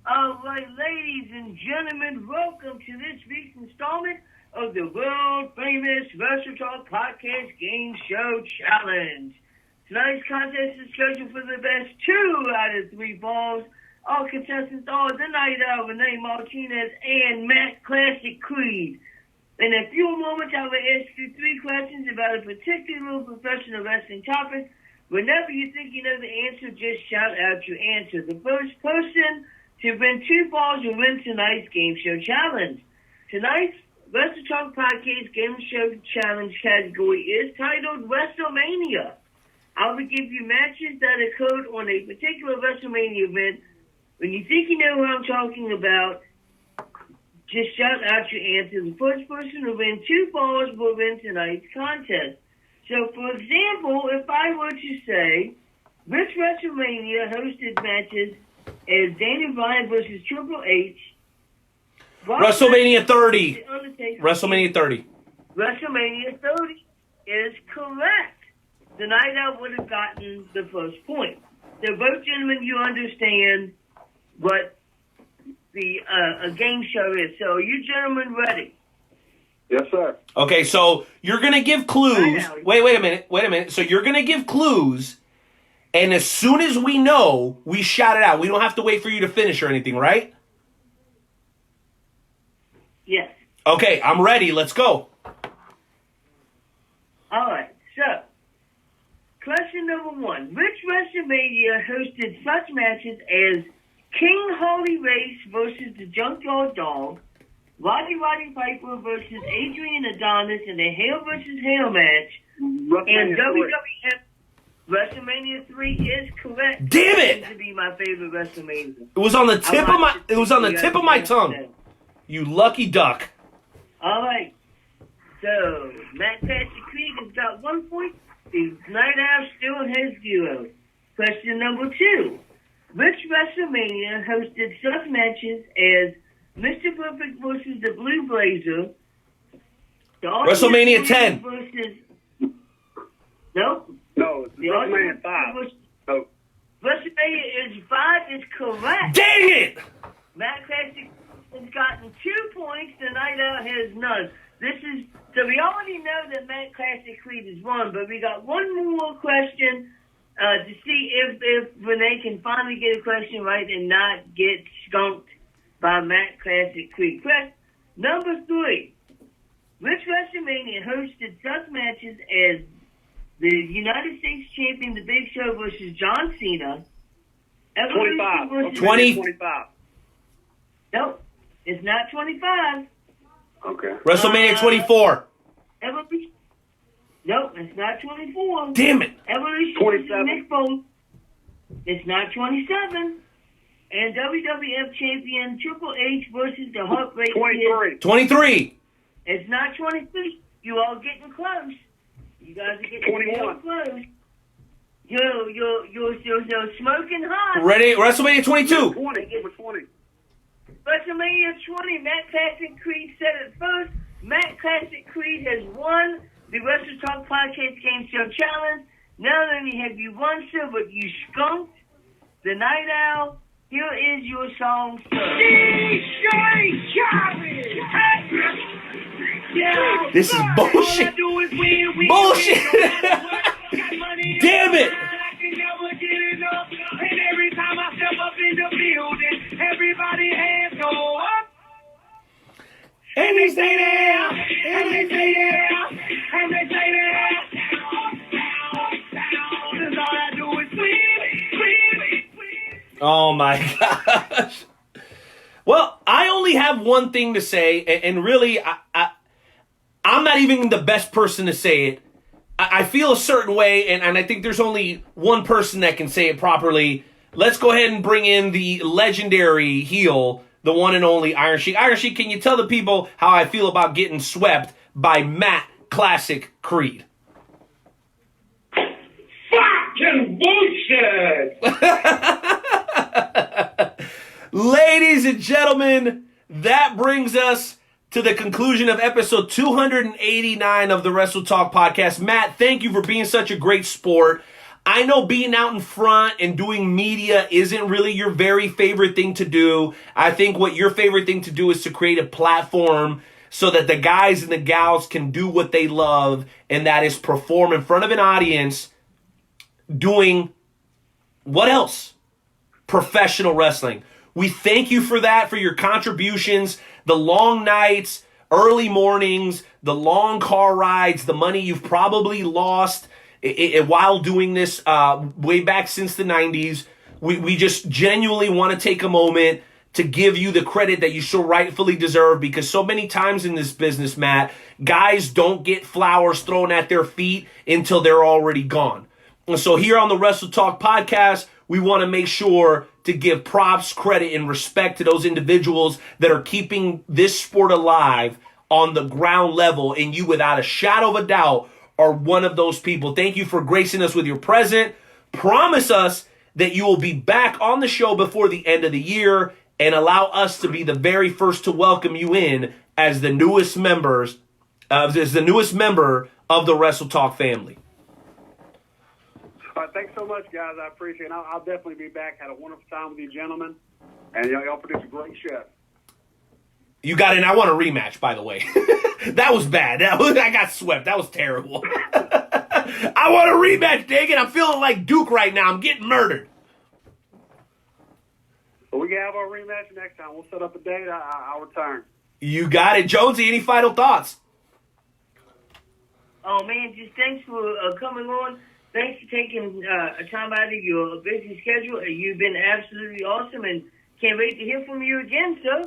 All right, ladies and gentlemen, welcome to this week's installment of the world-famous Wrestle Talk Podcast Game Show Challenge. Tonight's contest is scheduled for the best 2 out of 3 falls. All contestants are the Night Owl, Renee Martinez, and Matt Classic Creed. In a few moments, I will ask you 3 questions about a particular professional wrestling topic. Whenever you think you know the answer, just shout out your answer. The first person to win 2 falls will win tonight's Game Show Challenge. Tonight's Wrestle Talk Podcast Game Show Challenge category is titled WrestleMania. I will give you matches that occurred on a particular WrestleMania event. When you think you know what I'm talking about, just shout out your answer. The first person to win 2 falls will win tonight's contest. So, for example, if I were to say, which WrestleMania hosted matches as Daniel Bryan versus Triple H? WrestleMania 30. WrestleMania 30. WrestleMania 30 is correct. The Night Owl would have gotten the first point. So both gentlemen, you understand what the a game show is. So are you gentlemen ready? Yes, sir. Okay, so you're going to give clues. Wait a minute. So you're going to give clues, and as soon as we know, we shout it out. We don't have to wait for you to finish or anything, right? Yes. Okay, I'm ready. Let's go. All right. So, question number 1. Which WrestleMania hosted such matches as King Harley Race versus the Junkyard Dog, Roddy Piper versus Adrian Adonis in a Hell versus Hell match, and WWF WrestleMania 3 is correct. Damn it! To be my favorite WrestleMania. It was on the tip of my. It was on the tip of my tongue. You lucky duck. All right. So Matt Patrick Creed has got 1 point. The Night Owl still has 0. Question number 2. Which WrestleMania hosted such matches as Mr. Perfect versus the Blue Blazer? WrestleMania 10. Versus... Nope. No, it's WrestleMania 5. No. WrestleMania is 5 is correct. Dang it! Matt Patrick has gotten 2 points. The Night Owl has none. So we already know that Matt Classic Creed is 1, but we got one more question to see if Renee can finally get a question right and not get skunked by Matt Classic Creed. Question number 3. Which WrestleMania hosted such matches as the United States Champion, The Big Show versus John Cena? 25. 25. Nope, it's not 25. Okay. WrestleMania 24. Evolution. Nope, it's not 24. Damn it. Evolution 27. Nick Foley. It's not 27. And WWF Champion Triple H versus the Heartbreak 23. 23. It's not 23. You all getting close. You guys are getting 21. close. You're smoking hot. Ready? WrestleMania 22. 20. Number 20. WrestleMania 20. Matt Classic Creed said it first. Matt Classic Creed has won the Wrestle Talk Podcast Game Show Challenge. Not only have you won, sir, but you skunked the Night Owl. Here is your song, sir. This is bullshit. Bullshit. Damn it. And every time I step up in the building, everybody hands go up. And they stay there, and they stay there, and they stay there. That's all I do is scream. Oh my gosh. Well, I only have one thing to say, and really, I'm not even the best person to say it. I feel a certain way, and I think there's only one person that can say it properly. Let's go ahead and bring in the legendary heel, the one and only Iron Sheik. Iron Sheik, can you tell the people how I feel about getting swept by Matt Classic Creed? Fucking bullshit! Ladies and gentlemen, that brings us to the conclusion of episode 289 of the Wrestle Talk podcast. Matt, thank you for being such a great sport. I know being out in front and doing media isn't really your very favorite thing to do. I think what your favorite thing to do is to create a platform so that the guys and the gals can do what they love, and that is perform in front of an audience doing what else? Professional wrestling. We thank you for that, for your contributions, the long nights, early mornings, the long car rides, the money you've probably lost while doing this way back since the 90s. We just genuinely want to take a moment to give you the credit that you so rightfully deserve, because so many times in this business, Matt, guys don't get flowers thrown at their feet until they're already gone. And so here on the Wrestle Talk podcast, we want to make sure to give props, credit, and respect to those individuals that are keeping this sport alive on the ground level, and you, without a shadow of a doubt, are one of those people. Thank you for gracing us with your presence. Promise us that you will be back on the show before the end of the year, and allow us to be the very first to welcome you in as the newest member of the Wrestle Talk family. All right, thanks so much, guys. I appreciate it. I'll definitely be back. Had a wonderful time with you gentlemen, and y'all produce a great show. You got in. I want a rematch, by the way. That was bad. I got swept. That was terrible. I want a rematch, dang it. I'm feeling like Duke right now. I'm getting murdered. But we can have our rematch next time. We'll set up a date. I'll return. You got it. Jonesy, any final thoughts? Oh, man, just thanks for coming on. thanks for taking a time out of your busy schedule. You've been absolutely awesome, and can't wait to hear from you again, sir.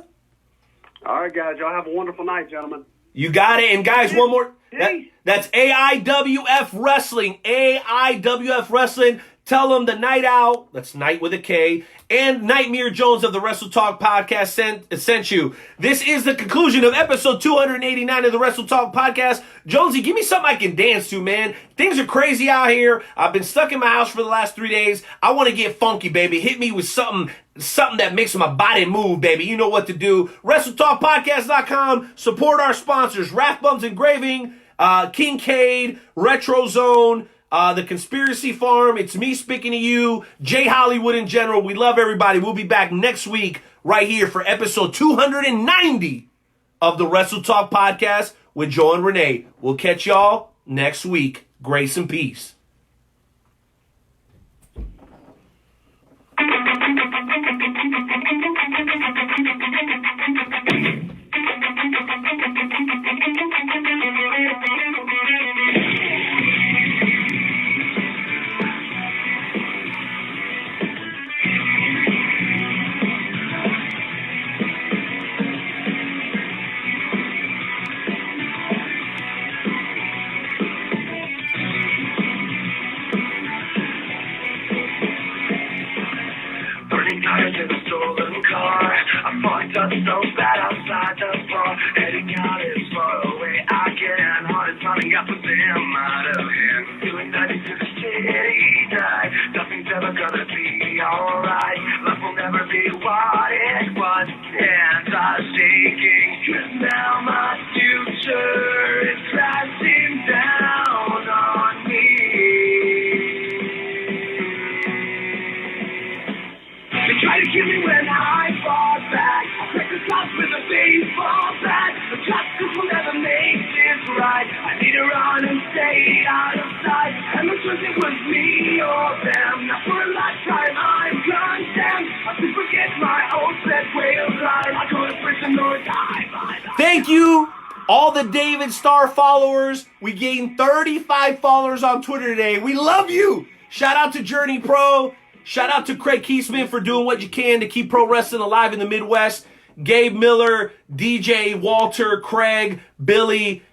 All right, guys. Y'all have a wonderful night, gentlemen. You got it. And guys, one more. That's AIWF Wrestling. AIWF Wrestling. Tell them the Night Owl, that's Night with a K, and Nightmare Jones of the Wrestle Talk Podcast sent you. This is the conclusion of episode 289 of the Wrestle Talk Podcast. Jonesy, give me something I can dance to, man. Things are crazy out here. I've been stuck in my house for the last 3 days. I want to get funky, baby. Hit me with something that makes my body move, baby. You know what to do. WrestleTalkPodcast.com. Support our sponsors, Raft Bums Engraving, Kincaid, Retro Zone, The Conspiracy Farm. It's me speaking to you, Jay Hollywood in general. We love everybody. We'll be back next week right here for episode 290 of the Wrestle Talk Podcast with Joe and Renee. We'll catch y'all next week. Grace and peace. So bad outside the bar, heading out as far away I can. Heart is pounding, got put them out of hand. Feeling 90 to the city night. Nothing's ever gonna be alright. Life will never be what it was. Hands are shaking. Now my future is crashing down on me. They try to kill me when I fall back. With a baseball bat, the justice will never make this right. I need to run and stay out of sight. And the truth, it was me or them. Now for a lifetime I'm condemned. I should forget my old set way of life. I go to prison or die. Thank you, all the David Starr followers. We gained 35 followers on Twitter today. We love you. Shout out to Journey Pro. Shout out to Craig Keesman for doing what you can to keep pro wrestling alive in the Midwest. Gabe Miller, DJ, Walter, Craig, Billy,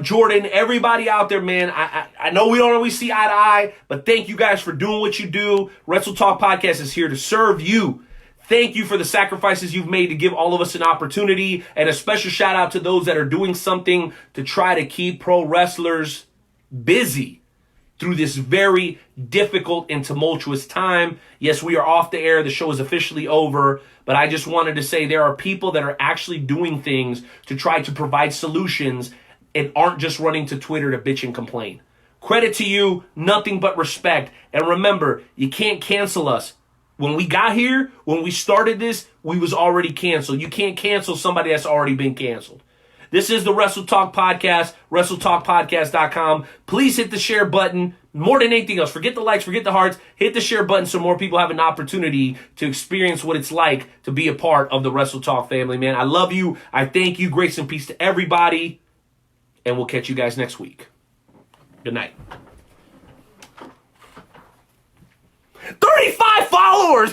Jordan, everybody out there, man. I know we don't always see eye to eye, but thank you guys for doing what you do. Wrestle Talk Podcast is here to serve you. Thank you for the sacrifices you've made to give all of us an opportunity, and a special shout out to those that are doing something to try to keep pro wrestlers busy through this very difficult and tumultuous time. Yes, we are off the air. The show is officially over. But I just wanted to say there are people that are actually doing things to try to provide solutions and aren't just running to Twitter to bitch and complain. Credit to you. Nothing but respect. And remember, you can't cancel us. When we got here, when we started this, we was already canceled. You can't cancel somebody that's already been canceled. This is the Wrestle Talk Podcast, WrestleTalkPodcast.com. Please hit the share button. More than anything else, forget the likes, forget the hearts. Hit the share button so more people have an opportunity to experience what it's like to be a part of the Wrestle Talk family, man. I love you. I thank you. Grace and peace to everybody. And we'll catch you guys next week. Good night. 35 followers!